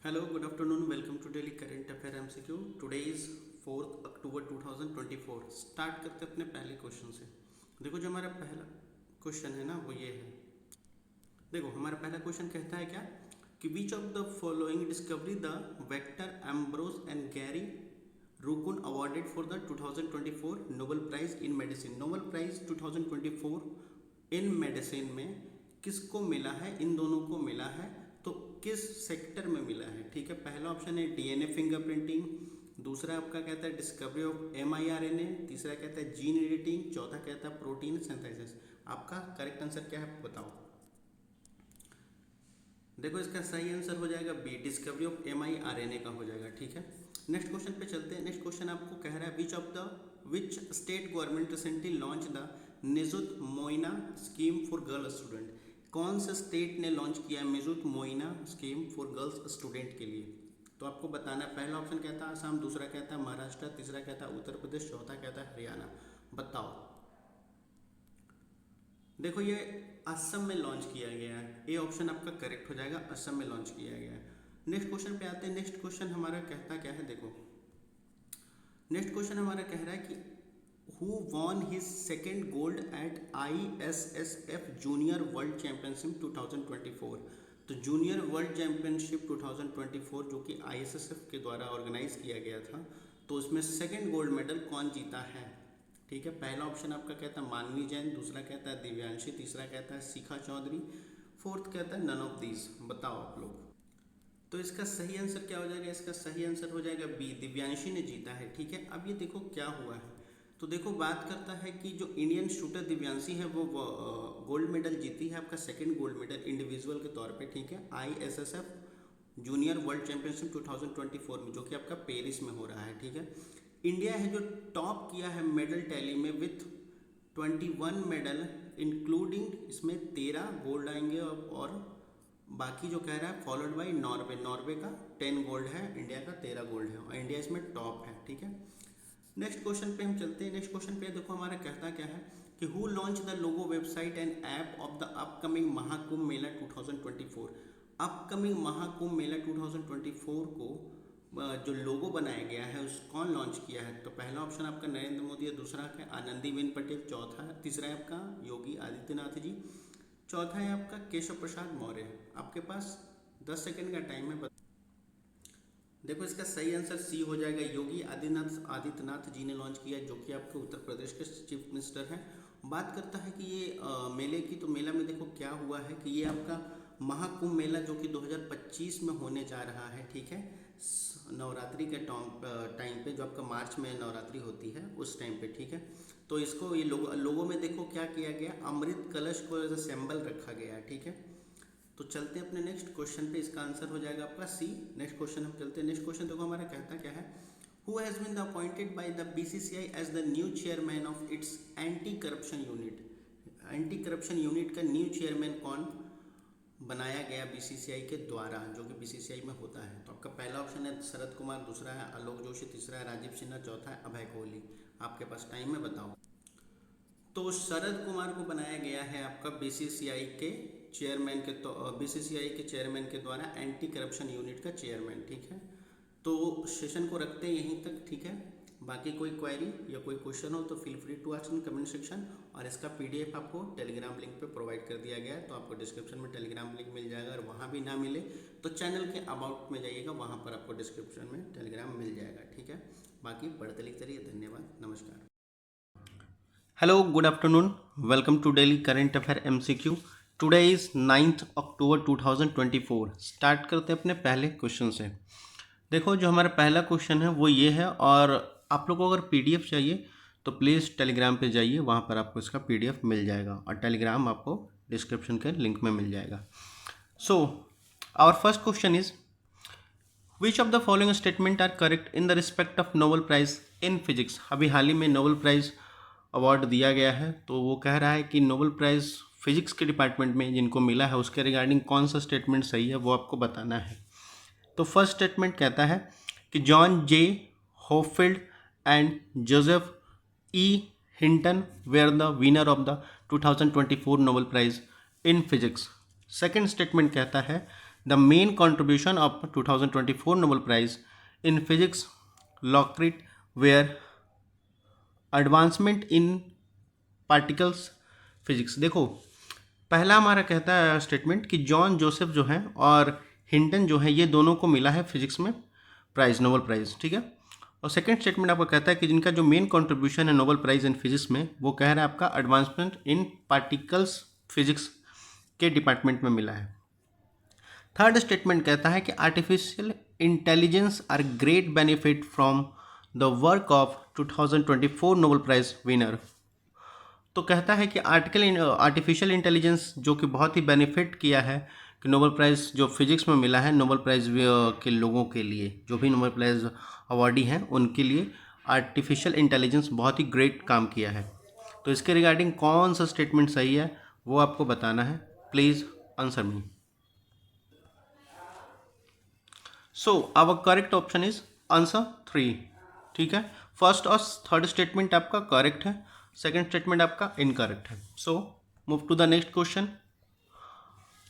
Hello, good afternoon. Welcome to Daily Current Affair MCQ. Today is 4th October 2024. Start करते हैं अपने पहले question से। देखो जो हमारा पहला क्वेश्चन है ना वो ये है। देखो हमारा पहला क्वेश्चन कहता है क्या कि which of the following discovery the Victor Ambros and Gary Ruvkun awarded for the 2024 Nobel prize in medicine. Nobel prize 2024 in medicine में किसको मिला है? इन दोनों को मिला है। तो किस सेक्टर में मिला है? ठीक है, पहला ऑप्शन है डीएनए फिंगरप्रिंटिंग, दूसरा आपका कहता है डिस्कवरी ऑफ एमआईआरएनए, तीसरा कहता है जीन एडिटिंग, चौथा कहता है प्रोटीन सिंथेसिस। आपका करेक्ट आंसर क्या है बताओ। देखो इसका सही आंसर हो जाएगा बी, डिस्कवरी ऑफ एमआईआरएनए का हो जाएगा। ठीक है, नेक्स्ट क्वेश्चन पे चलते हैं। नेक्स्ट क्वेश्चन आपको कह रहा है which state government recently launch the Nijut Moina scheme for girl student. कौन से स्टेट ने लॉन्च किया Nijut Moina scheme for girls student के लिए? तो आपको बताना है। पहला ऑप्शन कहता है असम, दूसरा कहता है महाराष्ट्र, तीसरा कहता है उत्तर प्रदेश, चौथा कहता है हरियाणा। बताओ। देखो ये असम में लॉन्च किया गया है, ए ऑप्शन आपका करेक्ट हो जाएगा, असम में लॉन्च किया गया है। नेक्स्ट क्वेश्चन पे आते हैं। नेक्स्ट क्वेश्चन हमारा कहता क्या है? देखो नेक्स्ट क्वेश्चन हमारा कह रहा है कि who won his second gold at ISSF junior world championship 2024। तो जूनियर वर्ल्ड चैंपियनशिप 2024 जो कि ISSF के द्वारा ऑर्गेनाइज किया गया था, तो उसमें सेकंड गोल्ड मेडल कौन जीता है? ठीक है, पहला ऑप्शन आपका कहता है मानवी जैन, दूसरा कहता है दिव्यांशी, तीसरा कहता है शिखा चौधरी, फोर्थ कहता है नन ऑफ दीज। बताओ आप लोग। तो इसका सही आंसर क्या हो जाएगा? इसका सही आंसर हो जाएगा बी, दिव्यांशी ने जीता है। ठीक है, अब ये देखो क्या हुआ है। तो देखो बात करता है कि जो इंडियन शूटर दिव्यांशी है वो गोल्ड मेडल जीती है, आपका सेकंड गोल्ड मेडल इंडिविजुअल के तौर पे। ठीक है, ISSF जूनियर वर्ल्ड चैंपियनशिप 2024 में, जो कि आपका पेरिस में हो रहा है। ठीक है, इंडिया है जो टॉप किया है मेडल टैली में विथ 21 मेडल, इंक्लूडिंग इसमें 13 गोल्ड आएंगे और बाकी जो कह रहा है फॉलोड बाई नॉर्वे। नॉर्वे का 10 गोल्ड है, इंडिया का 13 गोल्ड है और इंडिया इसमें टॉप है। ठीक है, नेक्स्ट क्वेश्चन पे हम चलते हैं। नेक्स्ट क्वेश्चन पे देखो हमारा कहता क्या है कि who launch the logo website and app of the upcoming Mahakumbh Mela 2024। Upcoming Mahakumbh Mela 2024 को जो लोगो बनाया गया है उस कौन लॉन्च किया है? तो पहला ऑप्शन आपका नरेंद्र मोदी है, दूसरा है आनंदीबेन पटेल, तीसरा है आपका योगी आदित्यनाथ जी, चौथा है आपका केशव प्रसाद मौर्य। आपके पास 10 सेकंड का टाइम है। देखो इसका सही आंसर सी हो जाएगा, योगी आदित्यनाथ जी ने लॉन्च किया, जो कि आपके उत्तर प्रदेश के चीफ मिनिस्टर हैं। बात करता है कि ये मेले की, तो मेला में देखो क्या हुआ है कि ये आपका महाकुंभ मेला जो कि 2025 में होने जा रहा है। ठीक है, नवरात्रि के टाइम पे, जो आपका मार्च में नवरात्रि होती है उस टाइम पे। ठीक है, तो इसको ये लोगों में देखो क्या किया गया, अमृत कलश को एज ए सिंबल रखा गया है। ठीक है, तो चलते हैं अपने नेक्स्ट क्वेश्चन पे। इसका आंसर हो जाएगा आपका सी। नेक्स्ट क्वेश्चन हम चलते हैं। नेक्स्ट क्वेश्चन देखो हमारा कहता क्या है, who has been appointed by the BCCI as the new chairman of its anti corruption unit. Anti corruption unit का न्यू चेयरमैन कौन बनाया गया BCCI के द्वारा, जो कि BCCI में होता है? तो आपका पहला ऑप्शन है शरद कुमार, दूसरा है आलोक जोशी, तीसरा है राजीव सिन्हा, चौथा है अभय कोहली। आपके पास टाइम है, बताओ। तो शरद कुमार को बनाया गया है आपका BCCI के चेयरमैन के, तो BCCI के चेयरमैन के द्वारा एंटी करप्शन यूनिट का चेयरमैन। ठीक है, तो सेशन को रखते हैं यहीं तक। ठीक है, बाकी कोई क्वेरी या कोई क्वेश्चन हो तो feel free to ask in comment section. और इसका PDF आपको टेलीग्राम लिंक पे प्रोवाइड कर दिया गया है, तो आपको डिस्क्रिप्शन में टेलीग्राम लिंक मिल जाएगा। और वहाँ भी ना मिले तो चैनल के अबाउट में जाइएगा, वहाँ पर आपको डिस्क्रिप्शन में टेलीग्राम मिल जाएगा। ठीक है, बाकी पढ़ते लिखते रहिए। धन्यवाद, नमस्कार। Hello, good afternoon, welcome to daily current affair MCQ। Today is 9th October 2024। Start करते हैं अपने पहले क्वेश्चन से। देखो जो हमारा पहला क्वेश्चन है वो ये है, और आप लोगों को अगर PDF चाहिए तो प्लीज़ टेलीग्राम पे जाइए, वहाँ पर आपको इसका PDF मिल जाएगा और टेलीग्राम आपको डिस्क्रिप्शन के लिंक में मिल जाएगा। So our first question is which of the following statement are correct in the respect of Nobel prize in physics. अभी हाल ही में नोबेल प्राइज अवार्ड दिया गया है, तो वो कह रहा है कि नोबेल प्राइज़ फिजिक्स के डिपार्टमेंट में जिनको मिला है उसके रिगार्डिंग कौन सा स्टेटमेंट सही है वो आपको बताना है। तो फर्स्ट स्टेटमेंट कहता है कि John J Hopfield and Joseph E Hinton were the winner of the 2024 Nobel prize in physics. Second statement कहता है the main contribution of 2024 Nobel prize in physics लॉकरीट were advancement in particles physics. देखो, पहला हमारा कहता है statement कि John Joseph जो है और हिंटन जो है ये दोनों को मिला है फिजिक्स में प्राइज, नोबेल प्राइज, ठीक है। और सेकंड स्टेटमेंट आपका कहता है कि जिनका जो मेन कंट्रीब्यूशन है नोबेल प्राइज इन फिजिक्स में, वो कह रहा है आपका एडवांसमेंट इन पार्टिकल्स फिजिक्स के डिपार्टमेंट में मिला है। थर्ड स्टेटमेंट कहता है कि artificial intelligence are great benefit from the work of 2024 Nobel prize winner. तो कहता है कि आर्टिफिशियल इंटेलिजेंस जो कि बहुत ही बेनिफिट किया है कि नोबेल प्राइज़ जो फिजिक्स में मिला है नोबेल प्राइज़ के लोगों के लिए, जो भी नोबेल प्राइज़ अवार्डी हैं उनके लिए आर्टिफिशियल इंटेलिजेंस बहुत ही ग्रेट काम किया है। तो इसके रिगार्डिंग कौन सा स्टेटमेंट सही है वो आपको बताना है। Please answer me. So our correct option is answer 3, ठीक है। फर्स्ट और थर्ड स्टेटमेंट आपका करेक्ट है, सेकेंड स्टेटमेंट आपका इनकरेक्ट है। So move to the next question.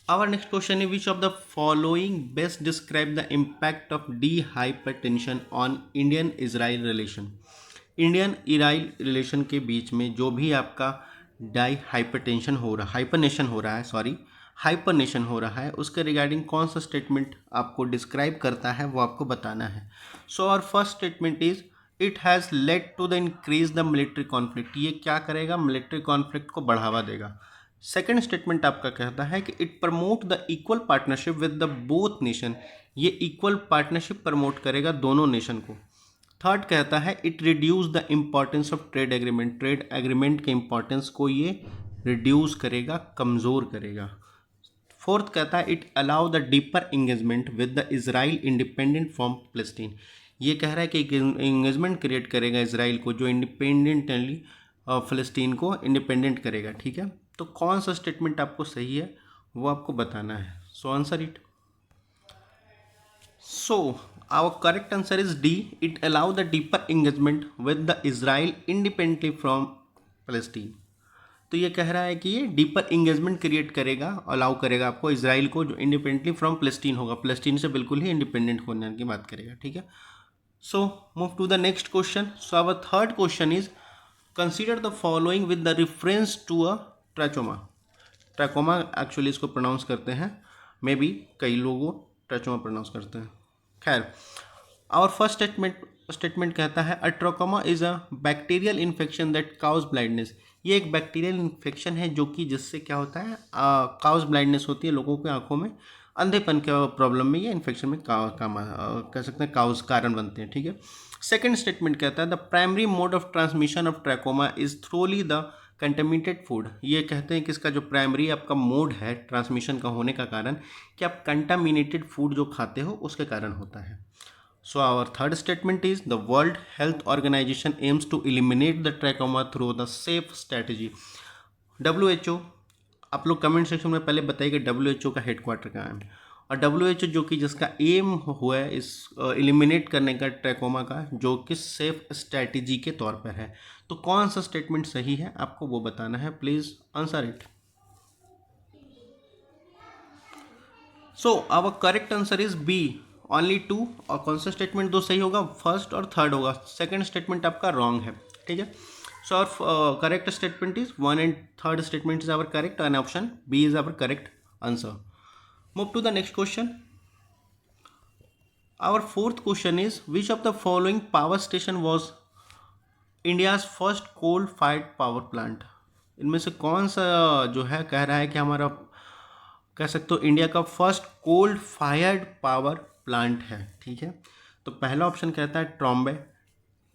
Our next question is, which of the following best describe the impact of hypertension on Indian-Israel relation? Indian Israel relation के बीच में जो भी आपका हाइपरनेशन हो रहा है उसके रिगार्डिंग कौन सा स्टेटमेंट आपको डिस्क्राइब करता है वो आपको बताना है। So our first statement is it has led to the increase the military conflict. ये क्या करेगा? मिलिट्री कॉन्फ्लिक्ट को बढ़ावा देगा। सेकेंड स्टेटमेंट आपका कहता है कि it promote the equal partnership with the both nation. ये इक्वल पार्टनरशिप प्रमोट करेगा दोनों नेशन को। थर्ड कहता है it reduce the importance of trade agreement. Trade agreement के इम्पॉर्टेंस को ये रिड्यूस करेगा, कमज़ोर करेगा। फोर्थ कहता है it allow the deeper engagement with the Israel independent from फलस्तीन। ये कह रहा है कि इंगेजमेंट क्रिएट करेगा इसराइल को जो इंडिपेंडेंटली फ़लस्तीन को इंडिपेंडेंट करेगा, ठीक है। तो कौन सा स्टेटमेंट आपको सही है वो आपको बताना है। So answer it. So our correct answer is D, it allow the deeper engagement with the Israel independently from फलस्तीन। तो ये कह रहा है कि ये डीपर इंगेजमेंट क्रिएट करेगा, अलाउ करेगा आपको इसराइल को जो इंडिपेंडेंटली फ्रॉम फलस्तीन होगा, फलस्तीन से बिल्कुल ही इंडिपेंडेंट होने की बात करेगा, ठीक है। So move to the next question. So our third question is consider the following with the reference to a trachoma. Trachoma actually इसको प्रोनाउंस करते हैं, मे बी कई लोगों ट्रैकोमा प्रोनाउंस करते हैं। खैर, आवर फर्स्ट स्टेटमेंट कहता है a trachoma is a bacterial infection that cause blindness. ये एक बैक्टीरियल इन्फेक्शन है जो कि जिससे क्या होता है काउज ब्लाइंडनेस होती है, लोगों के आंखों में अंधेपन के प्रॉब्लम में ये इन्फेक्शन में कह सकते हैं काउज कारण बनते हैं, ठीक है। सेकेंड स्टेटमेंट कहता है the primary mode of transmission of trachoma is थ्रूली the contaminated food. ये कहते हैं कि इसका जो प्राइमरी आपका मोड है ट्रांसमिशन का होने का कारण कि आप कंटामिनेटेड फूड जो खाते हो उसके कारण होता है। So our third statement is the World Health Organization aims to eliminate the trachoma through the safe strategy. WHO, आप लोग कमेंट सेक्शन में पहले बताइए कि WHO का हेडक्वार्टर कहाँ है। और WHO जो कि जिसका एम हुआ है इस एलिमिनेट करने का ट्रैकोमा का, जो कि सेफ स्ट्रैटेजी के तौर पर है। तो कौन सा स्टेटमेंट सही है आपको वो बताना है। Please answer it. So our correct answer is B, only 2। और कौन सा स्टेटमेंट दो सही होगा? फर्स्ट और थर्ड होगा, सेकंड स्टेटमेंट आपका रॉन्ग है, ठीक है। So our correct statement is 1 and third statement is our correct and option B is our correct answer. Move to the next question. Our fourth question is, which of the following power station was India's first coal-fired power plant? इनमें से कौन सा जो है कह रहा है कि हमारा कह सकते हो इंडिया का first coal fired power plant है, ठीक है। तो पहला ऑप्शन कहता है ट्रॉम्बे,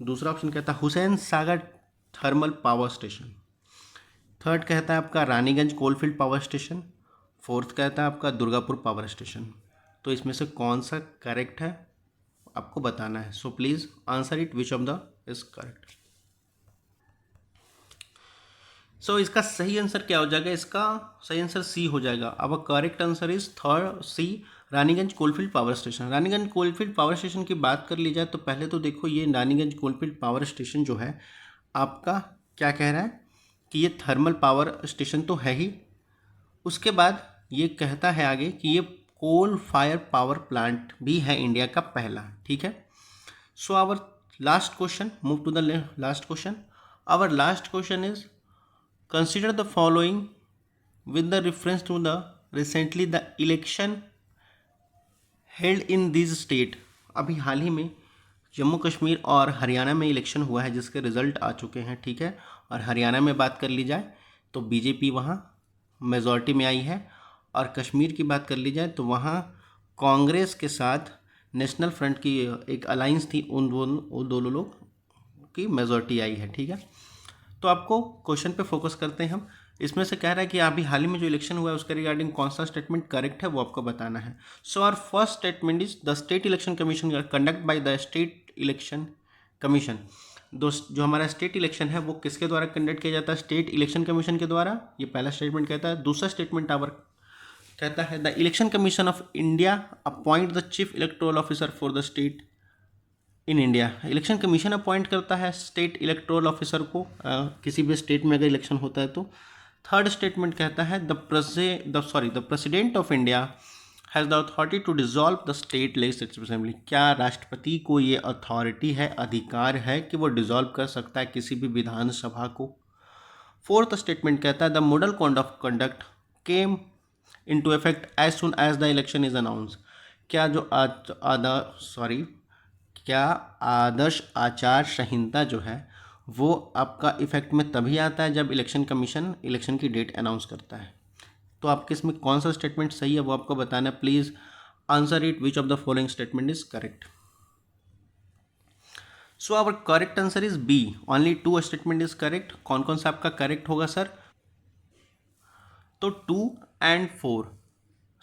दूसरा ऑप्शन कहता है Hussain Sagar thermal power station, third कहता है आपका Raniganj coalfield power station, fourth कहता है आपका दुर्गापुर पावर स्टेशन। तो इसमें से कौन सा करेक्ट है आपको बताना है। So please answer it, which of the is correct. So इसका सही आंसर क्या हो जाएगा? इसका सही आंसर सी हो जाएगा। अब correct answer is third C, Raniganj coalfield power station. Raniganj coalfield power station की बात कर ली जाए तो पहले तो देखो ये रानीगंज कोलफील्ड पावर स्टेशन जो है आपका क्या कह रहा है कि ये थर्मल पावर स्टेशन तो है ही, उसके बाद ये कहता है आगे कि ये कोल फायर पावर प्लांट भी है इंडिया का पहला, ठीक है। So our last question, move to the last question. Our last question is consider the following with the reference to the recently the election held in these state। अभी हाल ही में जम्मू कश्मीर और हरियाणा में इलेक्शन हुआ है जिसके रिजल्ट आ चुके हैं, ठीक है। और हरियाणा में बात कर ली जाए तो बीजेपी वहाँ मेजॉरिटी में आई है, और कश्मीर की बात कर ली जाए तो वहाँ कांग्रेस के साथ नेशनल फ्रंट की एक अलायंस थी, उन दोनों लोग की मेजॉरिटी आई है, ठीक है। तो आपको क्वेश्चन पे फोकस करते हैं हम। इसमें से कह रहा है कि अभी हाल ही में जो इलेक्शन हुआ है उसके रिगार्डिंग कौन सा स्टेटमेंट करेक्ट है वो आपको बताना है। So our first statement is the state election commission conduct by the state election commission. जो हमारा स्टेट इलेक्शन है वो किसके द्वारा कंडक्ट किया जाता है? स्टेट इलेक्शन कमीशन के द्वारा। ये पहला स्टेटमेंट कहता है। दूसरा स्टेटमेंट आवर कहता है the election commission of India appoint the chief electoral officer for the state in India. Election commission appoint करता है स्टेट इलेक्टोरल ऑफिसर को किसी भी स्टेट में अगर इलेक्शन होता है तो। थर्ड स्टेटमेंट कहता है the president of India has the authority to dissolve the state legislative assembly. क्या राष्ट्रपति को ये अथॉरिटी है, अधिकार है कि वो डिसॉल्व कर सकता है किसी भी विधानसभा को। फोर्थ स्टेटमेंट कहता है the model code of conduct came into effect as soon as the election is announce. क्या जो आदर्श आचार संहिता जो है वो आपका इफेक्ट में तभी आता है जब इलेक्शन कमीशन इलेक्शन की डेट अनाउंस करता है। तो आपके इसमें कौन सा स्टेटमेंट सही है वो आपको बताना है। Please answer it which of the following statement is correct. So our correct answer is B, only 2 statement is correct. कौन कौन सा आपका करेक्ट होगा सर? तो 2 and 4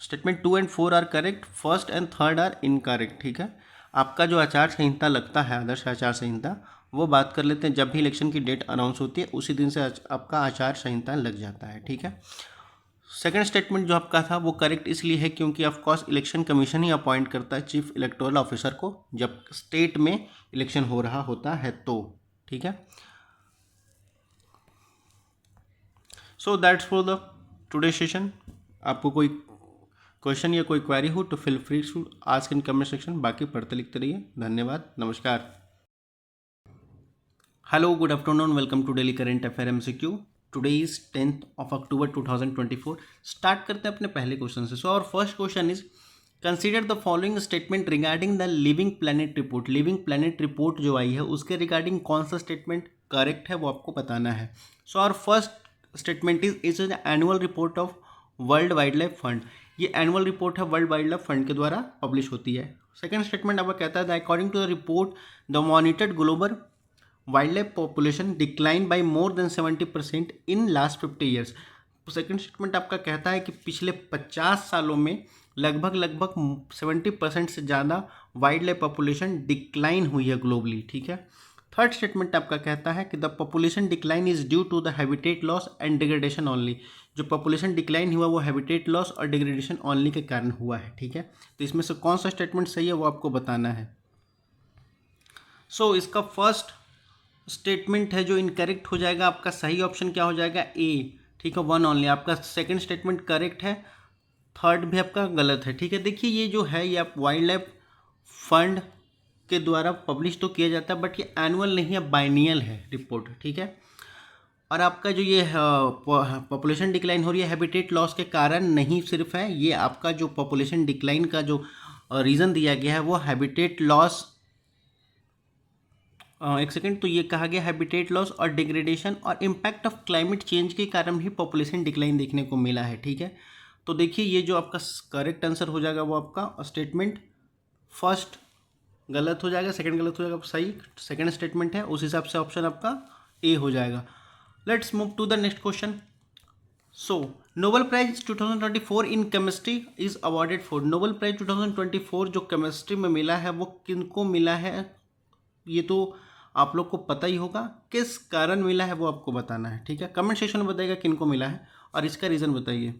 statement 2 and 4 are correct, first and third are incorrect, ठीक है। आपका जो आचार संहिता लगता है, आदर्श आचार संहिता, वो बात कर लेते हैं जब भी इलेक्शन की डेट अनाउंस होती है उसी दिन से आपका आचार संहिता लग जाता है, ठीक है। सेकंड स्टेटमेंट जो आपका था वो करेक्ट इसलिए है क्योंकि ऑफ कोर्स इलेक्शन कमीशन ही अपॉइंट करता है चीफ इलेक्टोरल ऑफिसर को जब स्टेट में इलेक्शन हो रहा होता है तो, ठीक है। So that's for the today session. आपको कोई क्वेश्चन या कोई क्वेरी हो तो feel free to ask in comment section. बाकी पढ़ते लिखते रहिए। धन्यवाद, नमस्कार। Hello, good afternoon, welcome to daily current affair MCQ। Today is 10th of October 2024। Start करते हैं अपने पहले क्वेश्चन से। So our first question is consider the following statement regarding the Living Planet Report. Living Planet report जो आई है उसके regarding कौन सा स्टेटमेंट करेक्ट है वो आपको बताना है। So our first statement is the annual report of World Wildlife Fund. ये एनुअल रिपोर्ट है वर्ल्ड वाइल्ड लाइफ फंड के द्वारा पब्लिश होती है। सेकेंड स्टेटमेंट अब कहता है according to the report the monitored global wildlife population decline by more than 70% in last 50 years. Second statement आपका कहता है कि पिछले 50 सालों में लगभग 70% से ज़्यादा वाइल्ड लाइफ पॉपुलेशन डिक्लाइन हुई है ग्लोबली, ठीक है। थर्ड स्टेटमेंट आपका कहता है कि the population decline is due to the habitat loss and degradation only. जो पॉपुलेशन डिक्लाइन हुआ वो हैबिटेट लॉस और डिग्रेडेशन ओनली के कारण हुआ है, ठीक है। तो इसमें से कौन सा स्टेटमेंट सही है वो आपको बताना है। सो इसका फर्स्ट स्टेटमेंट है जो इनकरेक्ट हो जाएगा, आपका सही ऑप्शन क्या हो जाएगा? ए, ठीक है, 1 ओनली। आपका सेकंड स्टेटमेंट करेक्ट है, थर्ड भी आपका गलत है, ठीक है। देखिए ये जो है ये आप वाइल्ड लाइफ फंड के द्वारा पब्लिश तो किया जाता है बट ये एनुअल नहीं है, बाइनियल है रिपोर्ट, ठीक है। और आपका जो ये पॉपुलेशन डिक्लाइन हो रही है हैबिटेट लॉस के कारण नहीं सिर्फ है, ये आपका जो पॉपुलेशन डिक्लाइन का जो रीज़न दिया गया है वो हैबिटेट लॉस, एक सेकेंड, तो ये कहा गया हैबिटेट लॉस और डिग्रेडेशन और इम्पैक्ट ऑफ क्लाइमेट चेंज के कारण ही पॉपुलेशन डिक्लाइन देखने को मिला है, ठीक है। तो देखिए ये जो आपका करेक्ट आंसर हो जाएगा वो आपका स्टेटमेंट फर्स्ट गलत हो जाएगा, सेकंड गलत हो जाएगा, सही सेकंड स्टेटमेंट है, उस हिसाब से ऑप्शन आपका ए हो जाएगा। Let's move to the next question. So Nobel prize 2024 in chemistry is awarded for. Nobel prize 2024 जो केमिस्ट्री में मिला है वो किनको मिला है ये तो आप लोग को पता ही होगा, किस कारण मिला है वो आपको बताना है, ठीक है। कमेंट सेक्शन में बताइएगा किनको मिला है और इसका रीज़न बताइए।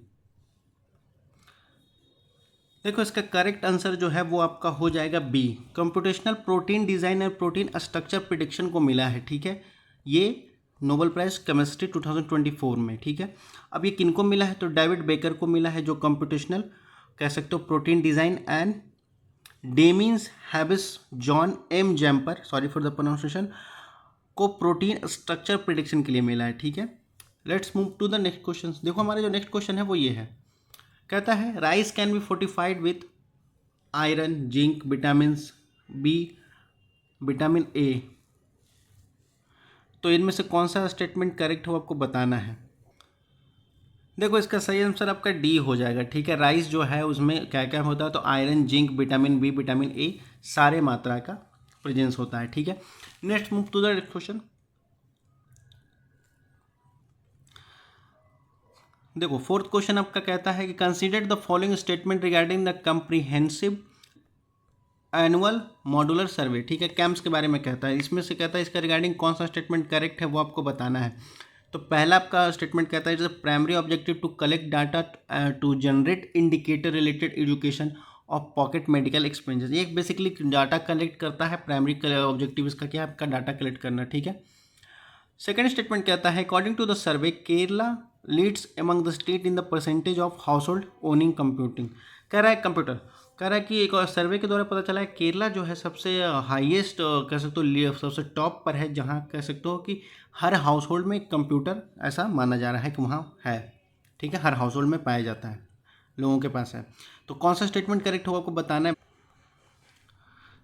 देखो इसका करेक्ट आंसर जो है वो आपका हो जाएगा बी, कंप्यूटेशनल प्रोटीन डिज़ाइन और प्रोटीन स्ट्रक्चर प्रिडिक्शन को मिला है, ठीक है। ये नोबेल प्राइज केमिस्ट्री 2024 में, ठीक है। अब ये किनको मिला है तो डेविड बेकर को मिला है जो कंप्यूटेशनल कह सकते हो protein design and Demis Hassabis John M Jumper, sorry for the pronunciation, को प्रोटीन स्ट्रक्चर प्रिडिक्शन के लिए मिला है। ठीक है, let's move to the next question. देखो हमारे जो नेक्स्ट क्वेश्चन है वो ये है, कहता है rice can be fortified with iron, zinc, vitamin B, vitamin A, तो इनमें से कौन सा स्टेटमेंट करेक्ट हो आपको बताना है। देखो इसका सही आंसर आपका डी हो जाएगा। ठीक है, राइस जो है उसमें क्या क्या होता है, तो iron, zinc, vitamin B, vitamin A, सारे मात्रा का प्रेजेंस होता है। ठीक है, next move to the next question. देखो फोर्थ क्वेश्चन आपका कहता है कि consider the following statement regarding the comprehensive annual modular survey. ठीक है, कैंप्स के बारे में कहता है, इसमें से कहता है इसका रिगार्डिंग कौन सा स्टेटमेंट करेक्ट है वो आपको बताना है। तो पहला आपका स्टेटमेंट कहता है primary objective to collect data to generate indicator related education of pocket medical expenses. ये बेसिकली डाटा कलेक्ट करता है, प्राइमरी ऑब्जेक्टिव इसका क्या है, आपका डाटा कलेक्ट करना। ठीक है, सेकेंड स्टेटमेंट कहता है according to the survey Kerala leads among the state in the percentage of household owning computing. कह रहा है कंप्यूटर, कह रहा है कि एक और सर्वे के द्वारा पता चला है केरला जो है सबसे हाईएस्ट कह सकते हो, सबसे टॉप पर है, जहाँ कह सकते हो कि हर हाउस होल्ड में एक कंप्यूटर ऐसा माना जा रहा है कि वहाँ है। ठीक है, हर हाउस होल्ड में पाया जाता है, लोगों के पास है। तो कौन सा स्टेटमेंट करेक्ट होगा आपको बताना है।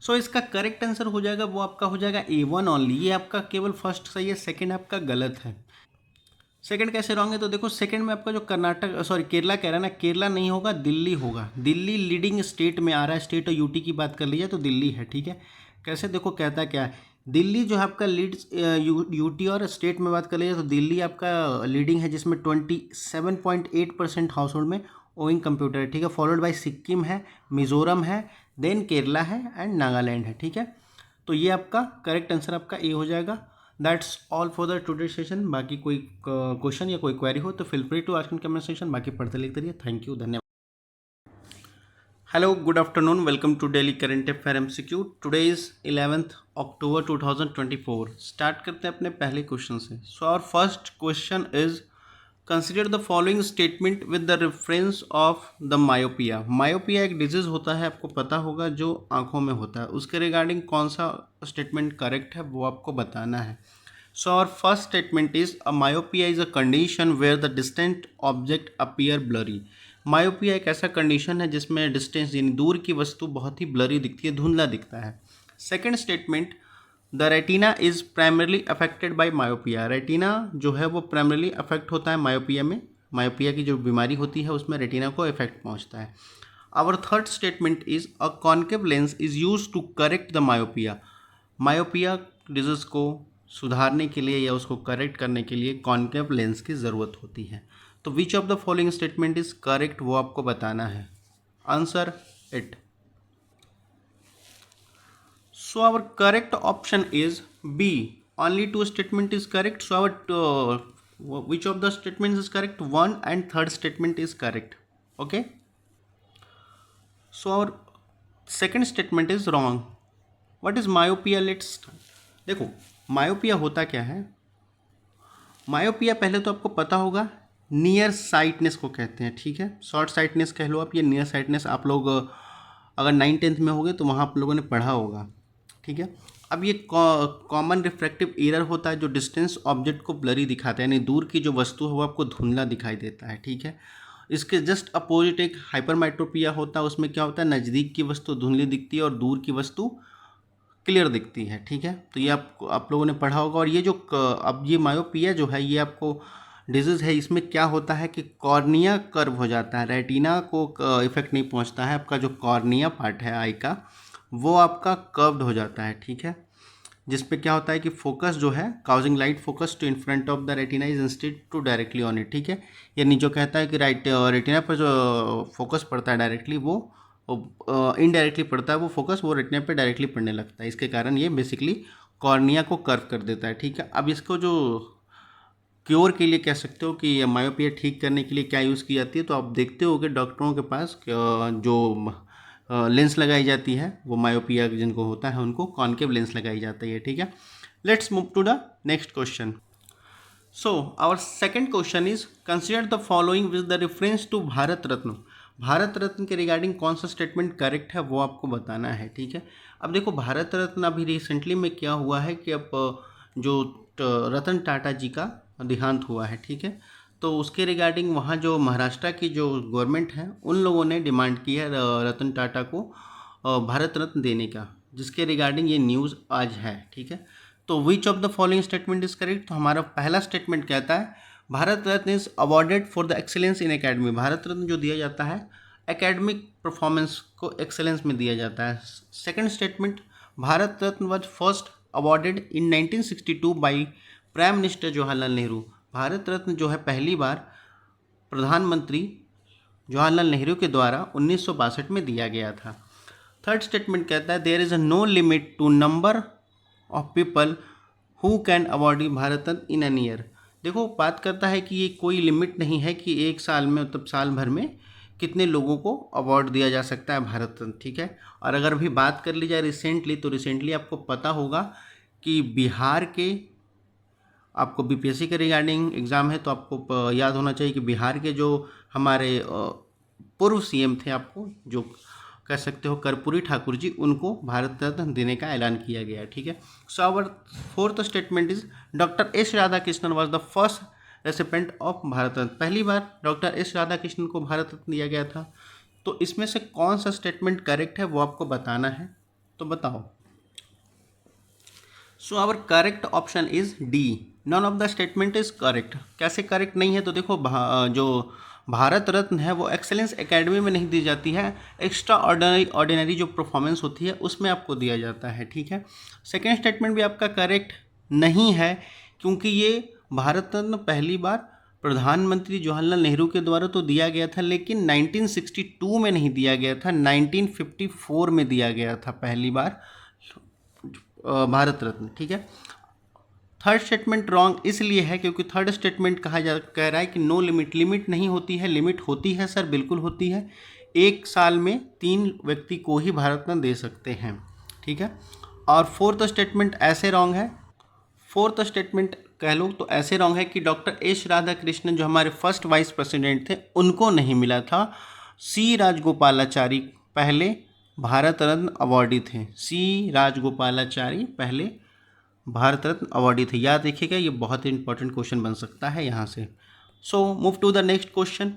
सो इसका करेक्ट आंसर हो जाएगा वो आपका हो जाएगा A1 ओनली। ये आपका केवल फर्स्ट सही है, सेकंड आपका गलत है। सेकंड कैसे रॉन्ग है, तो देखो सेकंड में आपका जो कर्नाटक सॉरी केरला कह रहा है ना, केरला नहीं होगा, दिल्ली होगा। दिल्ली लीडिंग स्टेट में आ रहा है, स्टेट और यूटी की बात कर लीजिए तो दिल्ली है। ठीक है, कैसे देखो कहता क्या है, दिल्ली जो है आपका लीड्स, यूटी और स्टेट में बात कर लीजिए तो दिल्ली आपका लीडिंग है, जिसमें 27.8% हाउस होल्ड में ओइंग कंप्यूटर है। ठीक है, फॉलोड बाय सिक्किम है, मिजोरम है, देन केरला है एंड नागालैंड है। ठीक है, तो ये आपका करेक्ट आंसर आपका ए हो जाएगा। That's all for the today session. बाकी कोई क्वेश्चन या कोई क्वेरी हो तो feel free to ask in comment section. बाकी पढ़ते लिखते रहिए। थैंक यू, धन्यवाद। Hello, good afternoon, welcome to daily current affair MCQ. Today is 11th October 2024। Start करते हैं अपने पहले क्वेश्चन से। So our first question is consider the following statement with the reference of the myopia. Myopia एक disease होता है, आपको पता होगा, जो आंखों में होता है। उसके रिगार्डिंग कौन सा स्टेटमेंट करेक्ट है वो आपको बताना है। So our first statement is a myopia is a condition where the distant object appear blurry. Myopia एक ऐसा कंडीशन है जिसमें डिस्टेंस यानी दूर की वस्तु बहुत ही ब्लरी दिखती है, धुंधला दिखता है। Second statement, the retina is primarily affected by myopia. Retina जो है वो प्राइमरली अफेक्ट होता है मायोपिया में। मायोपिया की जो बीमारी होती है उसमें रेटिना को इफेक्ट पहुंचता है। Our third statement is a concave lens is use to correct the myopia. Myopia disease को सुधारने के लिए या उसको करेक्ट करने के लिए कॉन्केव लेंस की ज़रूरत होती है। तो which of the following statement is correct वो आपको बताना है। Answer it. So our correct option is B. Only two statement is correct. So our which of the statements is correct? One and third statement is correct. Okay. So our second statement is wrong. What is myopia? Let's देखो myopia होता क्या है। Myopia पहले तो आपको पता होगा, near sightedness को कहते हैं। ठीक है, शॉर्ट साइटनेस कह लो आप, ये नियर साइटनेस आप लोग अगर 9th-10th में होगे तो वहाँ आप लोगों ने पढ़ा होगा। ठीक है, अब ये कॉमन रिफ्रैक्टिव एरर होता है जो डिस्टेंस ऑब्जेक्ट को ब्लरी दिखाता है, यानी दूर की जो वस्तु है वो आपको धुंधला दिखाई देता है। ठीक है, इसके जस्ट अपोजिट एक हाइपरमेट्रोपिया होता है, उसमें क्या होता है, नज़दीक की वस्तु धुंधली दिखती है और दूर की वस्तु क्लियर दिखती है। ठीक है, तो ये आप लोगों ने पढ़ा होगा। और ये जो अब ये मायोपिया जो है ये आपको डिजीज़ है, इसमें क्या होता है कि कॉर्निया कर्व हो जाता है, रेटिना को इफेक्ट नहीं पहुंचता है। आपका जो कॉर्निया पार्ट है आई का वो आपका कर्व्ड हो जाता है। ठीक है, जिसपे क्या होता है कि फोकस जो है causing light focus to in front of the retina is instead to directly on it. ठीक है, यानी जो कहता है कि रेटिना पर जो फोकस पड़ता है डायरेक्टली वो इनडायरेक्टली पड़ता है, वो फोकस वो रेटिना पे डायरेक्टली पड़ने लगता है। इसके कारण ये बेसिकली कॉर्निया को कर्व कर देता है। ठीक है, अब इसको जो क्योर के लिए कह सकते हो कि मायोपिया ठीक करने के लिए क्या यूज़ की जाती है, तो आप देखते हो कि डॉक्टरों के पास जो लेंस लगाई जाती है वो मायोपिया जिनको होता है उनको कॉन्केव लेंस लगाई जाती है। ठीक है, let's move to the next question. So our second question is consider the following with the reference to Bharat Ratna. Bharat Ratna के रिगार्डिंग कौन सा स्टेटमेंट करेक्ट है वो आपको बताना है, ठीक है। अब देखो भारत रत्न अभी रिसेंटली में क्या हुआ है कि अब जो रतन टाटा जी का देहांत हुआ है, ठीक है। तो उसके रिगार्डिंग वहाँ जो महाराष्ट्र की जो गवर्नमेंट है उन लोगों ने डिमांड की है रतन टाटा को भारत रत्न देने का, जिसके रिगार्डिंग ये न्यूज़ आज है, ठीक है। तो which of the following statement is correct, तो हमारा पहला स्टेटमेंट कहता है Bharat Ratna is awarded for the excellence in academy. Bharat Ratna जो दिया जाता है एकेडमिक परफॉर्मेंस को एक्सेलेंस में दिया जाता है। Second statement, Bharat Ratna was first awarded in 1962 by prime minister Jawaharlal Nehru. Bharat Ratna जो है पहली बार प्रधानमंत्री जवाहरलाल नेहरू के द्वारा 1962 में दिया गया था। थर्ड स्टेटमेंट कहता है there is a no limit to number of people who can award Bharat Ratna in an year. देखो बात करता है कि ये कोई लिमिट नहीं है कि एक साल में मतलब साल भर में कितने लोगों को अवार्ड दिया जा सकता है भारत रत्न, ठीक है। और अगर भी बात कर ली जाए रिसेंटली, तो रिसेंटली आपको पता होगा कि बिहार के, आपको बीपीएससी के रिगार्डिंग एग्ज़ाम है तो आपको याद होना चाहिए कि बिहार के जो हमारे पूर्व सीएम थे, आपको जो कह सकते हो कर्पूरी ठाकुर जी, उनको भारत रत्न देने का ऐलान किया गया है, ठीक है। So our fourth statement is doctor S Radhakrishnan was the first recipient of Bharat Ratna. पहली बार डॉक्टर एस राधा कृष्णन को भारत रत्न दिया गया था। तो इसमें से कौन सा स्टेटमेंट करेक्ट है वो आपको बताना है, तो बताओ। So our correct option is D, none of the statement is correct. कैसे करेक्ट नहीं है, तो देखो जो भारत रत्न है वो एक्सेलेंस एकेडमी में नहीं दी जाती है, एक्स्ट्रा ऑर्डिनरी जो परफॉर्मेंस होती है उसमें आपको दिया जाता है, ठीक है। सेकेंड स्टेटमेंट भी आपका करेक्ट नहीं है, क्योंकि ये भारत रत्न पहली बार प्रधानमंत्री जवाहरलाल नेहरू के द्वारा तो दिया गया था, लेकिन 1962 में नहीं दिया गया था, 1954 में दिया गया था पहली बार भारत रत्न, ठीक है। थर्ड स्टेटमेंट रॉन्ग इसलिए है क्योंकि थर्ड स्टेटमेंट कह रहा है कि नो लिमिट, लिमिट नहीं होती है। लिमिट होती है सर, बिल्कुल होती है। एक साल में 3 व्यक्ति को ही भारत रत्न दे सकते हैं, ठीक है। और फोर्थ स्टेटमेंट ऐसे रॉन्ग है, फोर्थ स्टेटमेंट कह लो तो ऐसे रॉन्ग है कि डॉक्टर एस राधा कृष्णन जो हमारे फर्स्ट वाइस प्रेसिडेंट थे उनको नहीं मिला था। सी राजगोपालाचारी पहले भारत रत्न अवॉर्डी थे। सी राजगोपालाचारी पहले भारत रत्न अवॉर्डी थे। याद रखिएगा, ये बहुत ही इंपॉर्टेंट क्वेश्चन बन सकता है यहाँ से। So move to the next question.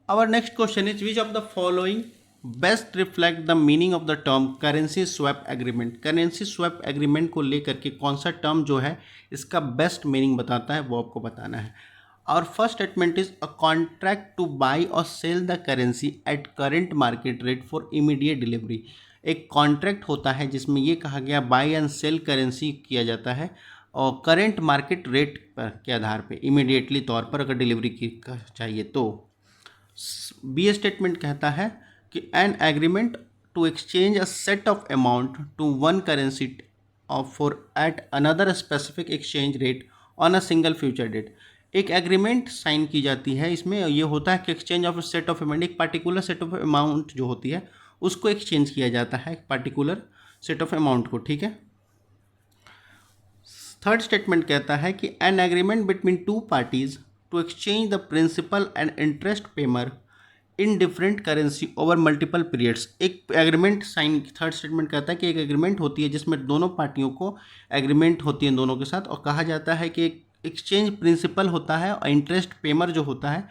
Our next question is which of the following best reflect the meaning of the term currency swap agreement. Currency swap agreement को लेकर के कौन सा टर्म जो है इसका बेस्ट मीनिंग बताता है वो आपको बताना है। और first statement is a contract to buy or sell the currency at current market rate for immediate delivery. एक कॉन्ट्रैक्ट होता है जिसमें ये कहा गया बाई एंड सेल करेंसी किया जाता है और करेंट मार्केट रेट पर के आधार पे इमीडिएटली तौर पर अगर डिलीवरी की चाहिए तो। बी स्टेटमेंट कहता है कि an agreement to exchange a set of amount to one currency of for at another specific exchange rate on a single future date. एक एग्रीमेंट साइन की जाती है, इसमें ये होता है कि exchange of set of amount, एक पार्टिकुलर सेट ऑफ अमाउंट जो होती है उसको एक्सचेंज किया जाता है पार्टिकुलर सेट ऑफ अमाउंट को, ठीक है। थर्ड स्टेटमेंट कहता है कि an agreement between two parties to exchange the principal and interest payment in different currency over multiple periods. एक एग्रीमेंट साइन, थर्ड स्टेटमेंट कहता है कि एक एग्रीमेंट होती है जिसमें दोनों पार्टियों को एग्रीमेंट होती है दोनों के साथ, और कहा जाता है कि एक एक्सचेंज प्रिंसिपल होता है और इंटरेस्ट पेमर जो होता है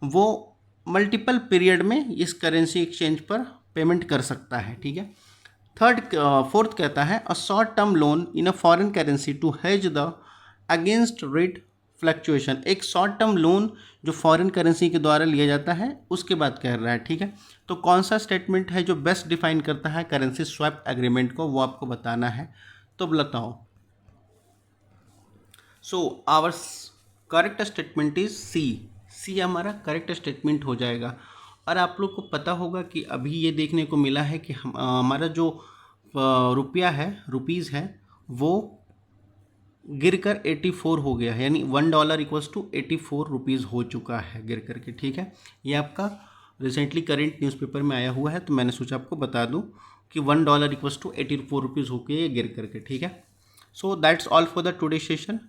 वो मल्टीपल पीरियड में इस करेंसी एक्सचेंज पर पेमेंट कर सकता है, ठीक है। फोर्थ कहता है a short term loan in a foreign currency to hedge the against rate fluctuation. एक शॉर्ट टर्म लोन जो फॉरेन करेंसी के द्वारा लिया जाता है उसके बाद कह रहा है, ठीक है। तो कौन सा स्टेटमेंट है जो बेस्ट डिफाइन करता है करेंसी स्वैप एग्रीमेंट को, वो आपको बताना है, तो बताओ। So our correct statement is C. C हमारा करेक्ट स्टेटमेंट हो जाएगा। और आप लोग को पता होगा कि अभी ये देखने को मिला है कि हमारा जो रुपया है, रुपीज़ है, वो गिरकर 84 हो गया है, यानी $1 इक्वल्स टू 84 रुपीज़ हो चुका है गिर करके, ठीक है। ये आपका रिसेंटली करेंट न्यूज़पेपर में आया हुआ है, तो मैंने सोचा आपको बता दूं कि $1 इक्वल्स टू 84 रुपीज़ हो गए गिर करके, ठीक है। So that's all for the today session.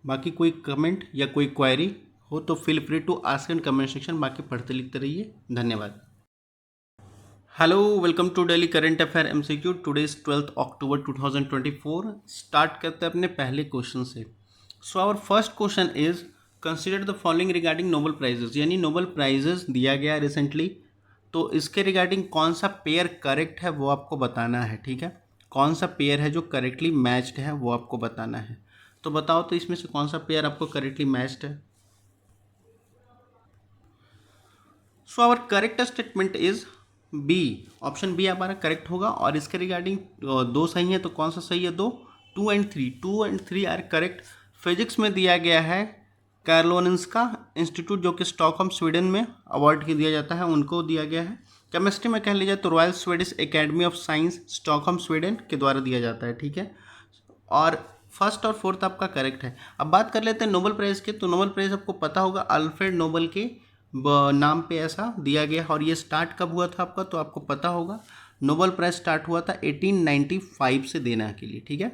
बाकी कोई कमेंट या कोई क्वेरी हो तो feel free to ask in comment section, बाकी पढ़ते लिखते रहिए। धन्यवाद। Hello, welcome to daily current affair MCQ. Today is 12 October 2024। Start करते हैं अपने पहले क्वेश्चन से। So our first question is consider the following regarding Nobel prizes, यानी नोबेल प्राइजेस दिया गया रिसेंटली, तो इसके रिगार्डिंग कौन सा पेयर करेक्ट है वो आपको बताना है। ठीक है, कौन सा पेयर है जो करेक्टली मैच्ड है वो आपको बताना है। तो बताओ तो इसमें से कौन सा पेयर आपको करेक्टली मैच्ड है। So our correct statement is B, option B हमारा करेक्ट होगा। और इसके रिगार्डिंग दो सही है, तो कौन सा सही है? दो, 2 और 3 आर करेक्ट। फिजिक्स में दिया गया है कारोलिंस्का इंस्टीट्यूट, जो कि स्टॉकहोम स्वीडन में अवार्ड दिया जाता है, उनको दिया गया है। केमिस्ट्री में कह लीजिए तो royal Swedish academy of science Stockholm Sweden के द्वारा दिया जाता है। ठीक है, और फर्स्ट और फोर्थ आपका करेक्ट है। अब बात कर लेते हैं नोबेल प्राइज़ के। तो नोबेल प्राइज़ आपको पता होगा अल्फ्रेड नोबेल के नाम पे ऐसा दिया गया। और ये स्टार्ट कब हुआ था आपका? तो आपको पता होगा नोबेल प्राइज़ स्टार्ट हुआ था 1895 से देना के लिए। ठीक है,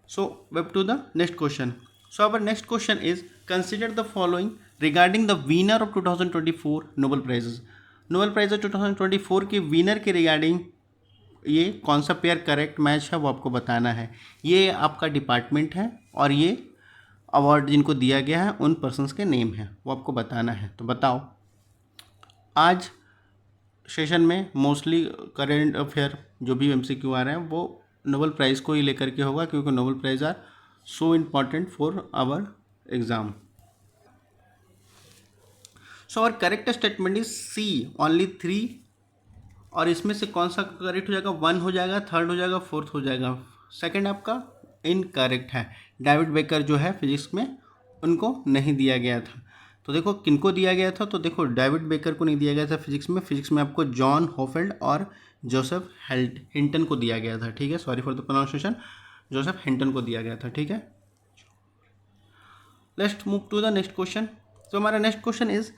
so web to the next question. So our next question is consider the following regarding the winner of 2024 Nobel prizes. Nobel prize 2024 के विनर के रिगार्डिंग ये कौन सा पेयर करेक्ट मैच है वो आपको बताना है। ये आपका डिपार्टमेंट है और ये अवार्ड जिनको दिया गया है उन पर्सन्स के नेम है, वो आपको बताना है। तो बताओ, आज सेशन में मोस्टली करेंट अफेयर जो भी एमसीक्यू आ रहे हैं वो नोबेल प्राइज़ को ही लेकर के होगा, क्योंकि Nobel prize are so important for our exam. So our correct statement is C, only 3। और इसमें से कौन सा करेक्ट हो जाएगा? 1 हो जाएगा, 3rd हो जाएगा, 4th हो जाएगा। सेकंड आपका इनकरेक्ट है। डेविड बेकर जो है फिजिक्स में, उनको नहीं दिया गया था। तो देखो किनको दिया गया था, तो देखो डेविड बेकर को नहीं दिया गया था फिजिक्स में। फिजिक्स में आपको जॉन होफेल्ड और जोसेफ हिंटन को दिया गया था। ठीक है, sorry for the pronunciation, Joseph Hinton को दिया गया था। ठीक है, let's move to the next question. तो हमारा next question is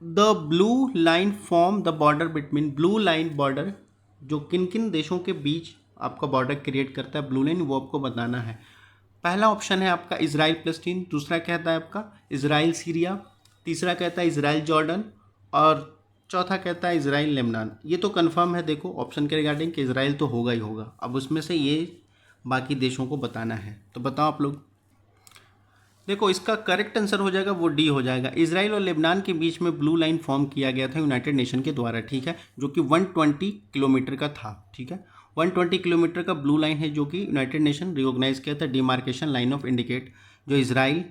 the blue line form the border between. Blue line border जो किन किन देशों के बीच आपका बॉर्डर क्रिएट करता है, ब्लू लाइन, वो आपको बताना है। पहला ऑप्शन है आपका इजराइल फलस्तीन, दूसरा कहता है आपका इजराइल सीरिया, तीसरा कहता है इजराइल जॉर्डन, और चौथा कहता है इजराइल लेबनान। ये तो कंफर्म है देखो ऑप्शन के रिगार्डिंग कि इजराइल तो होगा ही होगा। अब उसमें से ये बाकी देशों को बताना है। तो बताओ आप लोग। देखो इसका करेक्ट आंसर हो जाएगा वो डी हो जाएगा। इजराइल और लेबनान के बीच में ब्लू लाइन फॉर्म किया गया था यूनाइटेड नेशन के द्वारा। ठीक है, जो कि 120 किलोमीटर का था। ठीक है, 120 किलोमीटर का ब्लू लाइन है जो कि यूनाइटेड नेशन रिकॉग्नाइज किया था, डिमार्केशन लाइन ऑफ इंडिकेट, जो Israel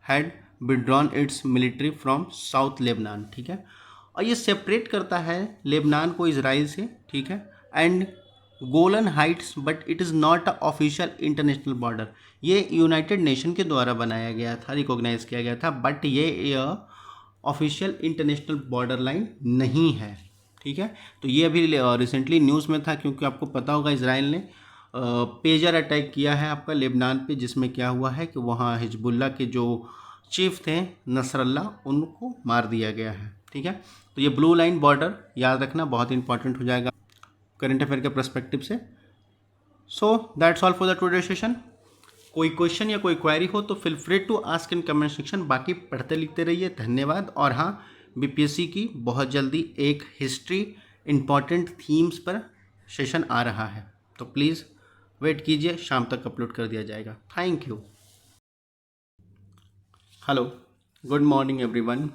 had withdrawn it's military from south Lebanon. ठीक है, और ये सेपरेट करता है लेबनान को इजराइल से। ठीक है, and Golan Heights, but it is not a official international border. ये यूनाइटेड नेशन के द्वारा बनाया गया था, रिकॉग्नाइज किया गया था, बट ये ऑफिशियल इंटरनेशनल बॉर्डर लाइन नहीं है। ठीक है, तो ये अभी रिसेंटली न्यूज़ में था, क्योंकि आपको पता होगा इसराइल ने पेजर अटैक किया है आपका लेबनान पे, जिसमें क्या हुआ है कि वहाँ हिजबुल्ला के जो चीफ थे नसरल्ला, उनको मार दिया गया है। ठीक है, तो ये ब्लू लाइन बॉर्डर याद रखना बहुत इंपॉर्टेंट हो जाएगा करंट अफेयर के पर्सपेक्टिव से। So that's all for the today session. कोई क्वेश्चन या कोई क्वेरी हो तो feel free to ask in comment section, बाकी पढ़ते लिखते रहिए। धन्यवाद। और हाँ, बीपीएससी की बहुत जल्दी एक हिस्ट्री इम्पॉर्टेंट थीम्स पर सेशन आ रहा है, तो प्लीज़ वेट कीजिए, शाम तक अपलोड कर दिया जाएगा। Thank you. Hello, good morning everyone,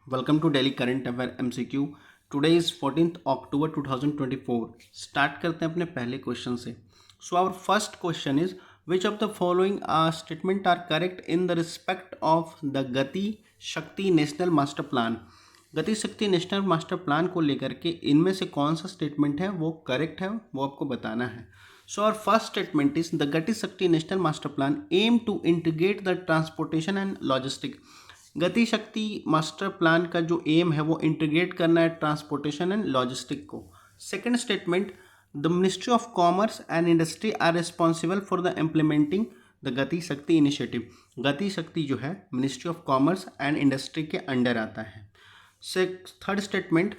welcome to daily current affair MCQ. Today is 14 October 2024। Start करते हैं अपने पहले क्वेश्चन से। So our first question is which of the following statement are correct in the respect of the Gati Shakti national master plan. गति Shakti national master plan को लेकर के इनमें से कौन सा स्टेटमेंट है वो करेक्ट है, वो आपको बताना है। So our first statement is the Gati Shakti National Master Plan aim to integrate the transportation and logistic। गति शक्ति मास्टर प्लान का जो एम है वो इंटीग्रेट करना है ट्रांसपोर्टेशन एंड लॉजिस्टिक को। Second statement, the ministry of commerce and industry are responsible for the implementing the Gati Shakti initiative. Gati Shakti जो है ministry of commerce and industry के अंडर आता है। Third statement,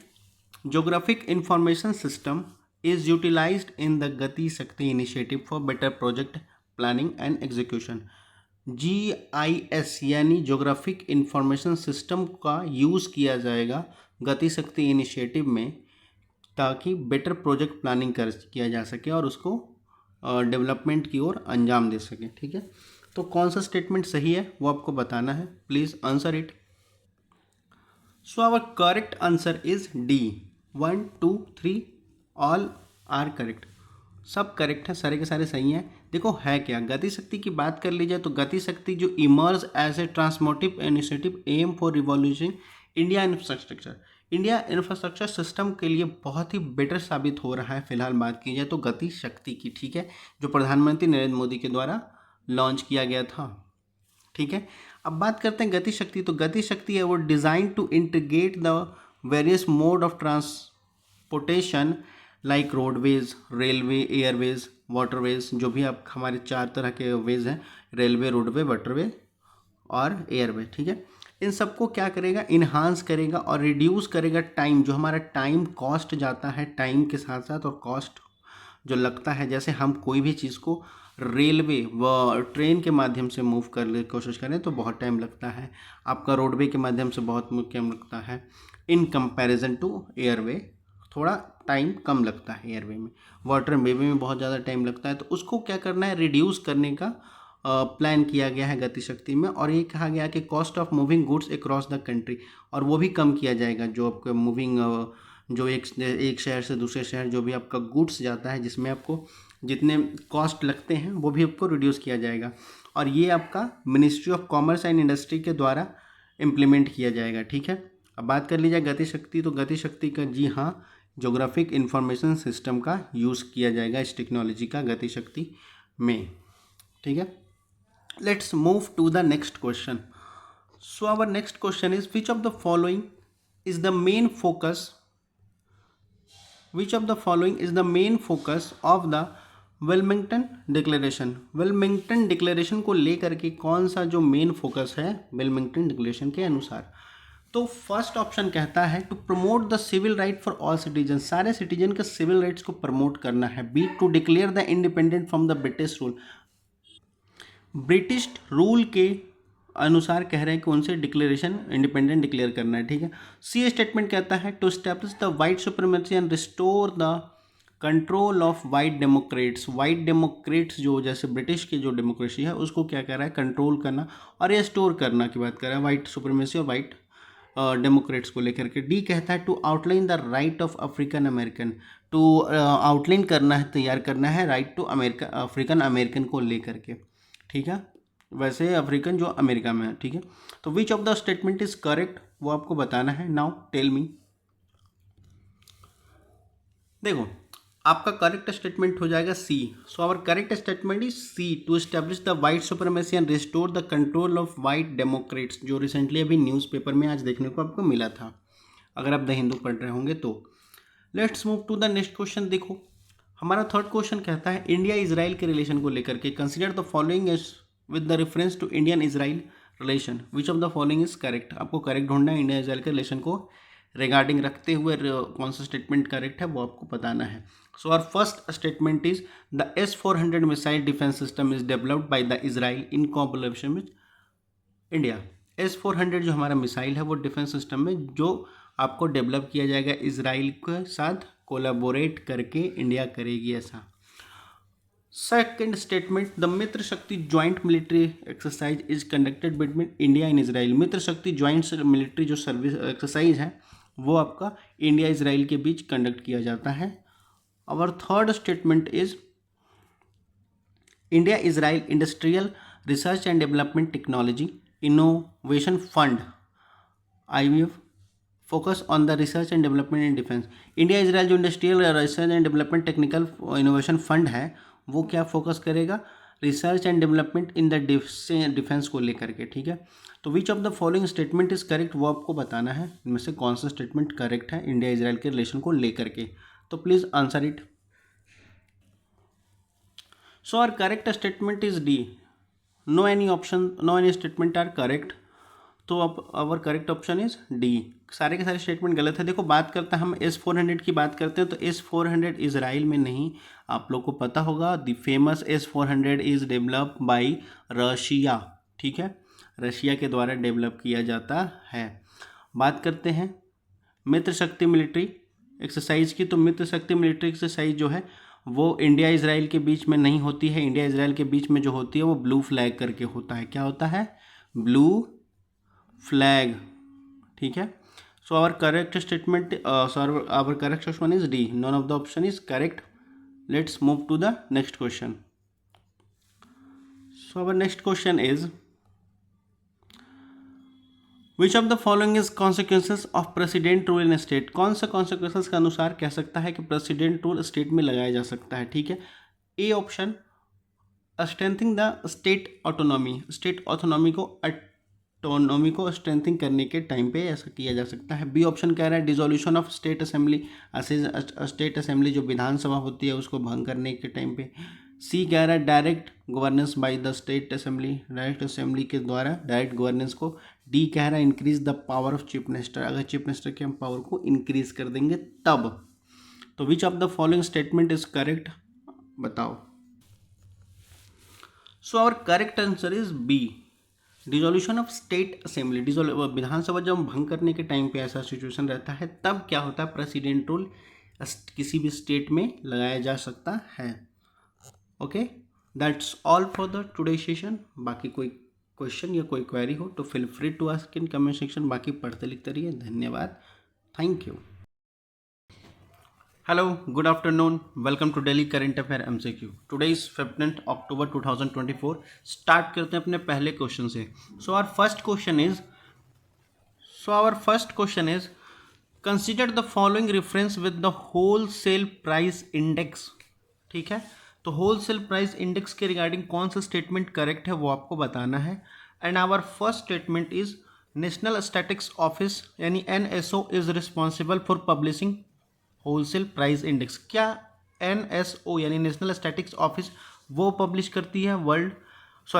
geographic information system is utilized in the Gati Shakti initiative for better project planning and execution। GIS यानी geographic information system का use किया जाएगा गति शक्ति इनिशिएटिव में, ताकि बेटर प्रोजेक्ट प्लानिंग कर किया जा सके और उसको डेवलपमेंट की ओर अंजाम दे सके। ठीक है, तो कौन सा स्टेटमेंट सही है वो आपको बताना है। Please answer it. So our correct answer is D. 1 2 3 all are correct, सब करेक्ट है, सारे के सारे सही हैं। देखो है क्या, गति शक्ति की बात कर ली जाए तो गति शक्ति जो emerge as a transformative initiative aim for revolution India infrastructure, India infrastructure system के लिए बहुत ही बेटर साबित हो रहा है। फिलहाल बात की जाए तो गति शक्ति की, ठीक है, जो प्रधानमंत्री नरेंद्र मोदी के द्वारा लॉन्च किया गया था। ठीक है, अब बात करते हैं गति शक्ति। तो गति शक्ति है वो design to integrate the various mode of transportation like roadways, railway, airways, waterways, जो भी आप हमारे 4 तरह के वेज हैं, रेलवे, रोडवे, वाटरवे और एयरवे। ठीक है, इन सबको क्या करेगा, इन्हांस करेगा और रिड्यूस करेगा टाइम, जो हमारा टाइम कॉस्ट जाता है, टाइम के साथ साथ और कॉस्ट जो लगता है। जैसे हम कोई भी चीज़ को रेलवे व ट्रेन के माध्यम से मूव करने की कोशिश करें तो बहुत टाइम लगता है, आपका रोडवे के माध्यम से बहुत टाइम लगता है, इन कंपैरिजन टू एयरवे थोड़ा टाइम कम लगता है एयरवे में, वाटर वे में बहुत ज़्यादा टाइम लगता है। तो उसको क्या करना है, रिड्यूस करने का प्लान किया गया है गति शक्ति में। और ये कहा गया कि cost of moving goods across the country, और वो भी कम किया जाएगा, जो आपका मूविंग जो एक शहर से दूसरे शहर जो भी आपका गुड्स जाता है, जिसमें आपको जितने कॉस्ट लगते हैं वो भी आपको रिड्यूस किया जाएगा। और ये आपका ministry of commerce and industry के द्वारा इम्प्लीमेंट किया जाएगा। ठीक है, अब बात कर ली जाए गति शक्ति, तो गति शक्ति का जी हाँ जोग्राफिक इंफॉर्मेशन सिस्टम का यूज़ किया जाएगा इस टेक्नोलॉजी का गति शक्ति में। ठीक है, let's move to the next question. So our next question is which of the following is the main focus, which of the following is the main focus of the Wilmington declaration. Wilmington declaration को लेकर के कौन सा जो main focus है वेलमिंगटन declaration के अनुसार। तो फर्स्ट ऑप्शन कहता है to promote the civil right for all citizen, सारे सिटीजन के सिविल राइट्स को प्रमोट करना है। B to declare the independent from the British rule, British rule के अनुसार कह रहे हैं कि उनसे डिक्लेरेशन इंडिपेंडेंट डिक्लेयर करना है। ठीक है, सी स्टेटमेंट कहता है to establish the white supremacy and restore the control of white democrats, white democrats जो जैसे ब्रिटिश की जो डेमोक्रेसी है उसको क्या कर रहा है, कंट्रोल करना और ये स्टोर करना की बात कर रहा है, वाइट सुप्रीमेसी और वाइट डेमोक्रेट्स को लेकर के। डी कहता है to outline the right of African American, to outline करना है, तैयार करना है right to America, African American को लेकर के। ठीक है, वैसे अफ्रीकन जो अमेरिका में है। ठीक है, तो which of the statement is correct वो आपको बताना है। नाउ टेल मी, देखो आपका करेक्ट स्टेटमेंट हो जाएगा C. So our correct statement is C to establish the white supremacy and restore the control of white democrats, जो रिसेंटली अभी न्यूज़पेपर में आज देखने को आपको मिला था, अगर आप द हिंदू पढ़ रहे होंगे तो। Let's move to the next question. देखो हमारा थर्ड क्वेश्चन कहता है इंडिया इजराइल के रिलेशन को लेकर के, consider the following as with the reference to Indian Israel relation, which of the following is correct. आपको करेक्ट ढूंढना है, इंडिया इजराइल के रिलेशन को रिगार्डिंग रखते हुए कौन सा स्टेटमेंट करेक्ट है वो आपको बताना है। So our first statement is the S-400 missile defence system is developed by the Israel in collaboration with India. S-400 जो हमारा मिसाइल है वो डिफेंस सिस्टम में जो आपको डेवलप किया जाएगा इजराइल के साथ कोलैबोरेट करके इंडिया करेगी ऐसा। Second statement the Mitra Shakti joint military exercise is conducted between India and Israel, Mitra Shakti joint military जो सर्विस एक्सरसाइज है वो आपका इंडिया इजराइल के बीच कंडक्ट किया जाता है। Our third statement is India Israel industrial research and development technology innovation fund IVF focus on the research and development in defence. India Israel जो industrial research and development technical innovation fund है वो क्या focus करेगा, research and development in the defence को लेकर के। ठीक है, तो which of the following statement is correct वो आपको बताना है, इनमें से कौन सा स्टेटमेंट करेक्ट है इंडिया इजराइल के रिलेशन को लेकर के। तो please answer it. So our correct statement is D, no any option, no any statement are correct. तो अब our correct option is D. सारे के सारे स्टेटमेंट गलत है। देखो बात करते हैं हम S-400 की बात करते हैं तो S-400 इजराइल में नहीं, आप लोग को पता होगा the famous S-400 is develop by Russia, ठीक है, रशिया के द्वारा डेवलप किया जाता है। बात करते हैं मित्र शक्ति मिलिट्री एक्सरसाइज की, तो मित्र शक्ति मिलिट्री एक्सरसाइज जो है वो इंडिया इजराइल के बीच में नहीं होती है। इंडिया इजराइल के बीच में जो होती है वो ब्लू फ्लैग करके होता है। क्या होता है? ब्लू फ्लैग, ठीक है। So our correct statement our correct option is D, none of the option is correct. Let's move to the next question. So our next question is which of the following is consequences of president rule in state. कौन सा consequences के अनुसार कह सकता है कि president rule state में लगाया जा सकता है, ठीक है। A option strengthening the state autonomy, state autonomy को स्ट्रेंथिंग करने के टाइम पे ऐसा किया जा सकता है। बी ऑप्शन कह रहा है dissolution of state assembly, state assembly जो विधानसभा होती है उसको भंग करने के टाइम पे। सी कह रहा है direct governance by the state assembly, direct assembly के द्वारा डायरेक्ट गवर्नेंस को। डी कह रहा है increase the power of chief minister, अगर चीफ मिनिस्टर के हम पावर को इंक्रीज कर देंगे तब। तो which of the following statement is correct, बताओ। So our correct answer is B, dissolution of state assembly. विधानसभा जब भंग करने के टाइम पे ऐसा सिचुएशन रहता है तब क्या होता है, प्रेसिडेंट रूल किसी भी स्टेट में लगाया जा सकता है। Okay, that's all for the today session. बाकी कोई क्वेश्चन या कोई क्वेरी हो तो feel free to ask in comment section. बाकी पढ़ते लिखते रहिए। धन्यवाद, thank you. Hello, good afternoon, welcome to daily current affair MCQ। Today is 15 October 2024। Start करते हैं अपने पहले क्वेश्चन से। So our first question is consider the following reference with the wholesale price index, ठीक है। तो होलसेल प्राइस इंडेक्स के regarding कौन सा स्टेटमेंट करेक्ट है वो आपको बताना है। And our first statement is national statistics office यानी NSO is responsible for publishing wholesale price index. क्या NSO यानी नेशनल स्टैटिक्स ऑफिस वो पब्लिश करती है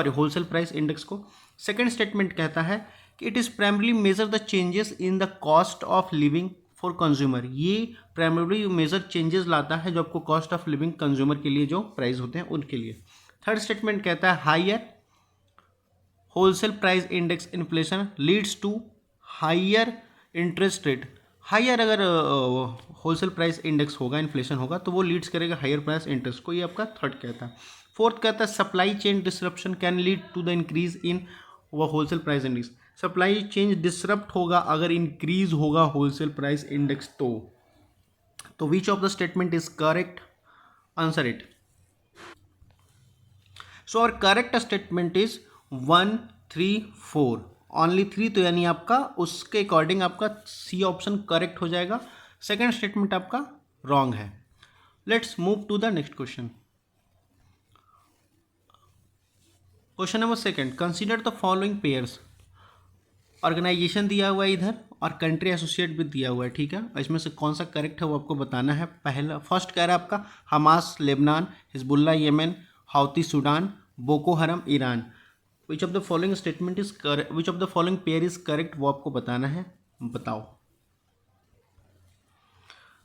होलसेल प्राइस इंडेक्स को। सेकेंड स्टेटमेंट कहता है कि it is primarily measure the changes in the cost of living for consumer. ये प्राइमरली मेजर चेंजेस लाता है जो आपको कॉस्ट ऑफ लिविंग कंज्यूमर के लिए जो प्राइस होते हैं उनके लिए। थर्ड स्टेटमेंट कहता है higher wholesale price index inflation leads to higher interest rate. Higher अगर होलसेल प्राइस इंडेक्स होगा, इन्फ्लेशन होगा तो वो लीड्स करेगा हायर प्राइस इंटरेस्ट को। ये आपका थर्ड कहता है। फोर्थ कहता है supply chain disruption can lead to the increase in वो wholesale price index. Supply chain disrupt होगा अगर इंक्रीज होगा होलसेल प्राइस इंडेक्स तो which of the statement is correct, answer it. So our correct statement is 1, 3, 4, only 3। तो यानी आपका उसके according आपका सी ऑप्शन करेक्ट हो जाएगा। सेकेंड स्टेटमेंट आपका रॉन्ग है। Let's move to the next question. Question number second, consider the following pairs. Organisation दिया हुआ है इधर और कंट्री एसोसिएट भी दिया हुआ है, ठीक है। इसमें से कौन सा करेक्ट है वो आपको बताना है। पहला फर्स्ट कह रहा है आपका Hamas Lebanon, Hezbollah Yemen, Houthi Sudan, Boko Haram Iran. Which of the following statement is which of the following pair is correct वो आपको बताना है, बताओ।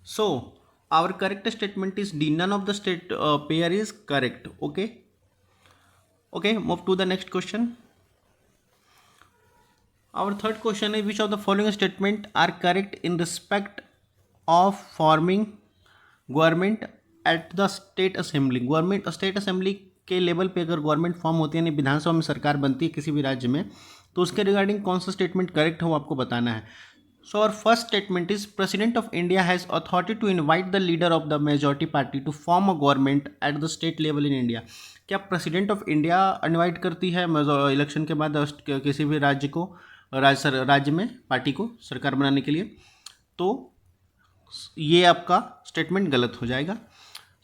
So our correct statement is D, none of the state pair is correct. Okay, move to the next question. Our third question is which of the following statement are correct in respect of forming government at the state assembly। Government state assembly के level पे अगर government form होती है यानी विधानसभा में सरकार बनती है किसी भी राज्य में तो उसके रिगार्डिंग कौन सा स्टेटमेंट करेक्ट है वो आपको बताना है। सो और first statement is president of India has authority to invite the leader of the majority party to form a government at the state level in India. क्या प्रेसिडेंट ऑफ इंडिया इनवाइट करती है election के बाद किसी भी राज्य को राज्य में पार्टी को सरकार बनाने के लिए? तो ये आपका स्टेटमेंट गलत हो जाएगा।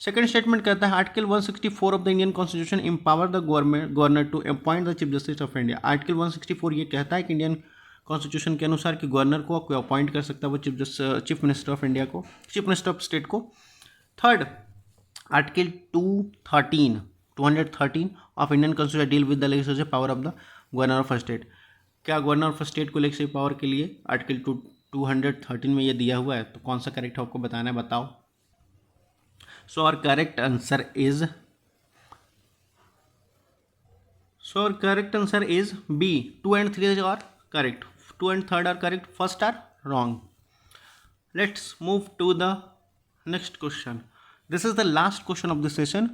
सेकंड स्टेटमेंट कहता है article 164 of the Indian constitution empower the governor to appoint the chief justice of India. Article 164 ये कहता है कि इंडियन कॉन्स्टिट्यूशन के अनुसार कि गवर्नर को कोई अपॉइंट कर सकता है वो चीफ मिनिस्टर ऑफ इंडिया को, चीफ मिनिस्टर ऑफ स्टेट को। Third article 213 of Indian constitution deal with the legislative power of the governor of a state. क्या गवर्नर ऑफ स्टेट को इलेक्टिव पावर के लिए आर्टिकल 213 में ये दिया हुआ है? तो कौन सा करेक्ट है आपको बताना है, बताओ। So our correct answer is B, 2 and 3 are correct, 2 and 3 are correct, first are wrong. Let's move to the next question. This is the last question of the session.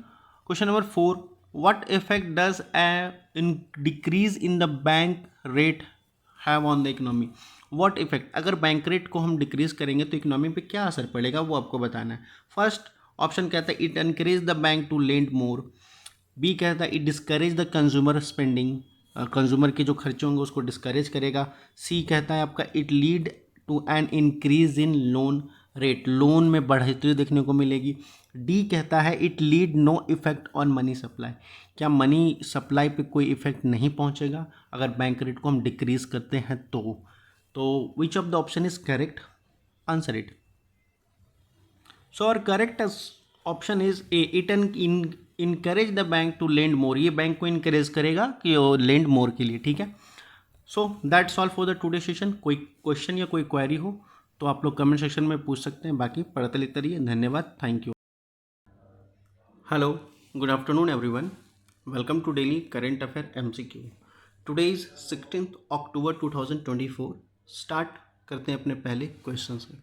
Question number 4. What effect does decrease in the bank rate have on the economy? What effect? अगर bank rate को हम decrease करेंगे तो economy पे क्या असर पड़ेगा वो आपको बताना है। फर्स्ट ऑप्शन कहता है it encourage the bank to lend more. B कहता है it discourage the consumer spending, consumer के जो खर्चे होंगे उसको डिस्करेज करेगा। सी कहता है आपका it lead to an increase in loan rate, loan में बढ़ोतरी देखने को मिलेगी। डी कहता है it lead no effect on money supply, क्या मनी सप्लाई पे कोई इफेक्ट नहीं पहुंचेगा अगर बैंक रेट को हम डिक्रीज करते हैं तो which of the option is correct? Answer it. So our correct option is A, it an encourage the bank to lend more, ये बैंक को इनकरेज करेगा कि वो लेंड मोर के लिए, ठीक है। So that's all for the today session. कोई क्वेश्चन या कोई क्वेरी हो तो आप लोग कमेंट सेक्शन में पूछ सकते हैं, बाकी पढ़ते लिखते रहिए। धन्यवाद, thank you. Hello, good afternoon everyone, welcome to daily current affair MCQ। Today is 16 October 2024। Start करते हैं अपने पहले क्वेश्चन से।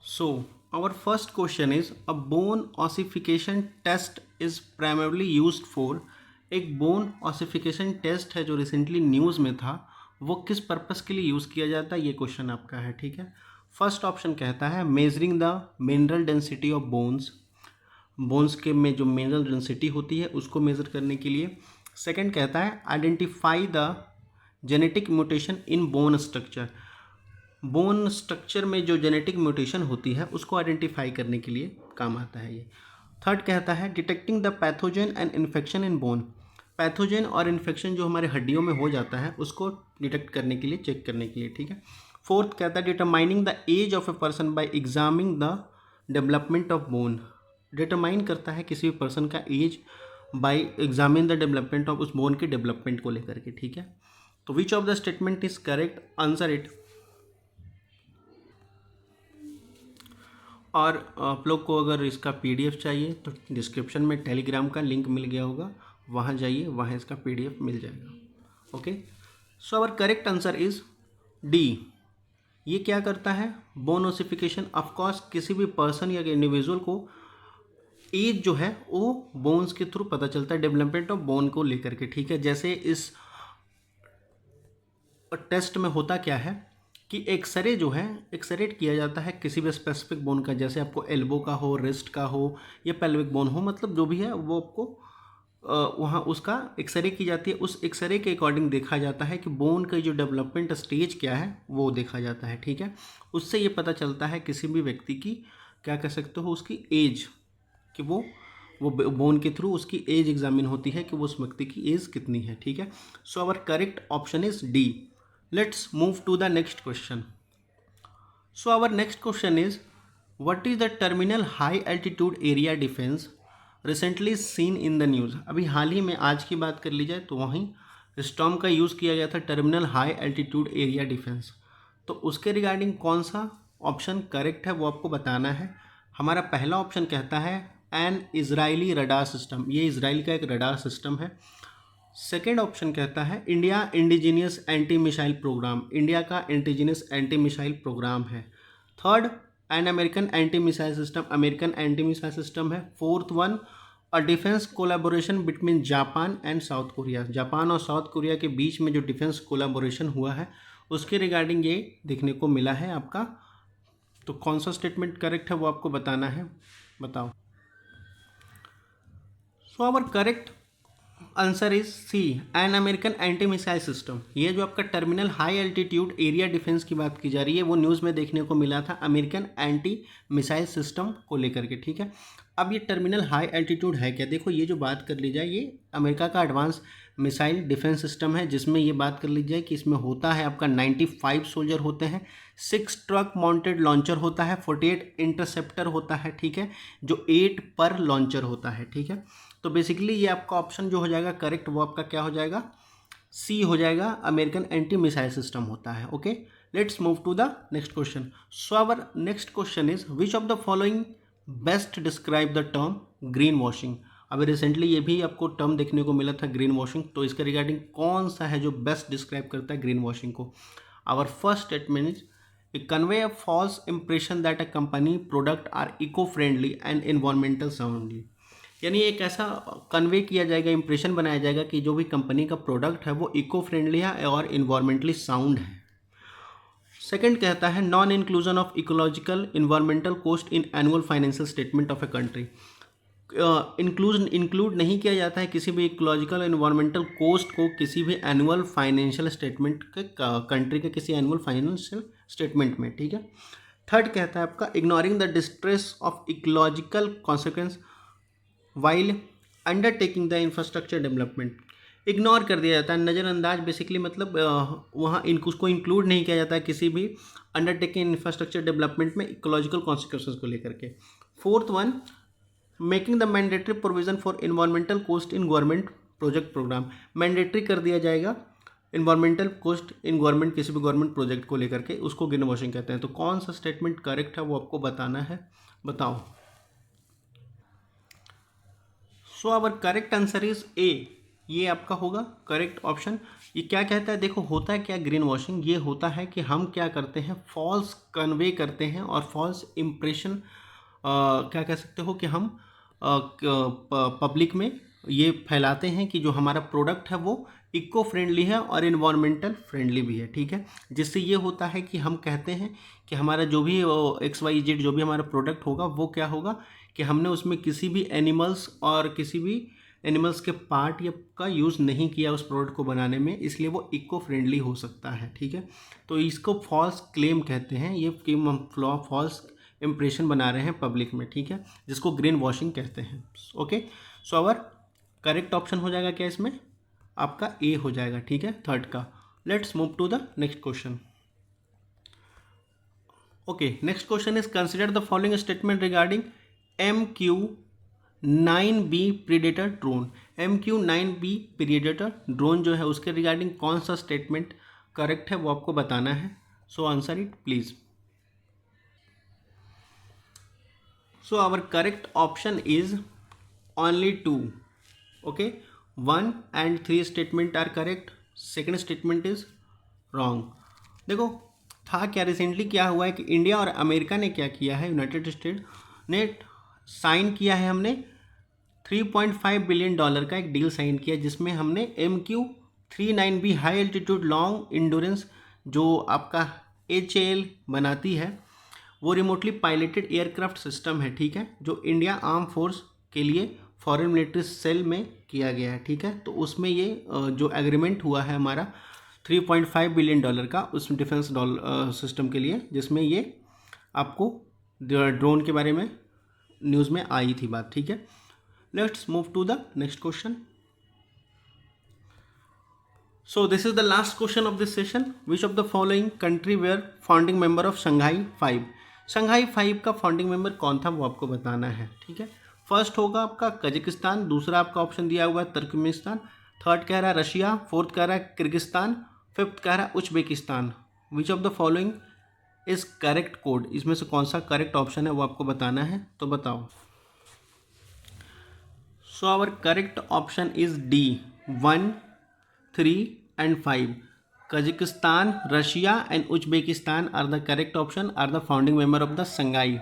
So our first question is a bone ossification test is primarily used for, एक बोन ऑसिफिकेशन टेस्ट है जो recently news में था, वो किस पर्पस के लिए यूज़ किया जाता है, ये क्वेश्चन आपका है, ठीक है। फर्स्ट ऑप्शन कहता है measuring the mineral density of bones के में जो मिनरल डेंसिटी होती है उसको मेज़र करने के लिए। सेकंड कहता है identify the genetic mutation in bone structure में जो जेनेटिक म्यूटेशन होती है उसको आइडेंटिफाई करने के लिए काम आता है ये। थर्ड कहता है detecting the pathogen and infection in bone, pathogen और इन्फेक्शन जो हमारे हड्डियों में हो जाता है उसको डिटेक्ट करने के लिए, चेक करने के लिए, ठीक है। फोर्थ कहता है determining the age of a person by examining the development of bone, determine करता है किसी भी पर्सन का age by examine the development of उस बोन के डेवलपमेंट को लेकर के, ठीक है। तो which of the statement is correct? Answer it. और आप लोग को अगर इसका PDF चाहिए तो डिस्क्रिप्शन में टेलीग्राम का लिंक मिल गया होगा, वहाँ जाइए, वहाँ इसका PDF मिल जाएगा। Okay, so our correct answer is D. ये क्या करता है? Bone ossification. ऑफकोर्स किसी भी पर्सन या इंडिविजुअल को एज जो है वो बोन्स के थ्रू पता चलता है, डेवलपमेंट ऑफ बोन को लेकर के, ठीक है। जैसे इस टेस्ट में होता क्या है कि एक्सरे जो है एक्सरे किया जाता है किसी भी स्पेसिफिक बोन का, जैसे आपको एल्बो का हो, रिस्ट का हो या पेल्विक बोन हो, मतलब जो भी है वो आपको वहाँ उसका एक्सरे की जाती है। उस एक्सरे के अकॉर्डिंग देखा जाता है कि बोन का जो डेवलपमेंट स्टेज क्या है वो देखा जाता है, ठीक है। उससे ये पता चलता है किसी भी व्यक्ति की, क्या कह सकते हो, उसकी एज, कि वो बोन के थ्रू उसकी एज एग्जामिन होती है कि वो उस व्यक्ति की एज कितनी है, ठीक है। So our correct option is D. Let's move to the next question. So our next question is what is the terminal high altitude area defence recently seen in the news. अभी हाल ही में आज की बात कर ली जाए तो वहीं इस टर्म का यूज़ किया गया था, terminal high altitude area defence. तो उसके रिगार्डिंग कौन सा ऑप्शन करेक्ट है वो आपको बताना है। हमारा पहला ऑप्शन कहता है एन इजरायली रडार सिस्टम, ये इजराइल का एक रडार सिस्टम है। सेकेंड ऑप्शन कहता है India indigenous anti missile program, India का इंडिजीनियस एंटी मिसाइल प्रोग्राम है। Third an American anti missile system, American anti missile system है। Fourth one a defence collaboration between Japan and South Korea, Japan और South Korea के बीच में जो defence collaboration हुआ है उसके रिगार्डिंग ये देखने को मिला है आपका। तो कौन सा स्टेटमेंट करेक्ट है वो आपको बताना है, बताओ। So our correct answer is C, an American anti missile system. ये जो आपका terminal high altitude area defence की बात की जा रही है वो न्यूज़ में देखने को मिला था अमेरिकन एंटी मिसाइल सिस्टम को लेकर के, ठीक है। अब ये टर्मिनल हाई एल्टीट्यूड है क्या? देखो ये जो बात कर ली जाए ये अमेरिका का एडवांस मिसाइल डिफेंस सिस्टम है, जिसमें ये बात कर ली जाए कि इसमें होता है आपका 95 सोल्जर होते हैं, 6 ट्रक माउंटेड लॉन्चर होता है, 48 इंटरसेप्टर होता है, ठीक है, जो 8 पर लॉन्चर होता है, ठीक है। तो बेसिकली ये आपका ऑप्शन जो हो जाएगा करेक्ट वो आपका क्या हो जाएगा? सी हो जाएगा, अमेरिकन एंटी मिसाइल सिस्टम होता है। Okay, let's move to the next question. So our next question is which of the following best describe the term green washing. अभी रिसेंटली ये भी आपको टर्म देखने को मिला था ग्रीन वॉशिंग, तो इसके रिगार्डिंग कौन सा है जो बेस्ट डिस्क्राइब करता है ग्रीन वॉशिंग को। Our first statement is convey a false impression that a company product are eco-friendly and environmental soundly। यानी एक ऐसा कन्वे किया जाएगा, इंप्रेशन बनाया जाएगा कि जो भी कंपनी का प्रोडक्ट है वो इको फ्रेंडली है और इन्वायरमेंटली साउंड है। सेकंड कहता है non inclusion of ecological environmental cost in annual financial statement of a country. Include नहीं किया जाता है किसी भी इकोलॉजिकल इन्वायरमेंटल कॉस्ट को किसी भी एनुअल फाइनेंशियल स्टेटमेंट के कंट्री के किसी एनुअल फाइनेंशियल स्टेटमेंट में। ठीक है। थर्ड कहता है आपका ignoring the distress of ecological consequence while undertaking the infrastructure development. Ignore कर दिया जाता है, नज़रअंदाज बेसिकली, मतलब वहाँ उसको इंक्लूड नहीं किया जाता है किसी भी अंडरटेकिंग इंफ्रास्ट्रक्चर डेवलपमेंट में इकोलॉजिकल कॉन्सिक्वेंसेस को लेकर के। Fourth one making the mandatory provision for environmental cost in government project programme. Mandatory कर दिया जाएगा इन्वायरमेंटल कॉस्ट इन गवर्नमेंट किसी भी गवर्नमेंट प्रोजेक्ट को लेकर के, उसको ग्रीन वॉशिंग कहते हैं। तो कौन सा स्टेटमेंट करेक्ट है वो आपको बताना है, बताओ। So our correct answer is A, ये आपका होगा करेक्ट ऑप्शन। ये क्या कहता है, देखो होता है क्या ग्रीन वॉशिंग, ये होता है कि हम क्या करते हैं, फॉल्स कन्वे करते हैं और फॉल्स इम्प्रेशन क्या कह सकते हो कि हम पब्लिक में ये फैलाते हैं कि जो हमारा प्रोडक्ट है वो इको फ्रेंडली है और इन्वायरमेंटल फ्रेंडली भी है। ठीक है, जिससे ये होता है कि हम कहते हैं कि हमारा जो भी XYZ जो भी हमारा प्रोडक्ट होगा वो क्या होगा कि हमने उसमें किसी भी एनिमल्स और किसी भी एनिमल्स के पार्ट या का यूज़ नहीं किया उस प्रोडक्ट को बनाने में, इसलिए वो इको फ्रेंडली हो सकता है। ठीक है, तो इसको फॉल्स क्लेम कहते हैं, ये कि हम फॉल्स इम्प्रेशन बना रहे हैं पब्लिक में। ठीक है, जिसको ग्रीन वॉशिंग कहते हैं। Okay, so our correct option हो जाएगा क्या इसमें, आपका ए हो जाएगा। ठीक है, थर्ड का। Let's move to the next question. Okay, next question is consider the following statement regarding MQ-9B predator drone. MQ-9B predator drone जो है उसके रिगार्डिंग कौन सा स्टेटमेंट करेक्ट है वो आपको बताना है। So answer it please. So our correct option is only 2. Okay, 1 and 3 statement are correct, second statement is wrong। देखो था क्या, रिसेंटली क्या हुआ है कि इंडिया और अमेरिका ने क्या किया है, यूनाइटेड स्टेट ने साइन किया है, हमने $3.5 बिलियन का एक डील साइन किया जिसमें हमने MQ-39B high altitude long endurance जो आपका HAL बनाती है वो रिमोटली पायलटेड एयरक्राफ्ट सिस्टम है। ठीक है, जो इंडिया आर्म फोर्स के लिए फॉरेन मिलिट्री सेल में किया गया है। ठीक है, तो उसमें ये जो एग्रीमेंट हुआ है हमारा $3.5 बिलियन का उस डिफेंस सिस्टम के लिए, जिसमें ये आपको ड्रोन के बारे में न्यूज़ में आई थी बात। ठीक है, let's move to the next question. So this is the last question of this session. Which of the following country were founding member of Shanghai 5? Shanghai 5 का फाउंडिंग मेंबर कौन था वो आपको बताना है। ठीक है, फर्स्ट होगा आपका कजाकिस्तान, दूसरा आपका ऑप्शन दिया हुआ है तुर्कमेनिस्तान, थर्ड कह रहा है रशिया, फोर्थ कह रहा है किर्गिस्तान, फिफ्थ कह रहा है Uzbekistan. Which of the following is correct code, इसमें से कौन सा करेक्ट ऑप्शन है वो आपको बताना है, तो बताओ। So our correct option is D, 1, 3 and 5। Kazakhstan, Russia and Uzbekistan are the correct option, are the founding member of the Shanghai।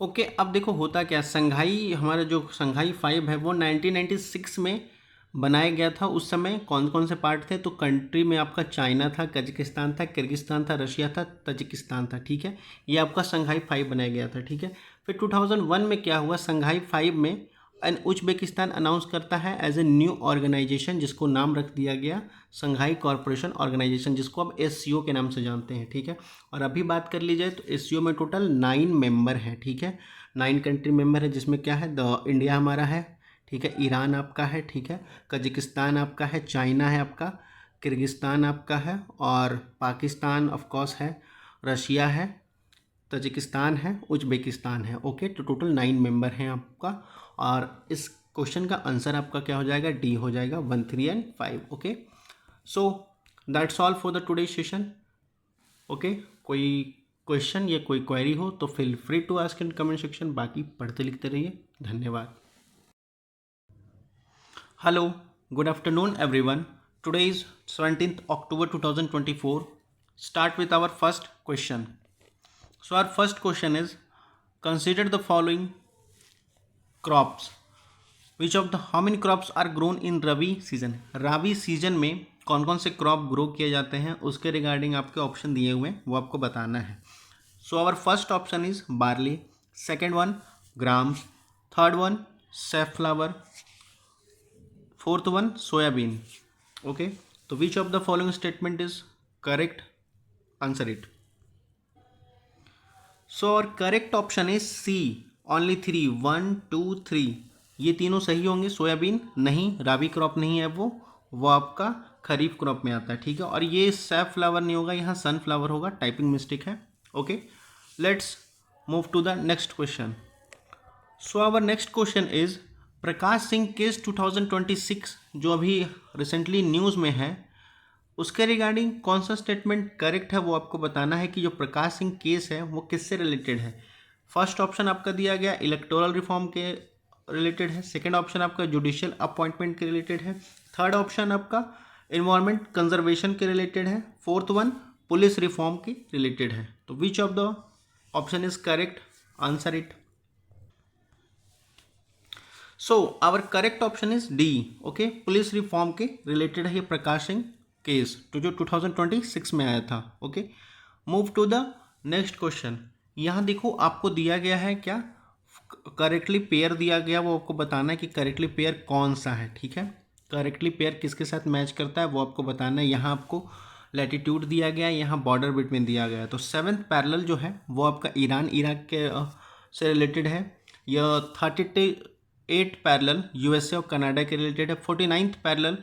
Okay, अब देखो होता क्या, संघाई हमारा जो संघाई 5 है वो 1996 में बनाया गया था। उस समय कौन कौन से पार्ट थे, तो कंट्री में आपका चाइना था, कजाकिस्तान था, किर्गिस्तान था, रशिया था, तजिकिस्तान था। ठीक है, ये आपका संघाई 5 बनाया गया था। ठीक है, फिर 2001 में क्या हुआ, संघाई 5 में एंड उज्बेकिस्तान अनाउंस करता है एज ए न्यू ऑर्गेनाइजेशन जिसको नाम रख दिया गया संघाई कॉरपोरेशन ऑर्गेनाइजेशन, जिसको अब SCO के नाम से जानते हैं। ठीक है, और अभी बात कर ली जाए तो SCO में टोटल 9 मेंबर हैं। ठीक है, 9 कंट्री मेंबर है, जिसमें क्या है, इंडिया हमारा है। ठीक है, ईरान आपका है। ठीक है, कजाकिस्तान आपका है, चाइना है आपका, किर्गिस्तान आपका है, और पाकिस्तान ऑफ कोर्स है, रशिया है, तजिकिस्तान है, उज्बेकिस्तान है। ओके, तो टोटल 9 मेंबर हैं आपका। और इस क्वेश्चन का आंसर आपका क्या हो जाएगा, डी हो जाएगा, 1, 3 and 5। Okay, so that's all for the today session. Okay, कोई क्वेश्चन या कोई क्वेरी हो तो feel free to ask in comment section, बाकी पढ़ते लिखते रहिए। धन्यवाद। Hello, good afternoon everyone. Today is 17th October 2024. Start with our first question. So our first question is, consider the following crops. How many crops are grown in Rabi season? Rabi season में कौन कौन से crop grow किए जाते हैं उसके regarding आपके option दिए हुए हैं, वो आपको बताना है। So our first option is barley, second one grams, third one safflower, fourth one soybean. Okay, तो which of the following statement is correct? Answer it. So our correct option is C, only 3, 1, 2, 3, ये तीनों सही होंगे। Soybean नहीं, राबी crop नहीं है, वो आपका खरीफ क्रॉप में आता है, ठीक है। और ये सैफफ्लावर नहीं होगा, यहाँ सनफ्लावर होगा, टाइपिंग मिस्टेक है। Okay, let's move to the next question. So our next question is, Prakash Singh case 2026 जो अभी रिसेंटली न्यूज़ में है, उसके रिगार्डिंग कौन सा स्टेटमेंट करेक्ट है वो आपको बताना है कि जो प्रकाश सिंह केस है वो किससे रिलेटेड है। फर्स्ट ऑप्शन आपका दिया गया इलेक्टोरल रिफॉर्म के रिलेटेड है, सेकंड ऑप्शन आपका जुडिशियल अपॉइंटमेंट के रिलेटेड है, थर्ड ऑप्शन आपका इन्वायरमेंट कंजर्वेशन के रिलेटेड है, फोर्थ वन पुलिस रिफॉर्म के रिलेटेड है। तो which of the option is correct? Answer it. So our correct option is D. Okay, police reform के रिलेटेड है ये प्रकाश सिंह केस, तो जो 2026 में आया था। Okay, move to the next question. यहाँ देखो आपको दिया गया है क्या, करेक्टली पेयर दिया गया, वो आपको बताना है कि करेक्टली पेयर कौन सा है, ठीक है। करेक्टली पेयर किसके साथ मैच करता है वो आपको बताना है। यहाँ आपको लैटिट्यूड दिया गया है, यहाँ बॉर्डर बिटवीन दिया गया है। तो 7th पैरेलल जो है वो आपका ईरान इराक के से रिलेटेड है। यह 38 पैरेलल यूएसए और कनाडा के रिलेटेड है। 49th पैरेलल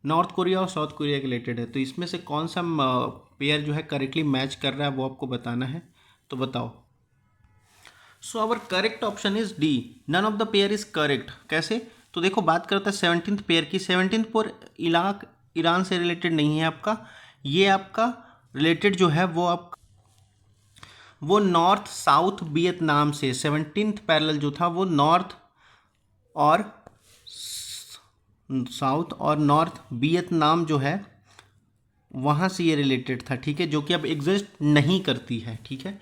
नॉर्थ कोरिया और साउथ कोरिया के रिलेटेड है। तो इसमें से कौन सा पेयर जो है करेक्टली मैच कर रहा है वो आपको बताना है, तो बताओ। So our correct option is D, none of the pair is correct. कैसे? तो देखो बात करता है 17th पेयर की। 17th पेयर इलाक ईरान से रिलेटेड नहीं है आपका, ये आपका रिलेटेड जो है वो नॉर्थ साउथ वियतनाम से। 17th पैरेलल जो था वो नॉर्थ और साउथ और नॉर्थ वियतनाम जो है वहाँ से ये रिलेटेड था, ठीक है, जो कि अब एग्जिस्ट नहीं करती है, ठीक है।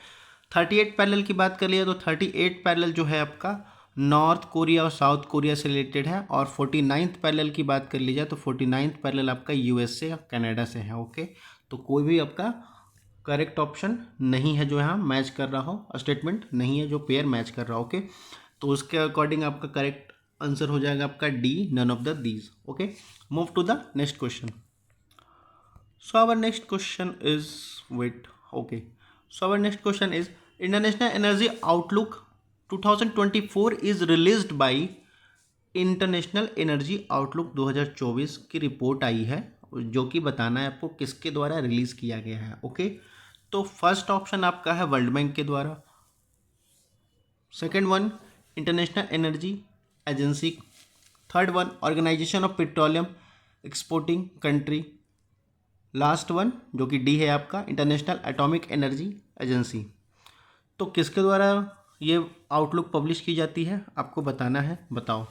38 पैरेलल की बात कर लिया तो 38 पैरेलल जो है आपका नॉर्थ कोरिया और साउथ कोरिया से रिलेटेड है। और 49th पैरेलल की बात कर ली जाए तो 49th पैरेलल आपका यूएसए और कनाडा से है। ओके, तो कोई भी आपका करेक्ट ऑप्शन नहीं है जो यहाँ मैच कर रहा हो, स्टेटमेंट नहीं है जो पेयर मैच कर रहा हो। ओके, तो उसके अकॉर्डिंग आपका करेक्ट आंसर हो जाएगा आपका D, none of the these. Okay, move to the next question. So our next question is our next question is, International Energy Outlook 2024 is released by international energy outlook 2024 की report आई है, जो कि बताना है आपको किसके द्वारा रिलीज किया गया है। ओके, तो फर्स्ट ऑप्शन आपका है वर्ल्ड बैंक के द्वारा, second one International Energy Agency, third one Organisation of Petroleum Exporting Country, last one जो कि डी है आपका इंटरनेशनल एटॉमिक एनर्जी एजेंसी। तो किसके द्वारा ये आउटलुक पब्लिश की जाती है आपको बताना है, बताओ।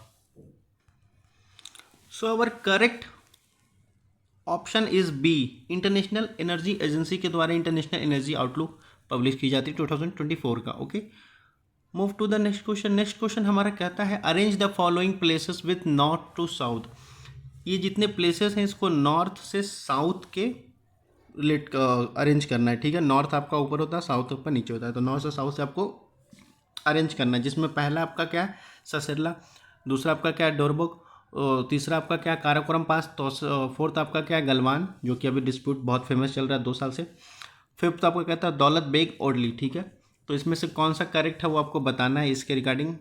So our correct option is B, International Energy Agency के द्वारा इंटरनेशनल एनर्जी आउटलुक पब्लिश की जाती है 2024 का। Okay, move to the next question. Next question हमारा कहता है, arrange the following places with north to south. ये जितने प्लेसेस हैं इसको नॉर्थ से साउथ के रिलेट अरेंज करना है, ठीक है। नॉर्थ आपका ऊपर होता है, साउथ ऊपर नीचे होता है, तो नॉर्थ से साउथ से आपको अरेंज करना है, जिसमें पहला आपका क्या है ससेरला, दूसरा आपका क्या है डोरबोक, तीसरा आपका क्या है काराकोरम पास, तो फोर्थ आपका क्या है गलवान, जो कि अभी डिस्प्यूट बहुत फेमस चल रहा है 2 साल से, फिफ्थ आपका कहता है दौलत बेग ओडली, ठीक है। तो इसमें से कौन सा करेक्ट है वो आपको बताना है, इसके रिगार्डिंग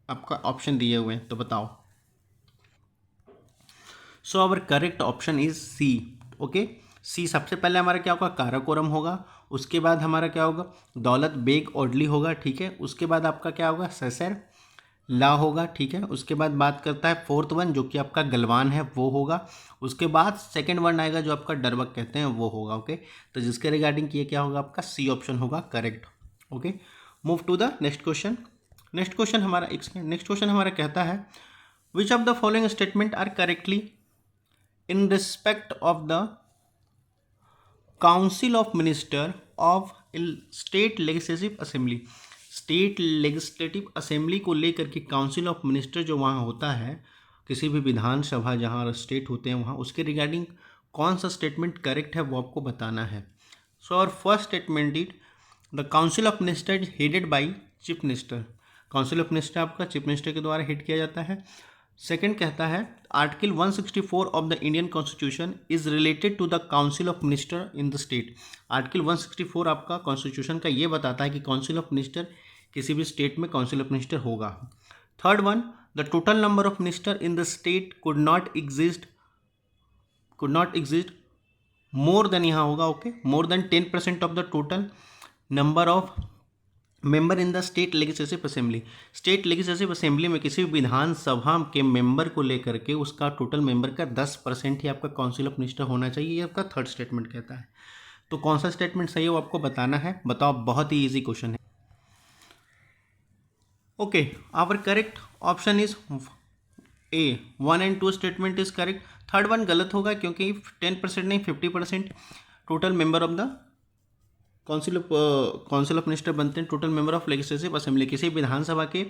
आपका ऑप्शन दिए हुए हैं, तो बताओ। So our correct option is C. Okay, C सबसे पहले हमारा क्या होगा काराकोरम होगा, उसके बाद हमारा क्या होगा दौलत बेग ओडली होगा, ठीक है। उसके बाद आपका क्या होगा सैसर, ला होगा, ठीक है। उसके बाद बात करता है फोर्थ वन जो कि आपका गलवान है वो होगा। उसके बाद सेकंड वन आएगा जो आपका डरबक कहते हैं वो होगा, ओके। तो जिसके रिगार्डिंग ये क्या होगा आपका सी ऑप्शन होगा correct, okay. Move to the next question. Next question हमारा कहता है which of the following statement are correctly in respect of the council of minister of state legislative assembly. State legislative assembly को लेकर के council of minister जो वहाँ होता है, किसी भी विधानसभा जहाँ स्टेट होते हैं वहाँ, उसके रिगार्डिंग कौन सा स्टेटमेंट करेक्ट है वो आपको बताना है। सो और first statement it the council of minister is headed by chief minister. Council of minister आपका चीफ मिनिस्टर के द्वारा हेड किया जाता है। सेकंड कहता है article 164 of the Indian constitution is related to the council of minister in the state. Article 164 आपका constitution का ये बताता है कि काउंसिल ऑफ मिनिस्टर किसी भी स्टेट में काउंसिल ऑफ मिनिस्टर होगा। Third one the total number of minister in the state could not exist more than, यहाँ होगा okay, more than 10% of the total number of member in the state legislative assembly. State legislative assembly में किसी भी विधानसभा के member को लेकर के उसका टोटल मेंबर का 10% ही आपका काउंसिल ऑफ मिनिस्टर होना चाहिए, ये आपका थर्ड स्टेटमेंट कहता है। तो कौन सा स्टेटमेंट सही है वो आपको बताना है। बताओ, बहुत ही इजी क्वेश्चन है। Okay, our correct option is A, 1 and 2 statement is correct. Third one गलत होगा क्योंकि 10% नहीं 50% total member of the council of minister बनते हैं। Total member of legislative assembly, किसी विधानसभा के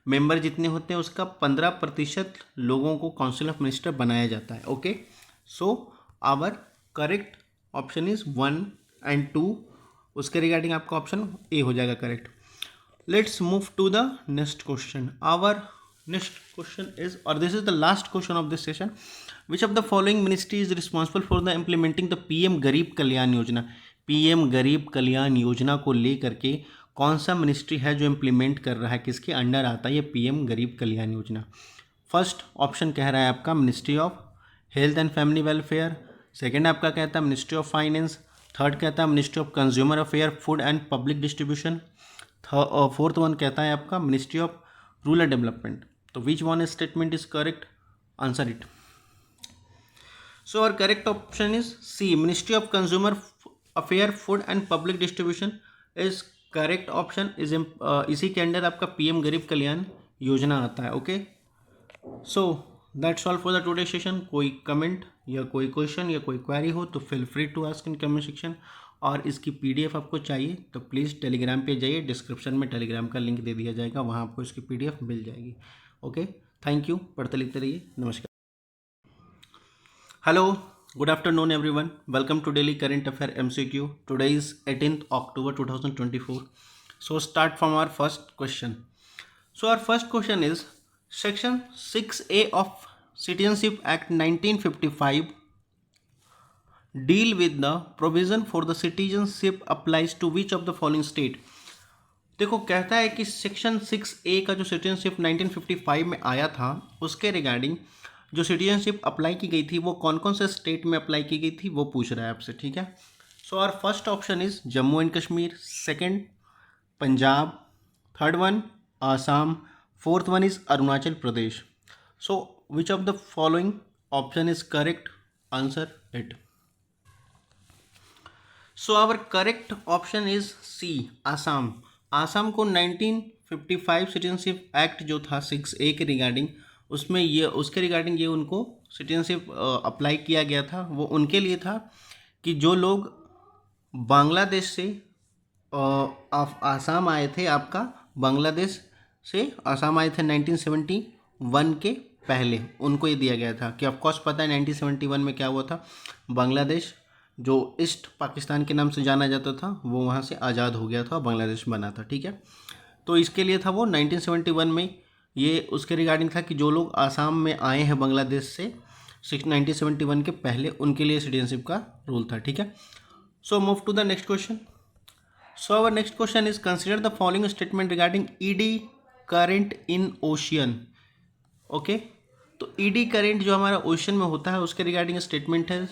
मेंबर जितने होते हैं उसका 15% लोगों को काउंसिल ऑफ मिनिस्टर बनाया जाता है, okay. So our correct option is 1 and 2। उसके रिगार्डिंग आपका ऑप्शन ए हो जाएगा correct. Let's move to the next question. Our next question is, और this is the last question of this session, which of the following ministry is responsible for the implementing the PM Garib Kalyan योजना। PM Garib Kalyan योजना को लेकर के कौन सा ministry है जो इम्प्लीमेंट कर रहा है, किसके अंडर आता है ये पीएम गरीब कल्याण योजना। फर्स्ट ऑप्शन कह रहा है आपका ministry of health and family welfare. Second आपका कहता है मिनिस्ट्री ऑफ फाइनेंस। थर्ड कहता है ministry of consumer affair, food and public distribution. Fourth one कहता है आपका मिनिस्ट्री ऑफ रूरल डेवलपमेंट। तो which one statement is correct, answer it. So our correct option is C, ministry of consumer affair food and public distribution is correct option. Is इसी के under आपका PM Garib Kalyan योजना आता है, okay. So that's all for the today session. कोई comment या कोई question या कोई क्वेरी हो तो feel free to ask in comment section. और इसकी पीडीएफ आपको चाहिए तो प्लीज़ टेलीग्राम पे जाइए, डिस्क्रिप्शन में टेलीग्राम का लिंक दे दिया जाएगा, वहाँ आपको इसकी पीडीएफ मिल जाएगी, ओके। थैंक यू, पढ़ते लिखते रहिए, नमस्कार। Hello, good afternoon everyone, welcome to daily current affair MCQ. Today is 18th October 2024. So start from our first question. So our first question is section 6A of Citizenship Act 1955 deal with the provision for the citizenship applies to which of the following state. देखो कहता है कि section 6A का जो citizenship 1955 में आया था उसके रिगार्डिंग जो सिटीजनशिप अप्लाई की गई थी वो कौन कौन से स्टेट में अप्लाई की गई थी वो पूछ रहा है आपसे, ठीक है। So our first option is Jammu and Kashmir, second Punjab, third one Assam, fourth one is Arunachal Pradesh. So which of the following option is correct, answer it. So our correct option is C, Assam. Assam को 1955 सिटीजनशिप एक्ट जो था 6A के regarding, उसमें ये उसके regarding ये उनको citizenship apply किया गया था। वो उनके लिए था कि जो लोग बांग्लादेश से आसाम आए थे, आपका बांग्लादेश से आसाम आए थे 1971 के पहले, उनको ये दिया गया था कि ऑफकोर्स पता है 1971 में क्या हुआ था, बांग्लादेश जो ईस्ट पाकिस्तान के नाम से जाना जाता था वो वहाँ से आज़ाद हो गया था, बांग्लादेश बना था, ठीक है। तो इसके लिए था वो 1971 में ये उसके रिगार्डिंग था कि जो लोग आसाम में आए हैं बांग्लादेश से 1971 के पहले, उनके लिए सिटीजनशिप का रूल था, ठीक है। So move to the next question. So our next question is consider the following statement regarding eddy current in ocean, okay. तो ईडी करंट जो हमारा ओशियन में होता है उसके रिगार्डिंग स्टेटमेंट है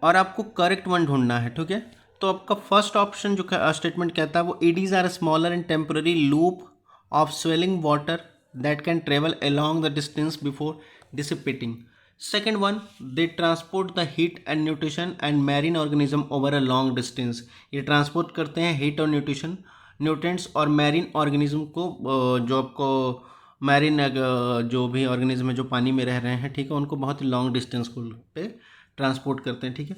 और आपको करेक्ट वन ढूंढना है, ठीक है। तो आपका फर्स्ट ऑप्शन जो स्टेटमेंट कहता है वो eddies are smaller and temporary loop of swelling water that can travel along the distance before dissipating. Second one, they transport the heat and nutrition and marine organism over a long distance. ये transport करते हैं heat और nutrients और marine organism को, जो आपको marine जो भी ऑर्गेनिज्म है जो पानी में रह रहे हैं, ठीक है, उनको बहुत ही लॉन्ग डिस्टेंस को पे ट्रांसपोर्ट करते हैं, ठीक है.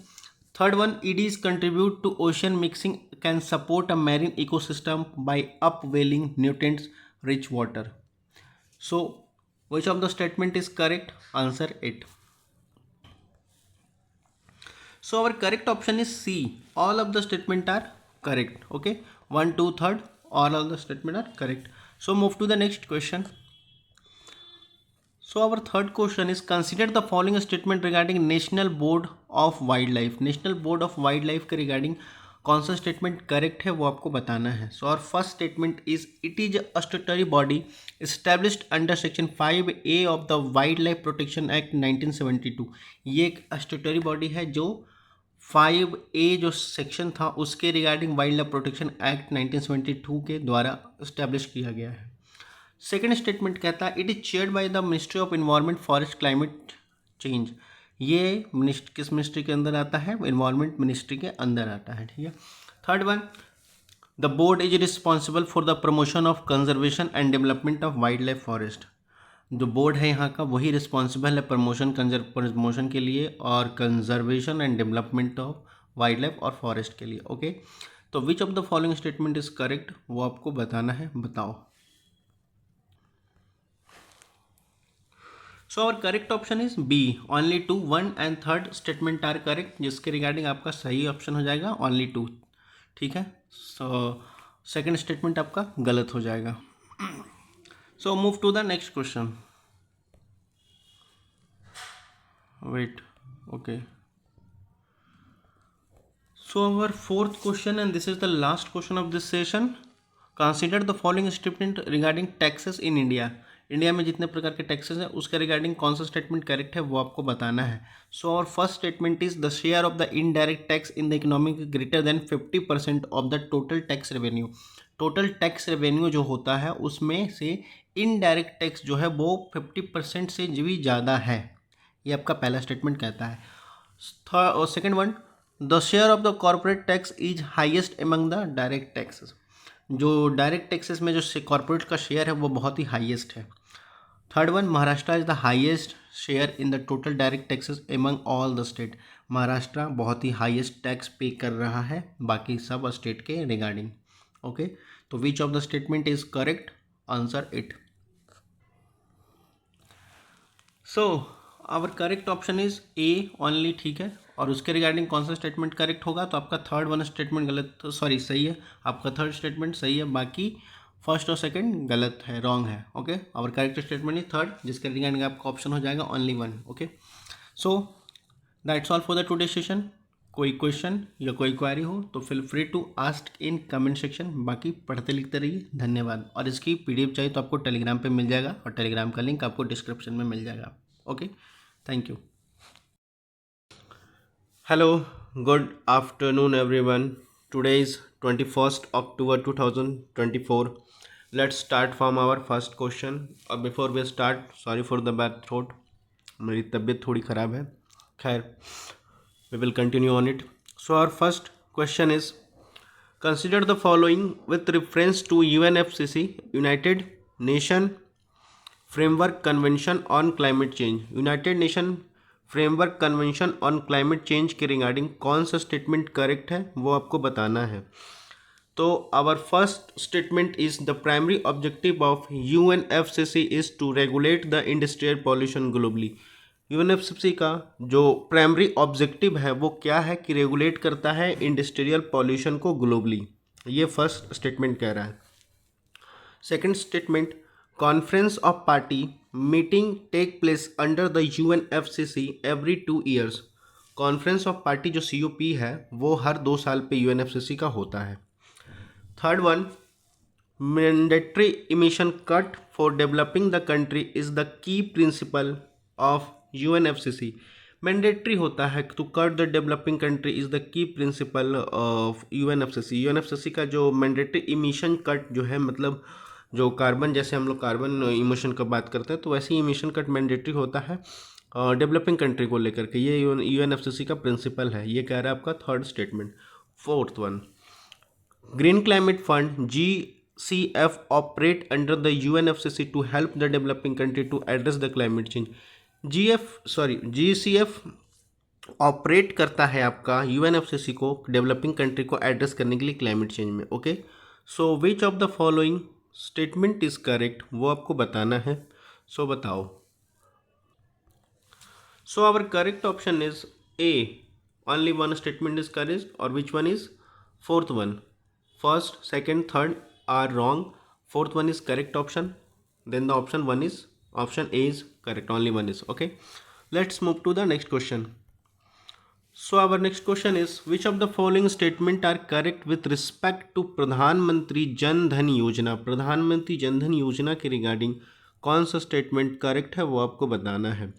Third one, eddies contribute to ocean mixing can support a marine ecosystem by upwelling nutrients rich water. So which of the statement is correct? Answer it. So our correct option is C. All of the statement are correct. Okay, 1, 2, 3rd, all of the statement are correct. So move to the next question. So our third question is, consider the following statement regarding National Board of Wildlife. National Board of Wildlife के regarding कौन सा statement correct है वो आपको बताना है. So और first statement is, it is a statutory body established under section 5A of the wild life protection act 1972. ये एक स्टैट्यूटरी बॉडी है जो 5A जो सेक्शन था उसके regarding wild life protection act 1972 के द्वारा इस्टेब्लिश किया गया है. सेकेंड स्टेटमेंट कहता है, it is chaired by the ministry of environment forest climate change. ये किस मिनिस्ट्री के अंदर आता है? इन्वायरमेंट मिनिस्ट्री के अंदर आता है, ठीक है. Third one, the board is responsible for the promotion of conservation and development of wild life forest. जो बोर्ड है यहाँ का वही रिस्पॉन्सिबल है प्रमोशन के लिए और conservation and development of wild life और फॉरेस्ट के लिए. ओके, तो which of the following statement is correct वो आपको बताना है, बताओ. So our correct option is B. Only 2, 1 and 3rd statement are correct, जिसके रिगार्डिंग आपका सही ऑप्शन हो जाएगा ओनली 2, ठीक है. सो सेकंड स्टेटमेंट आपका गलत हो जाएगा. So move to the next question. Wait, okay. So our fourth question and this is the last question of this session. Consider the following statement regarding taxes in India. India में जितने प्रकार के taxes हैं उसके regarding कौन सा statement correct है वो आपको बताना है. सो और first statement is, the share of the indirect tax in the economy greater than 50% of the total tax revenue. Total tax revenue जो होता है उसमें से इनडायरेक्ट टैक्स जो है वो 50% से भी ज़्यादा है. ये आपका पहला स्टेटमेंट कहता है. और second one, the share of the corporate tax is highest among the direct taxes. जो डायरेक्ट टैक्सेस में जो कॉर्पोरेट का शेयर है वो बहुत ही हाईएस्ट है. Third one, Maharashtra is the highest share in the total direct taxes among all the state. Maharashtra बहुत ही highest tax पे कर रहा है बाकी सब स्टेट के रिगार्डिंग. ओके, तो which of the statement is correct? Answer it. So our correct option is A only, ठीक है. और उसके रिगार्डिंग कौन सा स्टेटमेंट करेक्ट होगा? तो आपका थर्ड वन स्टेटमेंट गलत, सॉरी सही है. आपका थर्ड स्टेटमेंट सही है, बाकी फर्स्ट और सेकंड गलत है, रॉन्ग है. Okay, our correct statement is third, जिसके रिगार्डिंग आपका ऑप्शन हो जाएगा only 1. Okay, so that's all for the today session. कोई क्वेश्चन या कोई क्वेरी हो तो feel free to ask in comment section. बाकी पढ़ते लिखते रहिए. धन्यवाद. और इसकी PDF चाहिए तो आपको टेलीग्राम पे मिल जाएगा और टेलीग्राम का लिंक आपको डिस्क्रिप्शन में मिल जाएगा. Okay, thank you. Hello, good afternoon everyone. Today is 21st October 2024. Let's start from our first question. Before we start, sorry for the bad throat. मेरी तबीयत थोड़ी ख़राब है. खैर, we will continue on it. So our first question is, consider the following with reference to UNFCCC, United Nation Framework Convention on Climate Change. United Nation framework convention on climate change के regarding कौन सा statement correct है वो आपको बताना है. तो our first statement is, the primary objective of UNFCCC is to regulate the industrial pollution globally. UNFCCC का जो प्राइमरी ऑब्जेक्टिव है वो क्या है कि रेगुलेट करता है इंडस्ट्रियल पॉल्यूशन को ग्लोबली. ये फर्स्ट स्टेटमेंट कह रहा है. Second statement, Conference of Party meeting take place under the UNFCCC every 2 years. Conference of Party जो COP है वो हर 2 साल पे UNFCCC का होता है. Third one, mandatory emission cut for developing the country is the key principle of UNFCCC. Mandatory होता है to cut the developing country is the key principle of UNFCCC. UNFCCC का जो मैंडेटरी इमिशन कट जो है मतलब जो carbon, जैसे हम लोग कार्बन इमिशन का बात करते हैं तो वैसे ही इमिशन कट मैंडेटरी होता है डेवलपिंग कंट्री को लेकर के। ये यूएनएफसीसी का प्रिंसिपल है। ये कह रहा है आपका third statement. Fourth one, green climate fund GCF operate under the UNFCCC to help the developing country to address the climate change. GCF operate करता है आपका UNFCCC को डेवलपिंग कंट्री को एड्रेस करने के लिए क्लाइमेट चेंज में। Okay, so which of the following statement is correct, वो आपको बताना है। सो बताओ। So our correct option is A. Only one statement is correct, or which one is fourth one? First, second, third are wrong. Fourth one is correct option. Then the option A is correct. Only one is okay. Let's move to the next question. So our next question is, which of the following statement are correct with respect to प्रधानमंत्री जन धन योजना? प्रधानमंत्री जन धन योजना के regarding कौन सा स्टेटमेंट करेक्ट है वो आपको बताना है।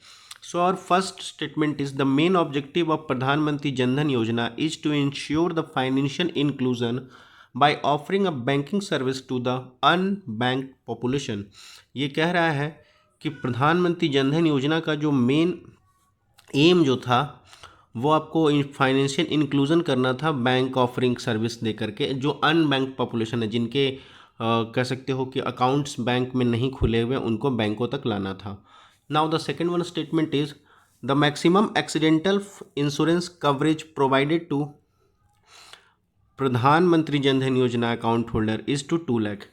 So our first statement is, the main objective of Pradhan Mantri Jan Dhan Yojana is to ensure the financial inclusion by offering a banking service to the unbanked population। ये कह रहा है कि प्रधानमंत्री जन धन योजना का जो मेन एम जो था वो आपको फाइनेंशियल इंक्लूजन करना था बैंक ऑफरिंग सर्विस दे करके, जो अनबैंक पॉपुलेशन है, जिनके कह सकते हो कि अकाउंट्स बैंक में नहीं खुले हुए, उनको बैंकों तक लाना था। Now the second one statement is, the maximum accidental insurance coverage provided to प्रधानमंत्री जन धन योजना account holder is to 2 lakh.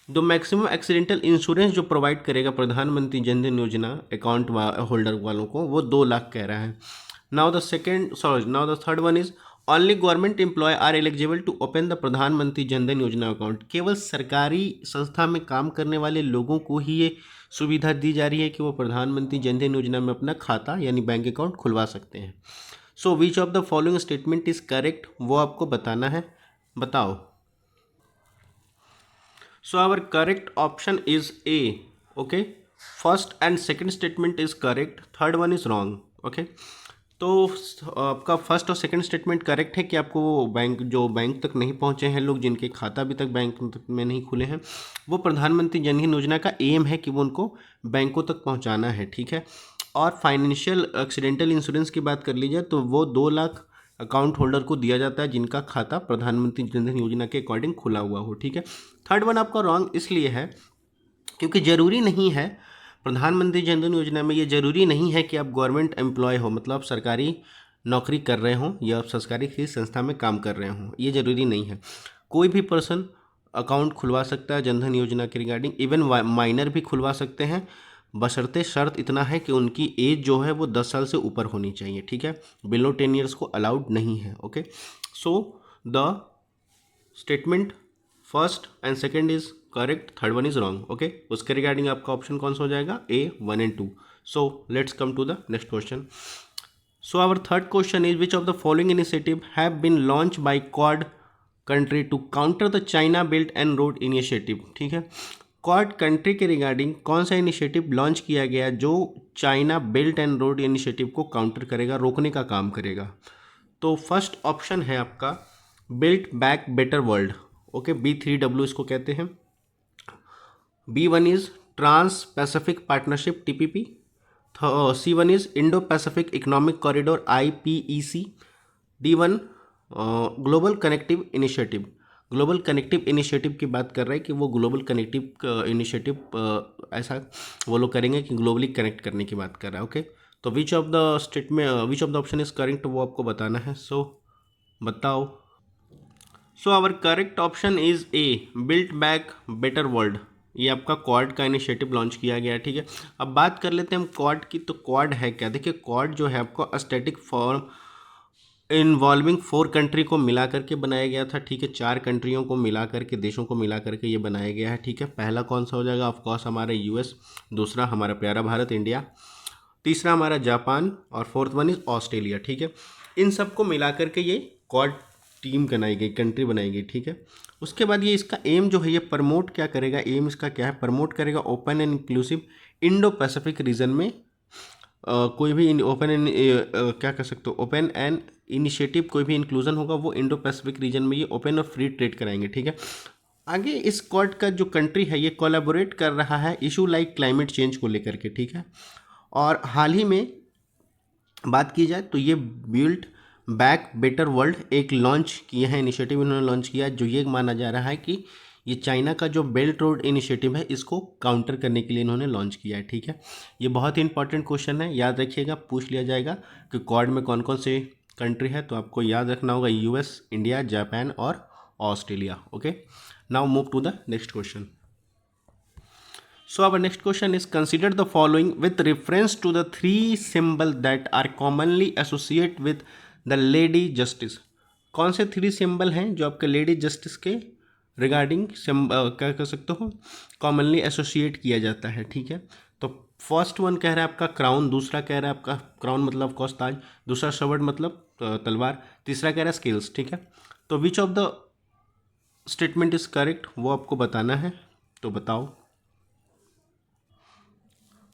जो मैक्सिमम एक्सीडेंटल इंश्योरेंस जो प्रोवाइड करेगा प्रधानमंत्री जन धन योजना अकाउंट होल्डर वालों को, वो 2 लाख कह रहा है। Now the third one is, only government employ are eligible to open the प्रधानमंत्री जन धन योजना अकाउंट। केवल सरकारी संस्था में काम करने वाले लोगों को ही ये सुविधा दी जा रही है कि वो प्रधानमंत्री जन धन योजना में अपना खाता यानी बैंक अकाउंट खुलवा सकते हैं। So which of the following statement is correct, वो आपको बताना है। बताओ। So our correct option is A. Okay, first and second statement is correct, third one is wrong. Okay, तो आपका फर्स्ट और सेकंड स्टेटमेंट करेक्ट है कि आपको जो बैंक तक नहीं पहुंचे हैं लोग, जिनके खाता अभी तक बैंक में नहीं खुले हैं, वो प्रधानमंत्री जन धन योजना का एम है कि वो उनको बैंकों तक पहुंचाना है। ठीक है, और फाइनेंशियल एक्सीडेंटल इंश्योरेंस की बात कर ली जाए तो वो 2 लाख अकाउंट होल्डर को दिया जाता है जिनका खाता प्रधानमंत्री जन धन योजना के अकॉर्डिंग खुला हुआ हो। ठीक है, थर्ड वन आपका रॉन्ग इसलिए है क्योंकि ज़रूरी नहीं है प्रधानमंत्री जन धन योजना में, ये ज़रूरी नहीं है कि आप गवर्नमेंट एम्प्लॉय हो, मतलब सरकारी नौकरी कर रहे हों या आप सरकारी किसी संस्था में काम कर रहे हों, ये ज़रूरी नहीं है। कोई भी पर्सन अकाउंट खुलवा सकता है जन धन योजना के रिगार्डिंग, इवन माइनर भी खुलवा सकते हैं, बशर्ते शर्त इतना है कि उनकी एज जो है वो 10 साल से ऊपर होनी चाहिए। ठीक है, बिलो 10 ईयर्स को अलाउड नहीं है। Okay, so the statement first and second is correct, third one is wrong. Okay, उसके रिगार्डिंग आपका ऑप्शन कौन सा हो जाएगा? A, 1 and 2। So let's come to the next question. So our third question is, which of the following initiative have been launch by Quad country to counter the China belt and road initiative. ठीक है, quad country के regarding कौन सा initiative launch किया गया जो China belt and road initiative को counter करेगा, रोकने का काम करेगा? तो फर्स्ट ऑप्शन है आपका built back better world. Okay, B3W इसको कहते हैं। B1 is trans Pacific partnership TPP। C1 is Indo Pacific economic corridor IPEC। D1 global connective initiative. Global connective initiative की बात कर रहे हैं कि वो ग्लोबल कनेक्टिव इनिशिएटिव ऐसा वो लोग करेंगे कि ग्लोबली कनेक्ट करने की बात कर रहा है। ओके, तो which of the option is correct वो आपको बताना है। सो बताओ। So our correct option is A, built back better world. ये आपका क्वाड का इनिशिएटिव लॉन्च किया गया है। ठीक है, अब बात कर लेते हैं हम क्वाड की। तो क्वाड है क्या? देखिए, क्वाड जो है आपको स्टैटिक फॉर्म इन्वॉल्विंग 4 कंट्री को मिला करके बनाया गया था। ठीक है, 4 कंट्रियों को मिला करके, देशों को मिला करके ये बनाया गया है। ठीक है, पहला कौन सा हो जाएगा? ऑफकोर्स हमारा US, दूसरा हमारा प्यारा भारत इंडिया, तीसरा हमारा जापान और फोर्थ वन इज ऑस्ट्रेलिया। ठीक है, इन सबको मिला करके ये क्वाड टीम बनाई गई, कंट्री बनाई गई। ठीक है, उसके बाद ये इसका एम जो है ये प्रमोट क्या करेगा? एम इसका क्या है? प्रमोट करेगा open and inclusive Indo Pacific region में कोई भी ओपन एंड क्या कह सकते हो, ओपन एंड इनिशिएटिव कोई भी इंक्लूजन होगा वो इंडो पैसिफिक रीजन में ये ओपन और फ्री ट्रेड कराएंगे। ठीक है, आगे इस क्वाड का जो कंट्री है ये कोलैबोरेट कर रहा है इशू लाइक क्लाइमेट चेंज को लेकर के, ठीक है। और हाल ही में बात की जाए तो ये बिल्ड बैक बेटर वर्ल्ड एक लॉन्च किया है, इनिशिएटिव इन्होंने लॉन्च किया है, जो ये माना जा रहा है कि ये चाइना का जो बेल्ट रोड इनिशिएटिव है इसको काउंटर करने के लिए इन्होंने लॉन्च किया है, ठीक है। ये बहुत ही इंपॉर्टेंट क्वेश्चन है, याद रखिएगा, पूछ लिया जाएगा कि क्वाड में कौन कौन से कंट्री है, तो आपको याद रखना होगा यूएस, इंडिया, जापान और Australia. Okay, now move to the next question. So our next question is, consider the following with reference to the three symbols that are commonly associated with the lady justice. कौन से three symbol हैं जो आपके lady justice के regarding क्या कह सकते हो कॉमनली एसोसिएट किया जाता है, ठीक है। तो फर्स्ट वन कह रहा है आपका क्राउन, दूसरा कह रहा है आपका क्राउन मतलब ऑफकोर्स ताज, दूसरा स्वॉर्ड मतलब तलवार, तीसरा कह रहा है स्केल्स, ठीक है। तो which of the statement is correct वो आपको बताना है, तो बताओ।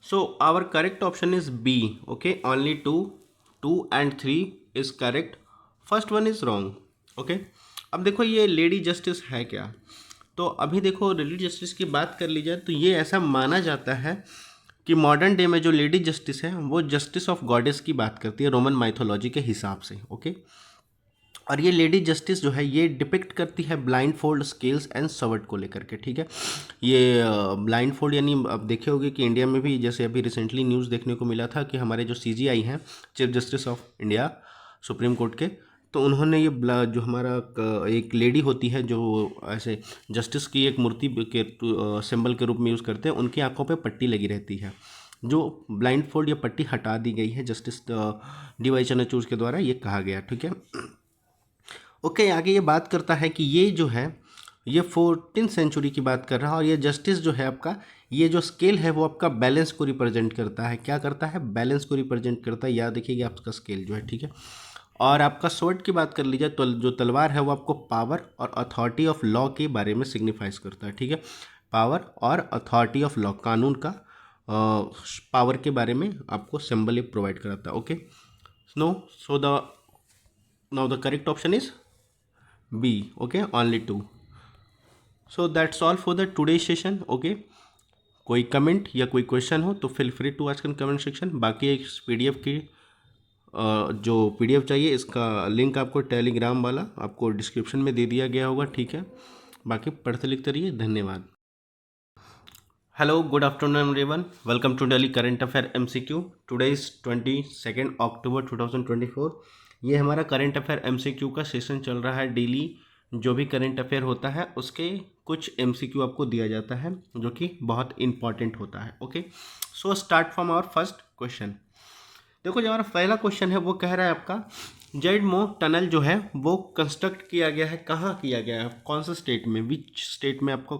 So our correct option is B. Okay, only 2 and 3 is correct. First one is wrong. Okay, अब देखो ये लेडी जस्टिस है क्या, तो अभी देखो लेडी जस्टिस की बात कर ली जाए तो ये ऐसा माना जाता है कि मॉडर्न डे में जो लेडी जस्टिस है वो जस्टिस ऑफ गॉडेस की बात करती है रोमन माइथोलॉजी के हिसाब से। ओके, और ये लेडी जस्टिस जो है ये डिपिक्ट करती है blind fold, scales and sword को लेकर के, ठीक है। ये ब्लाइंड फोल्ड यानी अब देखे होंगे कि इंडिया में भी जैसे अभी रिसेंटली न्यूज़ देखने को मिला था कि हमारे जो CJI हैं, chief justice of India supreme court के, तो उन्होंने ये जो हमारा एक लेडी होती है जो ऐसे जस्टिस की एक मूर्ति के सिंबल के रूप में यूज़ करते हैं, उनकी आंखों पे पट्टी लगी रहती है, जो ब्लाइंड फोल्ड या पट्टी हटा दी गई है जस्टिस DY चंद्रचूड़ के द्वारा, ये कहा गया, ठीक है। ओके, आगे ये बात करता है कि ये जो है ये 14th सेंचुरी की बात कर रहा है, और ये जस्टिस जो है आपका ये जो स्केल है वो आपका बैलेंस को रिप्रेजेंट करता है। क्या करता है? बैलेंस को रिप्रेजेंट करता है, याद रखिएगा आपका स्केल जो है, ठीक है। और आपका स्वॉर्ड की बात कर लीजिए तो जो तलवार है वो आपको पावर और अथॉरिटी ऑफ लॉ के बारे में सिग्निफाइज करता है, ठीक है। पावर और अथॉरिटी ऑफ लॉ, कानून का पावर के बारे में आपको सिंबल ये प्रोवाइड कराता है। Okay, so now the correct option is B. Okay, only 2. So that's all for the today's session. Okay, कोई कमेंट या कोई क्वेश्चन हो तो feel free to ask in comment section. बाकी इस PDF की जो PDF चाहिए इसका लिंक आपको टेलीग्राम वाला आपको डिस्क्रिप्शन में दे दिया गया होगा, ठीक है। बाकी पढ़ते लिखते रहिए, धन्यवाद। Hello, good afternoon everyone, welcome to daily current affair MCQ। Today is 22 October 2024। ये हमारा करंट अफेयर MCQ का सेशन चल रहा है। डेली जो भी करंट अफेयर होता है उसके कुछ MCQ आपको दिया जाता है जो कि बहुत इंपॉर्टेंट होता है। Okay, so start from our first question. देखो, जो हमारा पहला क्वेश्चन है वो कह रहा है आपका जेड मो टनल जो है वो कंस्ट्रक्ट किया गया है, कहाँ किया गया है, कौन सा स्टेट में, विच स्टेट में आपको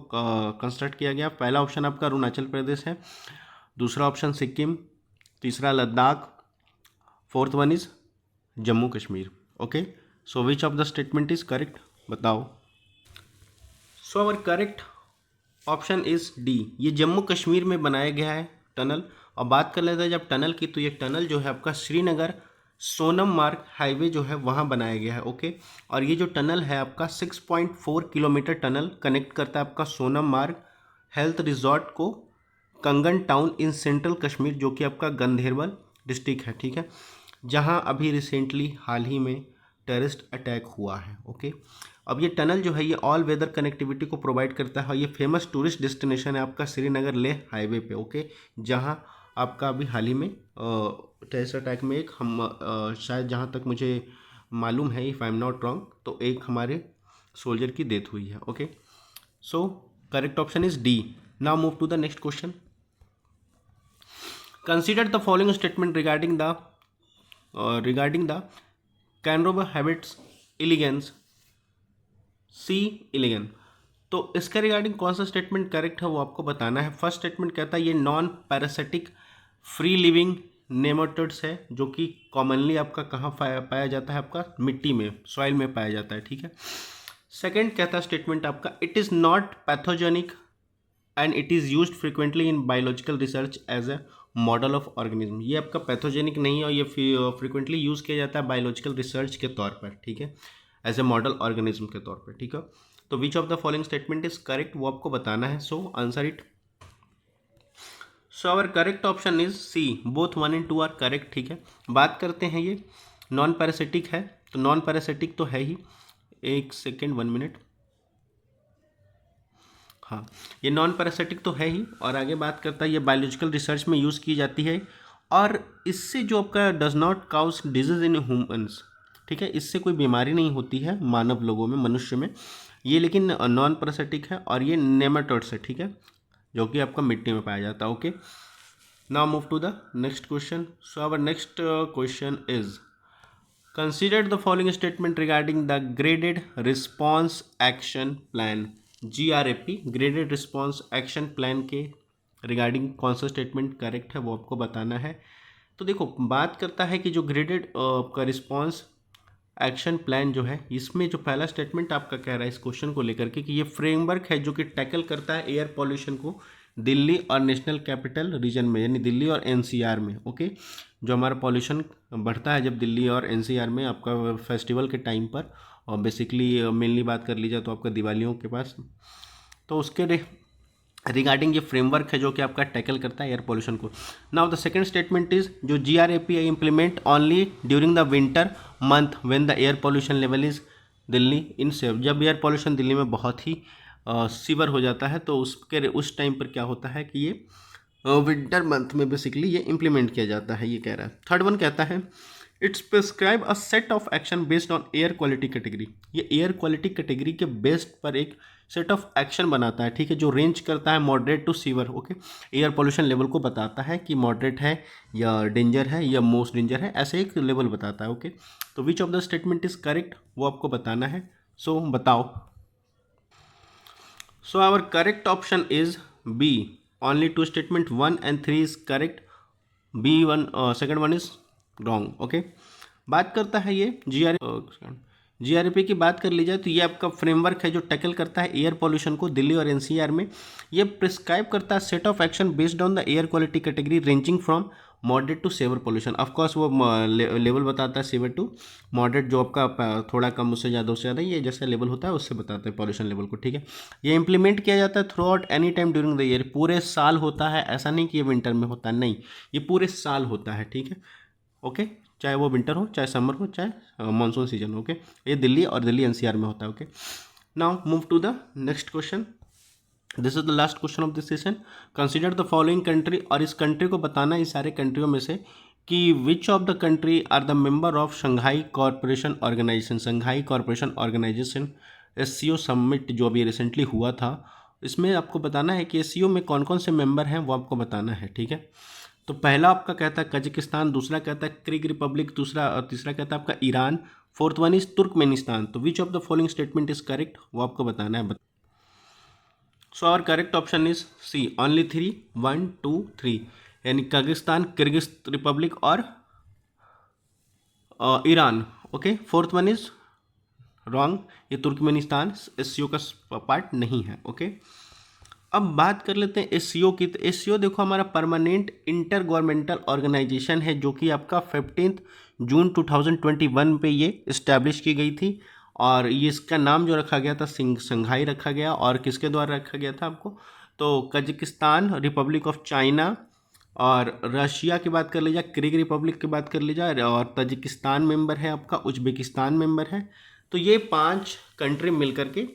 कंस्ट्रक्ट किया गया। पहला ऑप्शन आपका अरुणाचल प्रदेश है, दूसरा ऑप्शन सिक्किम, तीसरा Ladakh, fourth one is Jammu Kashmir. Okay, so which of the statement is correct, बताओ। So our correct option is D, ये जम्मू कश्मीर में बनाया गया है टनल। और बात कर लेते हैं जब टनल की, तो ये टनल जो है आपका श्रीनगर सोनम मार्ग हाईवे जो है वहाँ बनाया गया है। ओके, और ये जो टनल है आपका 6.4 किलोमीटर टनल कनेक्ट करता है आपका सोनम मार्ग हेल्थ रिजॉर्ट को कंगन टाउन इन सेंट्रल कश्मीर, जो कि आपका गंधेरबल डिस्ट्रिक्ट है, ठीक है, जहाँ अभी रिसेंटली हाल ही में टेररिस्ट अटैक हुआ है। ओके, अब ये टनल जो है ये ऑल वेदर कनेक्टिविटी को प्रोवाइड करता है, और ये फेमस टूरिस्ट डेस्टिनेशन है आपका श्रीनगर लेह हाईवे पे। ओके, जहाँ आपका अभी हाल ही में टेररिस्ट अटैक में एक हम शायद जहाँ तक मुझे मालूम है, if I am not wrong, तो एक हमारे सोल्जर की डेथ हुई है। Okay, so correct option is D. Now move to the next question. Consider the following statement regarding the caenorhabditis elegans C elegans. तो इसका रिगार्डिंग कौन सा स्टेटमेंट करेक्ट है वो आपको बताना है। फर्स्ट स्टेटमेंट कहता है ये non parasitic free living nematodes है, जो कि कॉमनली आपका कहाँ पाया जाता है, आपका मिट्टी में, सॉइल में पाया जाता है, ठीक है। सेकेंड कहता है स्टेटमेंट आपका it is not pathogenic and it is used frequently in biological research as a model of organism. ये आपका पैथोजेनिक नहीं है और ये फ्रिक्वेंटली यूज़ किया जाता है बायोलॉजिकल रिसर्च के तौर पर, ठीक है, एज ए मॉडल ऑर्गेनिज्म के तौर पर, ठीक है। तो which of the following statement is correct वो आपको बताना है, so answer it. So our correct option is C, both 1 and 2 are correct. ठीक है, बात करते हैं ये नॉन पैरासिटिक है, तो नॉन पैरासिटिक तो है ही, एक सेकेंड 1 मिनट, हाँ ये नॉन पैरासिटिक तो है ही। और आगे बात करता है ये बायोलॉजिकल रिसर्च में यूज़ की जाती है, और इससे जो आपका does not cause disease in humans, ठीक है, इससे कोई बीमारी नहीं होती है मानव लोगों में, मनुष्य में ये, लेकिन नॉन पैरासिटिक है और ये नेमाटोड्स है, ठीक है, जो कि आपका मिट्टी में पाया जाता है। Okay, now move to the next question. So our next question is consider the following statement regarding the graded response action plan. GRAP, graded response action plan के रिगार्डिंग कौन सा स्टेटमेंट करेक्ट है वो आपको बताना है। तो देखो, बात करता है कि जो ग्रेडेड का रिस्पॉन्स एक्शन प्लान जो है, इसमें जो पहला स्टेटमेंट आपका कह रहा है इस क्वेश्चन को लेकर के कि ये फ्रेमवर्क है जो कि टैकल करता है एयर पॉल्यूशन को दिल्ली और नेशनल कैपिटल रीजन में, यानी दिल्ली और NCR में। ओके, जो हमारा पॉल्यूशन बढ़ता है जब दिल्ली और NCR में आपका फेस्टिवल के टाइम पर, और बेसिकली मेनली बात कर लीजिए तो आपका दिवालियों के पास, तो उसके रिगार्डिंग ये फ्रेमवर्क है जो कि आपका टैकल करता है एयर पॉल्यूशन को। Now the second statement is जो GRAP implement only during the winter month when the air pollution level is Delhi in save, जब एयर पॉल्यूशन दिल्ली में बहुत ही सीवर हो जाता है तो उस टाइम पर क्या होता है कि ये विंटर मंथ में बेसिकली ये इम्प्लीमेंट किया जाता है, ये कह रहा है। थर्ड वन कहता है it's prescribe a set of action based on air quality category, ये एयर क्वालिटी कैटेगरी के बेस्ड पर एक सेट ऑफ एक्शन बनाता है, ठीक है, जो रेंज करता है moderate to severe. Okay, air pollution level को बताता है कि मॉडरेट है या डेंजर है या मोस्ट डेंजर है, ऐसे एक लेवल बताता है। ओके, तो which of the statement is correct वो आपको बताना है, सो बताओ। So our correct option is B, only two statement 1 and 3 is correct, B1 second one is wrong. Okay, बात करता है ये GRAP की बात कर ली जाए तो ये आपका फ्रेमवर्क है जो टैकल करता है एयर पॉल्यूशन को दिल्ली और NCR में। ये प्रिस्क्राइब करता है set of action based on the air quality category ranging from moderate to severe pollution. Of course वो लेवल बताता है सेवर टू मॉडरेट, जो आपका थोड़ा कम उससे ज़्यादा ये जैसा लेवल होता है उससे बताता है पॉल्यूशन लेवल को, ठीक है। ये इंप्लीमेंट किया जाता है through out any time during the year, पूरे साल होता है, ऐसा नहीं कि ये विंटर में होता है, नहीं, ये पूरे साल होता है, ठीक है। ओके, चाहे वो विंटर हो, चाहे समर हो, चाहे मानसून सीजन हो। ओके, ये दिल्ली और दिल्ली NCR में होता है। Okay, now move to the next question. This is the last question of this session. Consider the following country, और इस कंट्री को बताना है, इस सारे कंट्रियों में से कि which of the country are the member of Shanghai corporation organisation. Shanghai corporation organisation SCO summit जो अभी रिसेंटली हुआ था, इसमें आपको बताना है कि SCO में कौन कौन से मेंबर हैं वो आपको बताना है, ठीक है। तो पहला आपका कहता है कजाकिस्तान, दूसरा कहता है क्रिग रिपब्लिक, तीसरा कहता है आपका Iran, fourth one is Turkmenistan. तो which of the following statement is correct वो आपको बताना है। So our correct option is C, only 3, 1, 2, 3, यानी कजाकिस्तान, किर्गिज रिपब्लिक और Iran. Okay, fourth one is wrong, ये तुर्कमेनिस्तान SCO का पार्ट नहीं है। ओके, अब बात कर लेते हैं SCO की। तो SCO देखो हमारा परमानेंट इंटर गवर्नमेंटल ऑर्गेनाइजेशन है जो कि आपका 15 जून 2021 पे ये इस्टेब्लिश की गई थी, और ये इसका नाम जो रखा गया था शंघाई रखा गया। और किसके द्वारा रखा गया था आपको, तो कजाकिस्तान, रिपब्लिक ऑफ चाइना और रशिया की बात कर ली जाए, किर्गिज रिपब्लिक की बात कर ली जाए, और तजिकिस्तान मेंबर है आपका, उज्बेकिस्तान मेंबर है। तो ये 5 कंट्री मिलकर के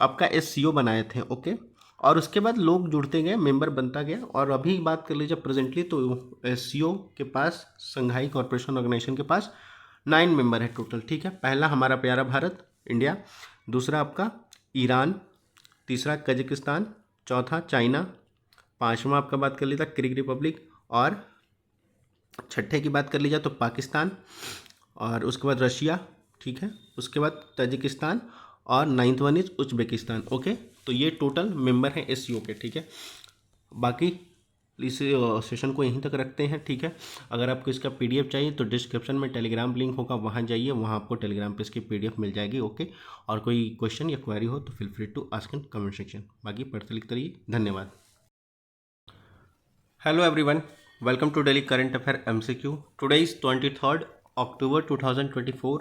आपका SCO बनाए थे। ओके, और उसके बाद लोग जुड़ते गए, मेंबर बनता गया, और अभी बात कर लीजिए प्रेजेंटली तो SCO के पास, शंघाई कॉरपोरेशन ऑर्गेनाइजेशन के पास 9 मेंबर है टोटल, ठीक है। पहला हमारा प्यारा भारत, इंडिया, दूसरा आपका ईरान, तीसरा कजाकिस्तान, चौथा चाइना, पाँचवा आपका बात कर लीजिए किर्गिज रिपब्लिक, और छठे की बात कर लीजिए तो पाकिस्तान, और उसके बाद रशिया, ठीक है, उसके बाद तजिकिस्तान, और 9th one is Uzbekistan. Okay, तो ये टोटल मेंबर हैं SCO के, ठीक है। बाकी इस सेशन को यहीं तक रखते हैं, ठीक है। अगर आपको इसका PDF चाहिए तो डिस्क्रिप्शन में टेलीग्राम लिंक होगा, वहाँ जाइए, वहाँ आपको टेलीग्राम पे इसकी PDF मिल जाएगी। ओके, और कोई क्वेश्चन या क्वेरी हो तो feel free to ask in comment section. बाकी पढ़ते लिखते रहिए, धन्यवाद। Hello everyone, welcome to daily current affair MCQ। Today is 23 October 2024।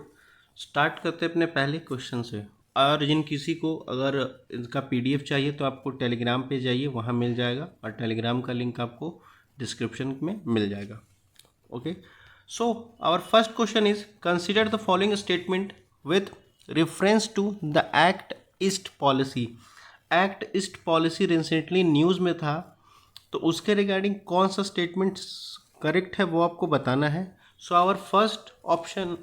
Start करते अपने पहले क्वेश्चन से। और जिन किसी को अगर इसका PDF चाहिए तो आपको टेलीग्राम पे जाइए, वहाँ मिल जाएगा, और टेलीग्राम का लिंक आपको डिस्क्रिप्शन में मिल जाएगा। Okay, so our first question is consider the following statement with reference to the act east policy. Act east policy recently news में था, तो उसके रिगार्डिंग कौन सा स्टेटमेंट करेक्ट है वो आपको बताना है। So our first option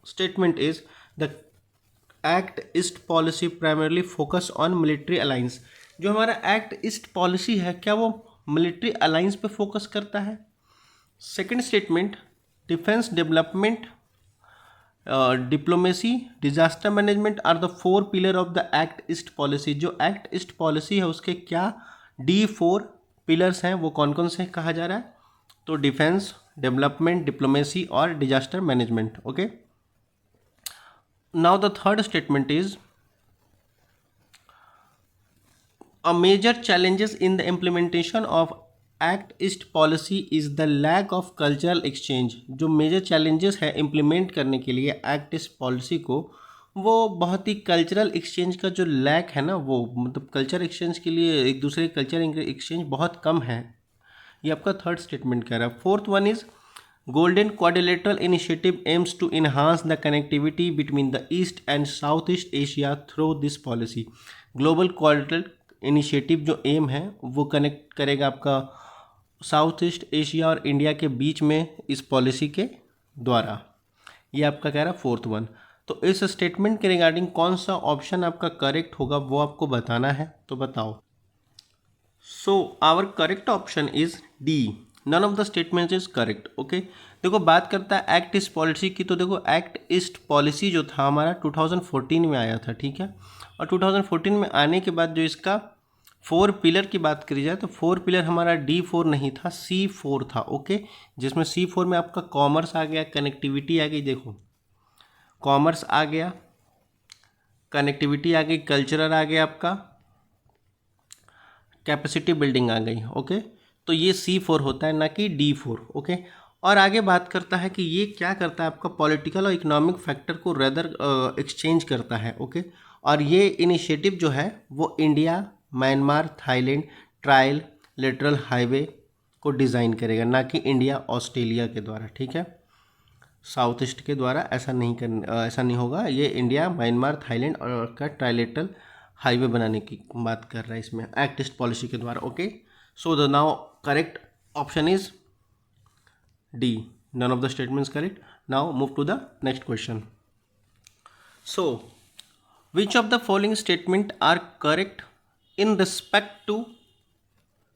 statement is the act east policy primarily focus on military alliance. जो हमारा एक्ट ईस्ट पॉलिसी है, क्या वो मिलिट्री अलाइंस पे फोकस करता है? Second statement, defence development, diplomacy, disaster management are the 4 pillar of the act east policy. जो act east policy है उसके क्या D4 पिलर्स हैं, वो कौन कौन से कहा जा रहा है? तो डिफेंस, डेवलपमेंट, डिप्लोमेसी और disaster management. Okay, now the third statement is a major challenges in the implementation of act east policy is the lack of cultural exchange. जो मेजर चैलेंजेस है इम्प्लीमेंट करने के लिए एक्ट ईस्ट पॉलिसी को, वो बहुत ही cultural exchange का जो लैक है ना, वो मतलब कल्चर एक्सचेंज के लिए एक दूसरे कल्चर एक्सचेंज बहुत कम है। ये आपका थर्ड स्टेटमेंट कह रहा है। Fourth one is golden quadrilateral initiative aims to enhance the connectivity between the east and south east Asia through this policy. Global quadrilateral initiative जो एम है वो कनेक्ट करेगा आपका साउथ ईस्ट एशिया और India के बीच में इस पॉलिसी के द्वारा। ये आपका कह रहा है फोर्थ वन। तो इस स्टेटमेंट के रिगार्डिंग कौन सा ऑप्शन आपका करेक्ट होगा वो आपको बताना है, तो बताओ। So our correct option is D, none of the statements is correct. Okay, देखो बात करता है एक्ट ईस्ट पॉलिसी की, तो देखो एक्ट ईस्ट पॉलिसी जो था हमारा 2014 में आया था, ठीक है। और 2014 में आने के बाद जो इसका 4 पिलर की बात करी जाए तो 4 पिलर हमारा D4 नहीं था, C4 था। ओके, जिसमें C4 में आपका कॉमर्स आ गया, कनेक्टिविटी आ गई, देखो कॉमर्स आ गया, कनेक्टिविटी आ गई, कल्चरल आ गया, आपका कैपेसिटी बिल्डिंग आ गई। ओके, तो ये C4 होता है, ना कि D4। ओके, और आगे बात करता है कि ये क्या करता है, आपका पॉलिटिकल और इकोनॉमिक फैक्टर को रेदर एक्सचेंज करता है। ओके, और ये इनिशिएटिव जो है वो India, Myanmar, Thailand trial lateral highway को डिज़ाइन करेगा, ना कि इंडिया ऑस्ट्रेलिया के द्वारा, ठीक है। साउथ ईस्ट के द्वारा ऐसा नहीं होगा। ये इंडिया, म्यांमार, थाईलैंड और का ट्राइलेटरल हाईवे बनाने की बात कर रहा है इसमें एक्ट ईस्ट पॉलिसी के द्वारा। Okay, so the now correct option is D, none of the statements correct. Now move to the next question. So which of the following statement are correct in respect to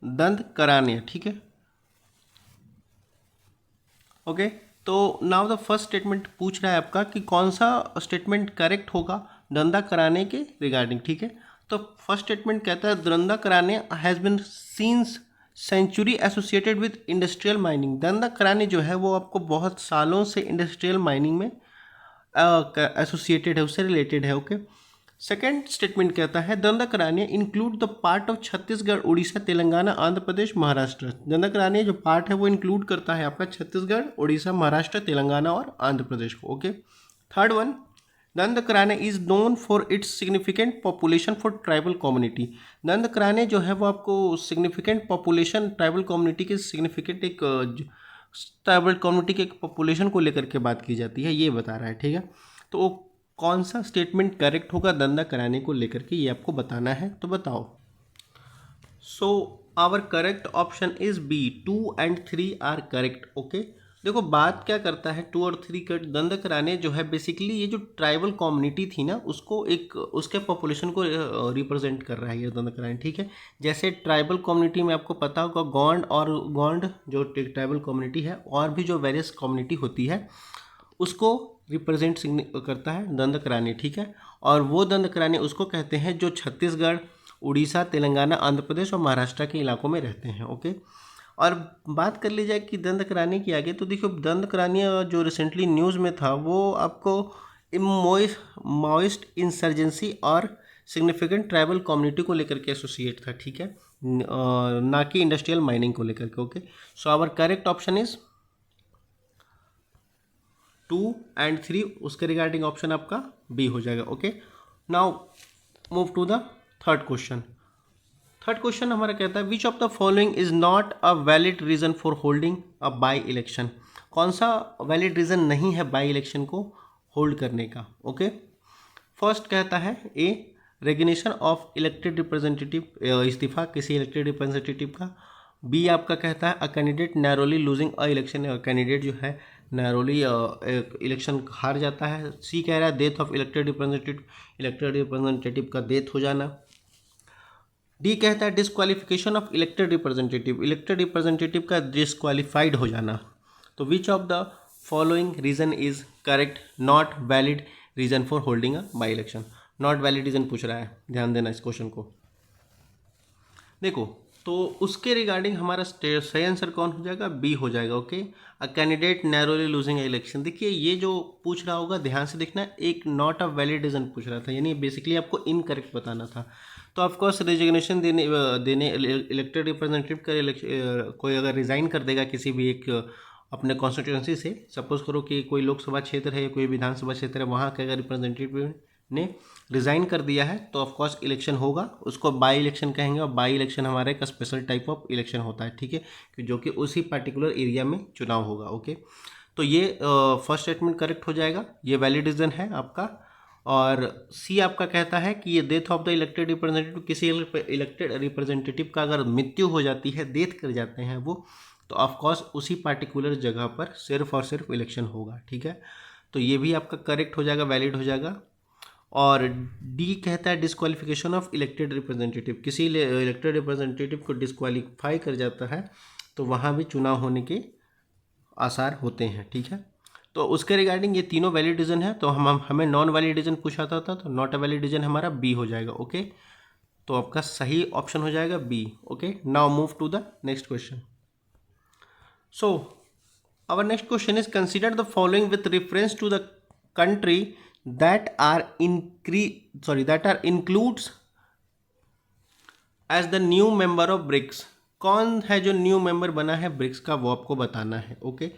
दंत कराने, ठीक है। Okay, तो now the first statement पूछ रहा है आपका कि कौन सा स्टेटमेंट करेक्ट होगा धंधा कराने के रिगार्डिंग, ठीक है। तो फर्स्ट स्टेटमेंट कहता है धंधा कराने has been since century associated with industrial mining. धंधा कराने जो है वो आपको बहुत सालों से इंडस्ट्रियल माइनिंग में एसोसिएटेड है, उससे रिलेटेड है। ओके, सेकेंड स्टेटमेंट कहता है धंधा कराने include the part of Chhattisgarh, Orissa, Telangana, Andhra Pradesh, Maharashtra. धंधा कराने जो पार्ट है वो इंक्लूड करता है आपका छत्तीसगढ़, उड़ीसा, महाराष्ट्र, तेलंगाना और आंध्र प्रदेश को। ओके, थर्ड वन, धंधा कराने is known for its significant population for tribal community. धंधा कराने जो है वो आपको सिग्निफिकेंट पॉपुलेशन, ट्राइबल कम्युनिटी के सिग्निफिकेंट एक ट्राइबल कम्युनिटी के पॉपुलेशन को लेकर के बात की जाती है, ये बता रहा है, ठीक है। तो कौन सा स्टेटमेंट करेक्ट होगा धंधा कराने को लेकर के, ये आपको बताना है, तो बताओ। So our correct option is B, 2 and 3 are correct. Okay, देखो बात क्या करता है 2 और 3 का, धंधा कराने जो है बेसिकली ये जो ट्राइबल कम्युनिटी थी ना उसको एक उसके पॉपुलेशन को रिप्रेजेंट कर रहा है ये धंधा कराने, ठीक है। जैसे ट्राइबल कम्युनिटी में आपको पता होगा गोंड जो ट्राइबल कम्युनिटी है, और भी जो वेरियस कम्युनिटी होती है उसको रिप्रेजेंट करता है दंड कराने, ठीक है। और वो दंड कराने उसको कहते हैं जो छत्तीसगढ़, उड़ीसा, तेलंगाना, आंध्र प्रदेश और महाराष्ट्र के इलाकों में रहते हैं। ओके, और बात कर ली जाए कि दंड कराने की आगे, तो देखो दंड कराने जो रिसेंटली न्यूज़ में था वो आपको माओइस्ट इंसर्जेंसी और सिग्निफिकेंट ट्राइबल कम्युनिटी को लेकर के एसोसिएट था, ठीक है, ना कि इंडस्ट्रियल माइनिंग को लेकर के। Okay, so our correct option is 2 and 3, उसके रिगार्डिंग ऑप्शन आपका बी हो जाएगा। Okay, now move to the third question. Third question हमारा कहता है which of the following is not a valid reason for holding a by election. कौन सा valid reason नहीं है बाई इलेक्शन को होल्ड करने का। ओके, फर्स्ट कहता है ए, रेजिग्नेशन ऑफ इलेक्टेड रिप्रेजेंटेटिव, इस्तीफा किसी इलेक्टेड रिप्रेजेंटेटिव का। बी आपका कहता है a candidate narrowly losing a election, candidate जो है नैरोली इलेक्शन हार जाता है। सी कह रहा है डेथ ऑफ इलेक्टेड रिप्रेजेंटेटिव का डेथ हो जाना। डी कहता है डिस्क्वालिफिकेशन ऑफ इलेक्टेड रिप्रेजेंटेटिव का डिस्क्वालिफाइड हो जाना। तो which of the following reason is correct, not valid reason for holding a by election. Not valid reason पूछ रहा है, ध्यान देना इस क्वेश्चन को। देखो तो उसके रिगार्डिंग हमारा सही आंसर कौन हो जाएगा, बी हो जाएगा। Okay, a candidate narrowly losing election. देखिए ये जो पूछ रहा होगा ध्यान से देखना, एक नॉट अ वैलिड रीजन पूछ रहा था, यानी बेसिकली आपको इनकरेक्ट बताना था। तो ऑफकोर्स रेजिग्नेशन देने इलेक्टेड रिप्रेजेंटेटिव का कोई अगर रिज़ाइन कर देगा किसी भी एक अपने कॉन्स्टिट्यूंसी से, सपोज करो कि कोई लोकसभा क्षेत्र है, कोई विधानसभा क्षेत्र है, वहाँ के अगर रिप्रेजेंटेटिव ने रिज़ाइन कर दिया है तो ऑफकोर्स इलेक्शन होगा, उसको बाई इलेक्शन कहेंगे। और बाई इलेक्शन हमारा एक स्पेशल टाइप ऑफ इलेक्शन होता है, ठीक है, कि जो कि उसी पर्टिकुलर एरिया में चुनाव होगा। ओके, तो ये फर्स्ट स्टेटमेंट करेक्ट हो जाएगा, ये वैलिड रीजन है आपका। और सी आपका कहता है कि ये death of the elected representative, किसी इलेक्टेड रिप्रेजेंटेटिव का अगर मृत्यु हो जाती है, डेथ कर जाते हैं वो, तो ऑफकोर्स उसी पार्टिकुलर जगह पर सिर्फ और सिर्फ इलेक्शन होगा, ठीक है। तो ये भी आपका करेक्ट हो जाएगा, वैलिड हो जाएगा। और डी कहता है डिस्क्वालिफिकेशन ऑफ इलेक्टेड रिप्रेजेंटेटिव, किसी इलेक्टेड रिप्रेजेंटेटिव को डिस्क्वालीफाई कर जाता है तो वहाँ भी चुनाव होने के आसार होते हैं, ठीक है। तो उसके रिगार्डिंग ये तीनों वैलिड रीजन है। तो हमें नॉन वैलिड रीजन पूछा था, तो नॉट अ वैलिड रीजन हमारा बी हो जाएगा। ओके, तो आपका सही ऑप्शन हो जाएगा B. Okay, now move to the next question. So our next question is consider the following with reference to the country that are includes as the new member of BRICS। कौन है जो new member बना है BRICS का, वो आपको बताना है। ओके,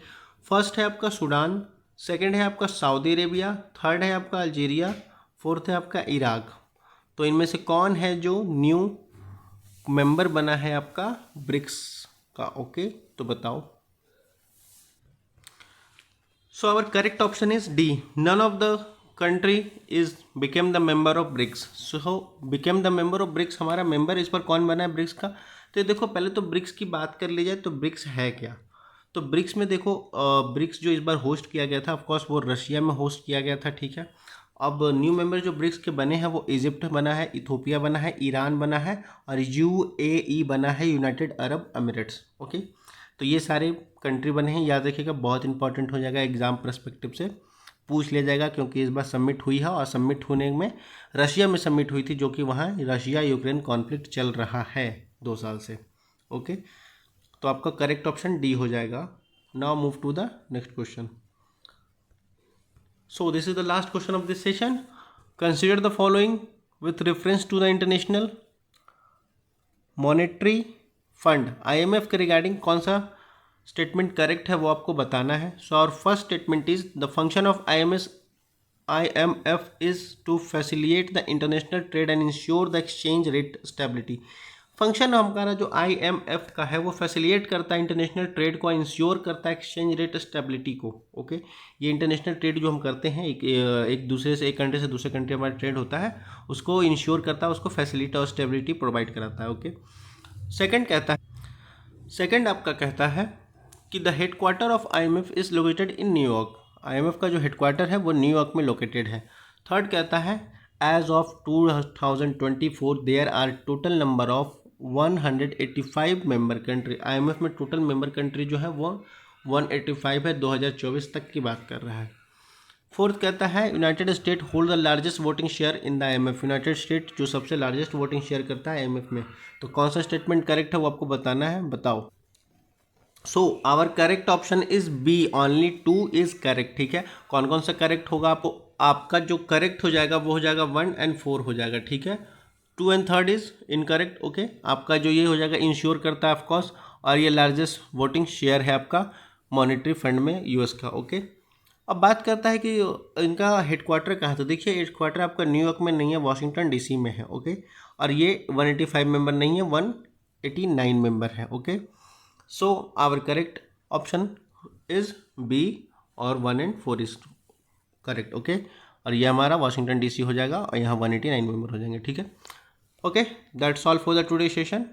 फर्स्ट है आपका सूडान, सेकंड है आपका सऊदी अरेबिया, थर्ड है आपका अल्जीरिया, फोर्थ है आपका इराक। तो इनमें से कौन है जो न्यू मेंबर बना है आपका ब्रिक्स का। ओके, तो बताओ। So our correct option is D. None of the country is became the member of BRICS. So became the member of BRICS, हमारा member इस पर कौन बना है ब्रिक्स का। तो देखो पहले तो ब्रिक्स की बात कर ली जाए तो ब्रिक्स है क्या। तो ब्रिक्स में देखो ब्रिक्स जो इस बार होस्ट किया गया था, ऑफकोर्स वो रशिया में होस्ट किया गया था, ठीक है। अब न्यू मेंबर जो ब्रिक्स के बने हैं वो इजिप्ट बना है, इथोपिया बना है, ईरान बना है और UAE बना है, यूनाइटेड अरब अमीरेट्स। ओके, तो ये सारे कंट्री बने हैं, याद रखिएगा, बहुत इंपॉर्टेंट हो जाएगा, एग्जाम पर्सपेक्टिव से पूछ लिया जाएगा, क्योंकि इस बार सबमिट हुई है और सबमिट होने में रशिया में सबमिट हुई थी, जो कि वहाँ रशिया यूक्रेन कॉन्फ्लिक्ट चल रहा है 2 साल से। ओके, तो आपका करेक्ट ऑप्शन डी हो जाएगा। Now move to the next question. So this is the last question of this session. Consider the following with reference to the international monetary fund, IMF के रिगार्डिंग कौन सा statement correct है वो आपको बताना है। सो और first statement is the function of IMF is to facilitate the international trade and ensure the exchange rate stability. Function हमारा जो IMF का है वो फैसिलिटेट करता है इंटरनेशनल ट्रेड को, इंश्योर करता है एक्सचेंज रेट स्टेबिलिटी को। ओके, ये इंटरनेशनल ट्रेड जो हम करते हैं, एक दूसरे से, एक कंट्री से दूसरे कंट्री हमारा ट्रेड होता है, उसको इंश्योर करता है, उसको फैसिलिटी और स्टेबिलिटी प्रोवाइड कराता है। ओके, सेकंड आपका कहता है कि the headquarter of IMF is located in New York. IMF का जो हेडक्वार्टर है वो न्यूयॉर्क में लोकेटेड है। थर्ड कहता है as of 2024 there are total number of 185 member country. IMF में टोटल मेंबर कंट्री जो है वो 185 है, 2024 तक की बात कर रहा है। फोर्थ कहता है United state hold the largest voting share in the IMF। United state जो सबसे लार्जेस्ट वोटिंग शेयर करता है IMF में। तो कौन सा स्टेटमेंट करेक्ट है वो आपको बताना है, बताओ। So our correct option is B, only 2 is correct, ठीक है। कौन कौन सा करेक्ट होगा आपको, आपका जो करेक्ट हो जाएगा वो हो जाएगा 1 और 4 हो जाएगा, ठीक है। 2 और 3 इज इनकरेक्ट। ओके, आपका जो ये हो जाएगा इंश्योर करता है ऑफकोर्स, और ये लार्जेस्ट वोटिंग शेयर है आपका मॉनेटरी फंड में US का। ओके, अब बात करता है कि इनका हेडक्वार्टर कहाँ था। देखिए हेडक्वार्टर आपका न्यूयॉर्क में नहीं है, वॉशिंगटन डीसी में है। ओके, और ये 185 मेंबर नहीं है, 189 मेंबर है। Okay, so our correct option is B, और 1 and 4 इज करेक्ट। ओके, और ये हमारा वॉशिंगटन डीसी हो जाएगा और यहाँ 189 मेंबर हो जाएंगे। ठीक है, okay, that's all for the today session.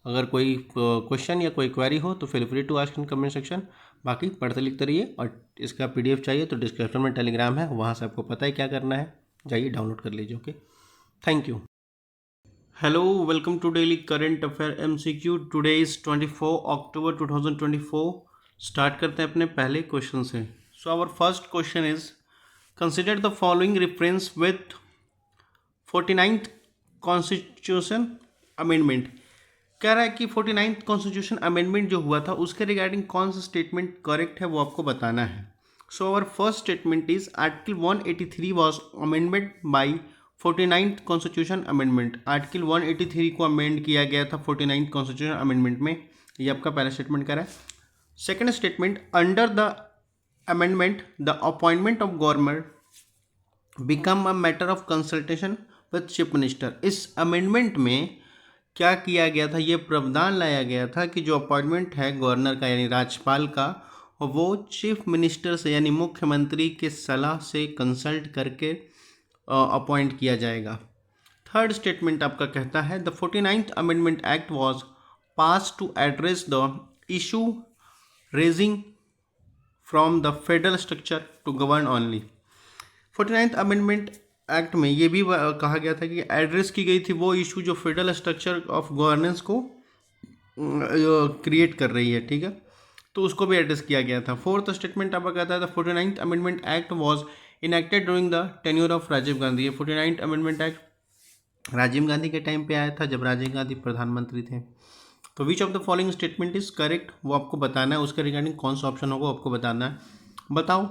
अगर कोई क्वेश्चन या कोई क्वेरी हो तो feel free to ask in comment section. बाकी पढ़ते लिखते रहिए, और इसका पीडीएफ चाहिए तो डिस्क्रिप्शन में टेलीग्राम है, वहाँ से आपको पता है क्या करना है, जाइए डाउनलोड कर लीजिए। Okay, thank you. Hello, welcome to daily current affair MCQ. Today is 24 October 2024। Start करते हैं अपने पहले क्वेश्चन से। So our first question is consider the following reference with 49th constitution amendment. कह रहा है कि 49th कॉन्स्टिट्यूशन अमेंडमेंट जो हुआ था उसके रिगार्डिंग कौन सा स्टेटमेंट करेक्ट है वो आपको बताना है। So our first statement is article 183 was amendment by 49th constitution amendment. Article 183 को अमेंड किया गया था 49th कॉन्स्टिट्यूशन अमेंडमेंट में। ये आपका पहला स्टेटमेंट कह रहा है। Second statement, under the amendment the appointment of government become a matter of consultation with chief minister. इस अमेंडमेंट में क्या किया गया था, ये प्रावधान लाया गया था कि जो अपॉइंटमेंट है गवर्नर का यानी राज्यपाल का, वो चीफ मिनिस्टर से यानी मुख्यमंत्री के सलाह से कंसल्ट करके अपॉइंट किया जाएगा। थर्ड स्टेटमेंट आपका कहता है the 49th amendment act was pass to address the issue raising from the federal structure to govern only. 49th amendment act में ये भी कहा गया था कि एड्रेस की गई थी वो इशू जो फेडरल स्ट्रक्चर ऑफ गवर्नेंस को क्रिएट कर रही है। ठीक है, तो उसको भी एड्रेस किया गया था। फोर्थ स्टेटमेंट आपका कहता है the 49th amendment act was enacted during the tenure of Rajiv Gandhi. ये 49th amendment act Rajiv Gandhi के टाइम पे आया था जब राजीव गांधी प्रधानमंत्री थे। तो which of the following statement is correct वो आपको बताना है, उसके रिगार्डिंग कौन सा ऑप्शन होगा आपको बताना है, बताओ।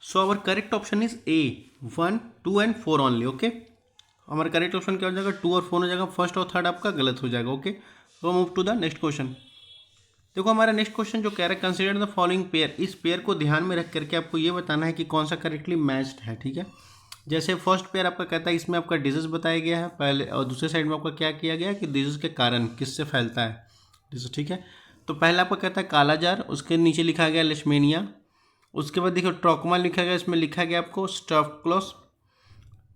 So our correct option is A, 1, 2 and 4 only. Okay, हमारा करेक्ट ऑप्शन क्या हो जाएगा, 2 और 4 हो जाएगा। फर्स्ट और थर्ड आपका गलत हो जाएगा। ओके, तो move to the next question. देखो हमारा नेक्स्ट क्वेश्चन जो कह रहा है कंसिडर द फॉलोइंग पेयर। इस पेयर को ध्यान में रख करके आपको ये बताना है कि कौन सा करेक्टली मैच्ड है। ठीक है, जैसे फर्स्ट पेयर आपका कहता है इसमें आपका डिजीज बताया गया है पहले, और दूसरे साइड में आपका क्या किया गया है कि डिजीज के कारण किससे फैलता है डिजीज। ठीक है, तो पहला आपका कहता है कालाजार, उसके नीचे लिखा गया लेशमेनिया। उसके बाद देखो ट्रोकोमा लिखा गया, इसमें लिखा गया आपको स्टॉफक्लोस।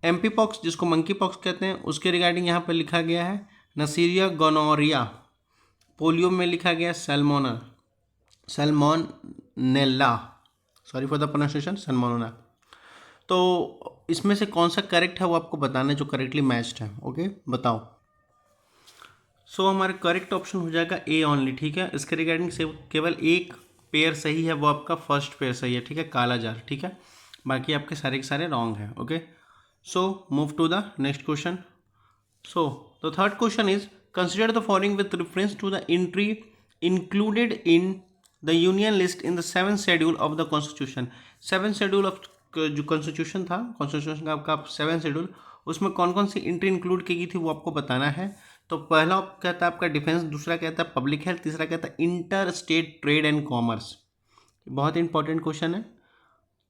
एमपी पॉक्स जिसको मंकी पॉक्स कहते हैं उसके रिगार्डिंग यहाँ पर लिखा गया है नसीरिया गोनोरिया। पोलियो में लिखा गया Salmonella, sorry for the pronunciation, Salmonella. तो इसमें से कौन सा करेक्ट है वो आपको बताना है जो करेक्टली मैच्ड है। ओके, बताओ। सो हमारा करेक्ट ऑप्शन हो जाएगा ए ओनली। ठीक है, इसके रिगार्डिंग से केवल एक पेयर सही है, वो आपका फर्स्ट पेयर सही है। ठीक है, काला जार। ठीक है, बाकी आपके सारे के सारे रॉन्ग है। Okay, so move to the next question. So the third question is consider the following with reference to the entry included in the union list in the 7th schedule of the constitution. 7th schedule of जो constitution था, constitution का आपका 7th schedule, उसमें कौन कौन सी entry include की गई थी वो आपको बताना है। तो पहला कहता है आपका डिफेंस, दूसरा कहता है पब्लिक हेल्थ, तीसरा कहता है inter state trade and commerce. बहुत इंपॉर्टेंट क्वेश्चन है,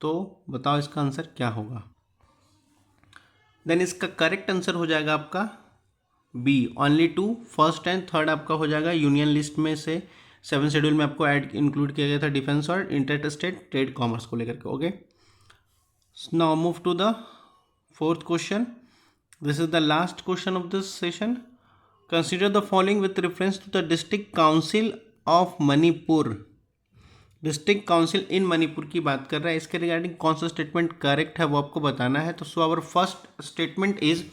तो बताओ इसका आंसर क्या होगा। देन इसका करेक्ट आंसर हो जाएगा आपका B, only 2। First and third आपका हो जाएगा यूनियन लिस्ट में से 7th शेड्यूल में आपको ऐड इंक्लूड किया गया था डिफेंस और इंटर स्टेट ट्रेड कॉमर्स को लेकर के। Okay, now move to the fourth question. This is the last question of this session. Consider the following with reference to the district council of Manipur. District council in Manipur की बात कर रहा है, इसके regarding कौन सा स्टेटमेंट करेक्ट है वो आपको बताना है। तो so our first statement is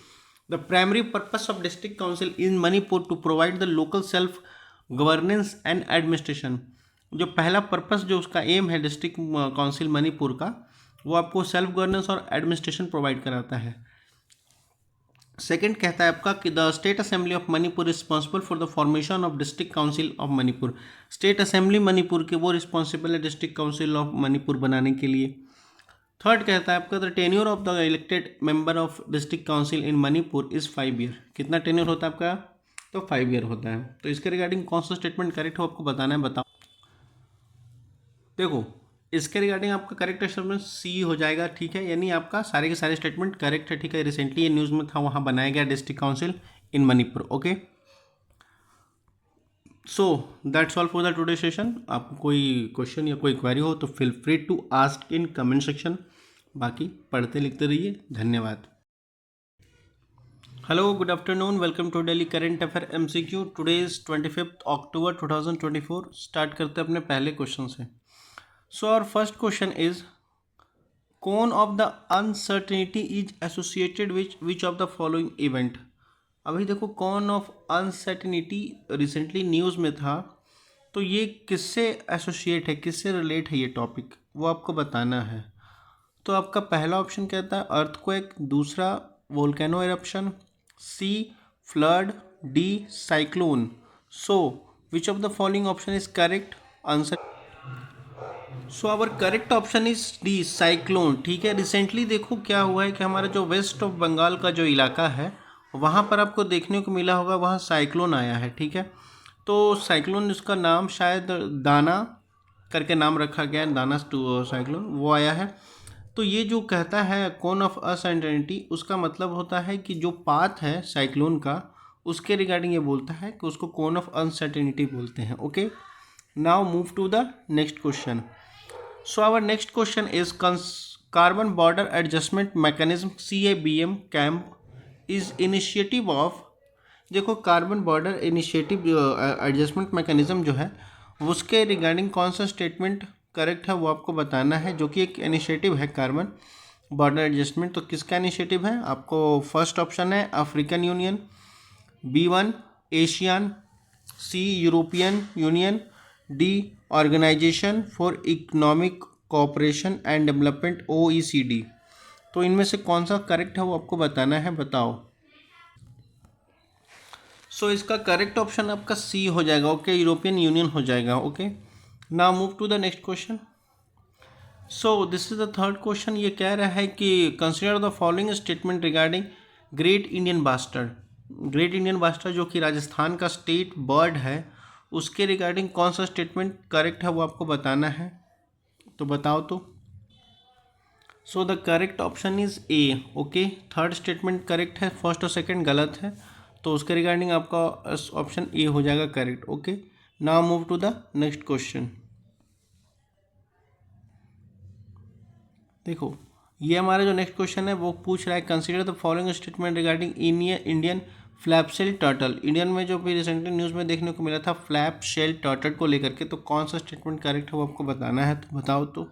the primary purpose of district council in Manipur to provide the local self governance and administration. जो पहला पर्पस जो उसका एम है डिस्ट्रिक्ट काउंसिल मणिपुर का, वो आपको सेल्फ गवर्नेंस और एडमिनिस्ट्रेशन प्रोवाइड कराता है। सेकेंड कहता है आपका कि the state assembly of Manipur responsible for the formation of district council of Manipur. State assembly Manipur के वो रिस्पॉन्सिबल है डिस्ट्रिक्ट काउंसिल ऑफ मणिपुर बनाने के लिए। थर्ड कहता है आपका the tenure of the elected member of district council in Manipur is 5 year. कितना टेन्योर होता है आपका, तो 5 ईयर होता है। तो इसके रिगार्डिंग कौन सा स्टेटमेंट करेक्ट हो आपको बताना है, बताओ। देखो इसके रिगार्डिंग आपका करेक्ट स्टेटमेंट सी हो जाएगा, ठीक है, यानी आपका सारे के सारे स्टेटमेंट करेक्ट है, ठीक है। रिसेंटली ये न्यूज़ में था, वहाँ बनाया गया district council in Manipur, okay. So that's all for the today session. आपको कोई क्वेश्चन या कोई क्वेरी हो तो feel free to ask in comment section. बाकी पढ़ते लिखते रहिए, धन्यवाद। Hello, good afternoon, welcome to daily current affair MCQ। Today is 25 October 2024। Start करते हैं अपने पहले क्वेश्चन से। So our first question is कौन of the uncertainty is associated which of the following event. अभी देखो, कौन ऑफ अनसर्टेनिटी रिसेंटली न्यूज़ में था, तो ये किससे एसोसिएट है, किससे रिलेट है ये टॉपिक, वो आपको बताना है। तो आपका पहला ऑप्शन कहता है अर्थक्वेक, दूसरा volcano eruption, C flood, D cyclone. So which of the following option is correct answer. So our correct option is D cyclone, ठीक है। रिसेंटली देखो क्या हुआ है कि हमारा जो वेस्ट ऑफ बंगाल का जो इलाका है, वहाँ पर आपको देखने को मिला होगा, वहाँ साइक्लोन आया है, ठीक है। तो साइक्लोन, इसका नाम शायद दाना करके नाम रखा गया है, दाना साइक्लोन वो आया है। तो ये जो कहता है कौन ऑफ अनसर्टेनिटी, उसका मतलब होता है कि जो पाथ है साइक्लोन का, उसके रिगार्डिंग ये बोलता है कि उसको कौन ऑफ अनसर्टेनिटी बोलते हैं, okay. Now move to the next question. So our next question is Carbon Border Adjustment Mechanism CABM camp is initiative of। देखो, carbon border initiative adjustment mechanism जो है, उसके रिगार्डिंग कौन सा स्टेटमेंट करेक्ट है वो आपको बताना है, जो कि एक इनिशिएटिव है कार्बन बॉर्डर एडजस्टमेंट। तो किसका इनिशिएटिव है? आपको फर्स्ट ऑप्शन है African union, B1 ASEAN, C European union, D organisation for economic cooperation and development OECD। तो इनमें से कौन सा करेक्ट है वो आपको बताना है, बताओ। सो इसका करेक्ट ऑप्शन आपका सी हो जाएगा, ओके, यूरोपियन यूनियन हो जाएगा, okay. Now move to the next question. So this is the third question. ये कह रहा है कि consider the following statement regarding great Indian bustard. Great Indian bustard जो कि राजस्थान का स्टेट बर्ड है, उसके रिगार्डिंग कौन सा स्टेटमेंट करेक्ट है वो आपको बताना है, तो बताओ तो। So the correct option is A, okay. Third statement correct है, फर्स्ट और सेकंड गलत है, तो उसके रिगार्डिंग आपका ऑप्शन ए हो जाएगा correct, okay. Now move to the next question. देखो, ये हमारा जो नेक्स्ट क्वेश्चन है वो पूछ रहा है consider the following statement regarding Indian flap shell turtle. Indian में जो भी रिसेंटली न्यूज़ में देखने को मिला था फ्लैप शेल टर्टल को लेकर के, तो कौन सा स्टेटमेंट करेक्ट है वो आपको बताना है, तो बताओ तो।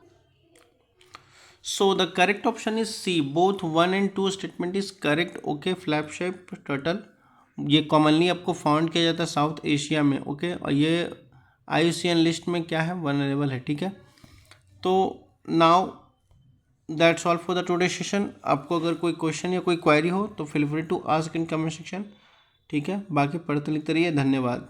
So the correct option is C, both 1 and 2 statement is correct, okay. Flap shape turtle ये कॉमनली आपको फाउंड किया जाता है साउथ एशिया में, ओके, और ये IUCN लिस्ट में क्या है, वनरेबल है, ठीक है। तो now that's all for the today session. आपको अगर कोई क्वेश्चन या कोई क्वेरी हो तो feel free to ask in comment section, ठीक है। बाकी पढ़ते लिखते रहिए, धन्यवाद।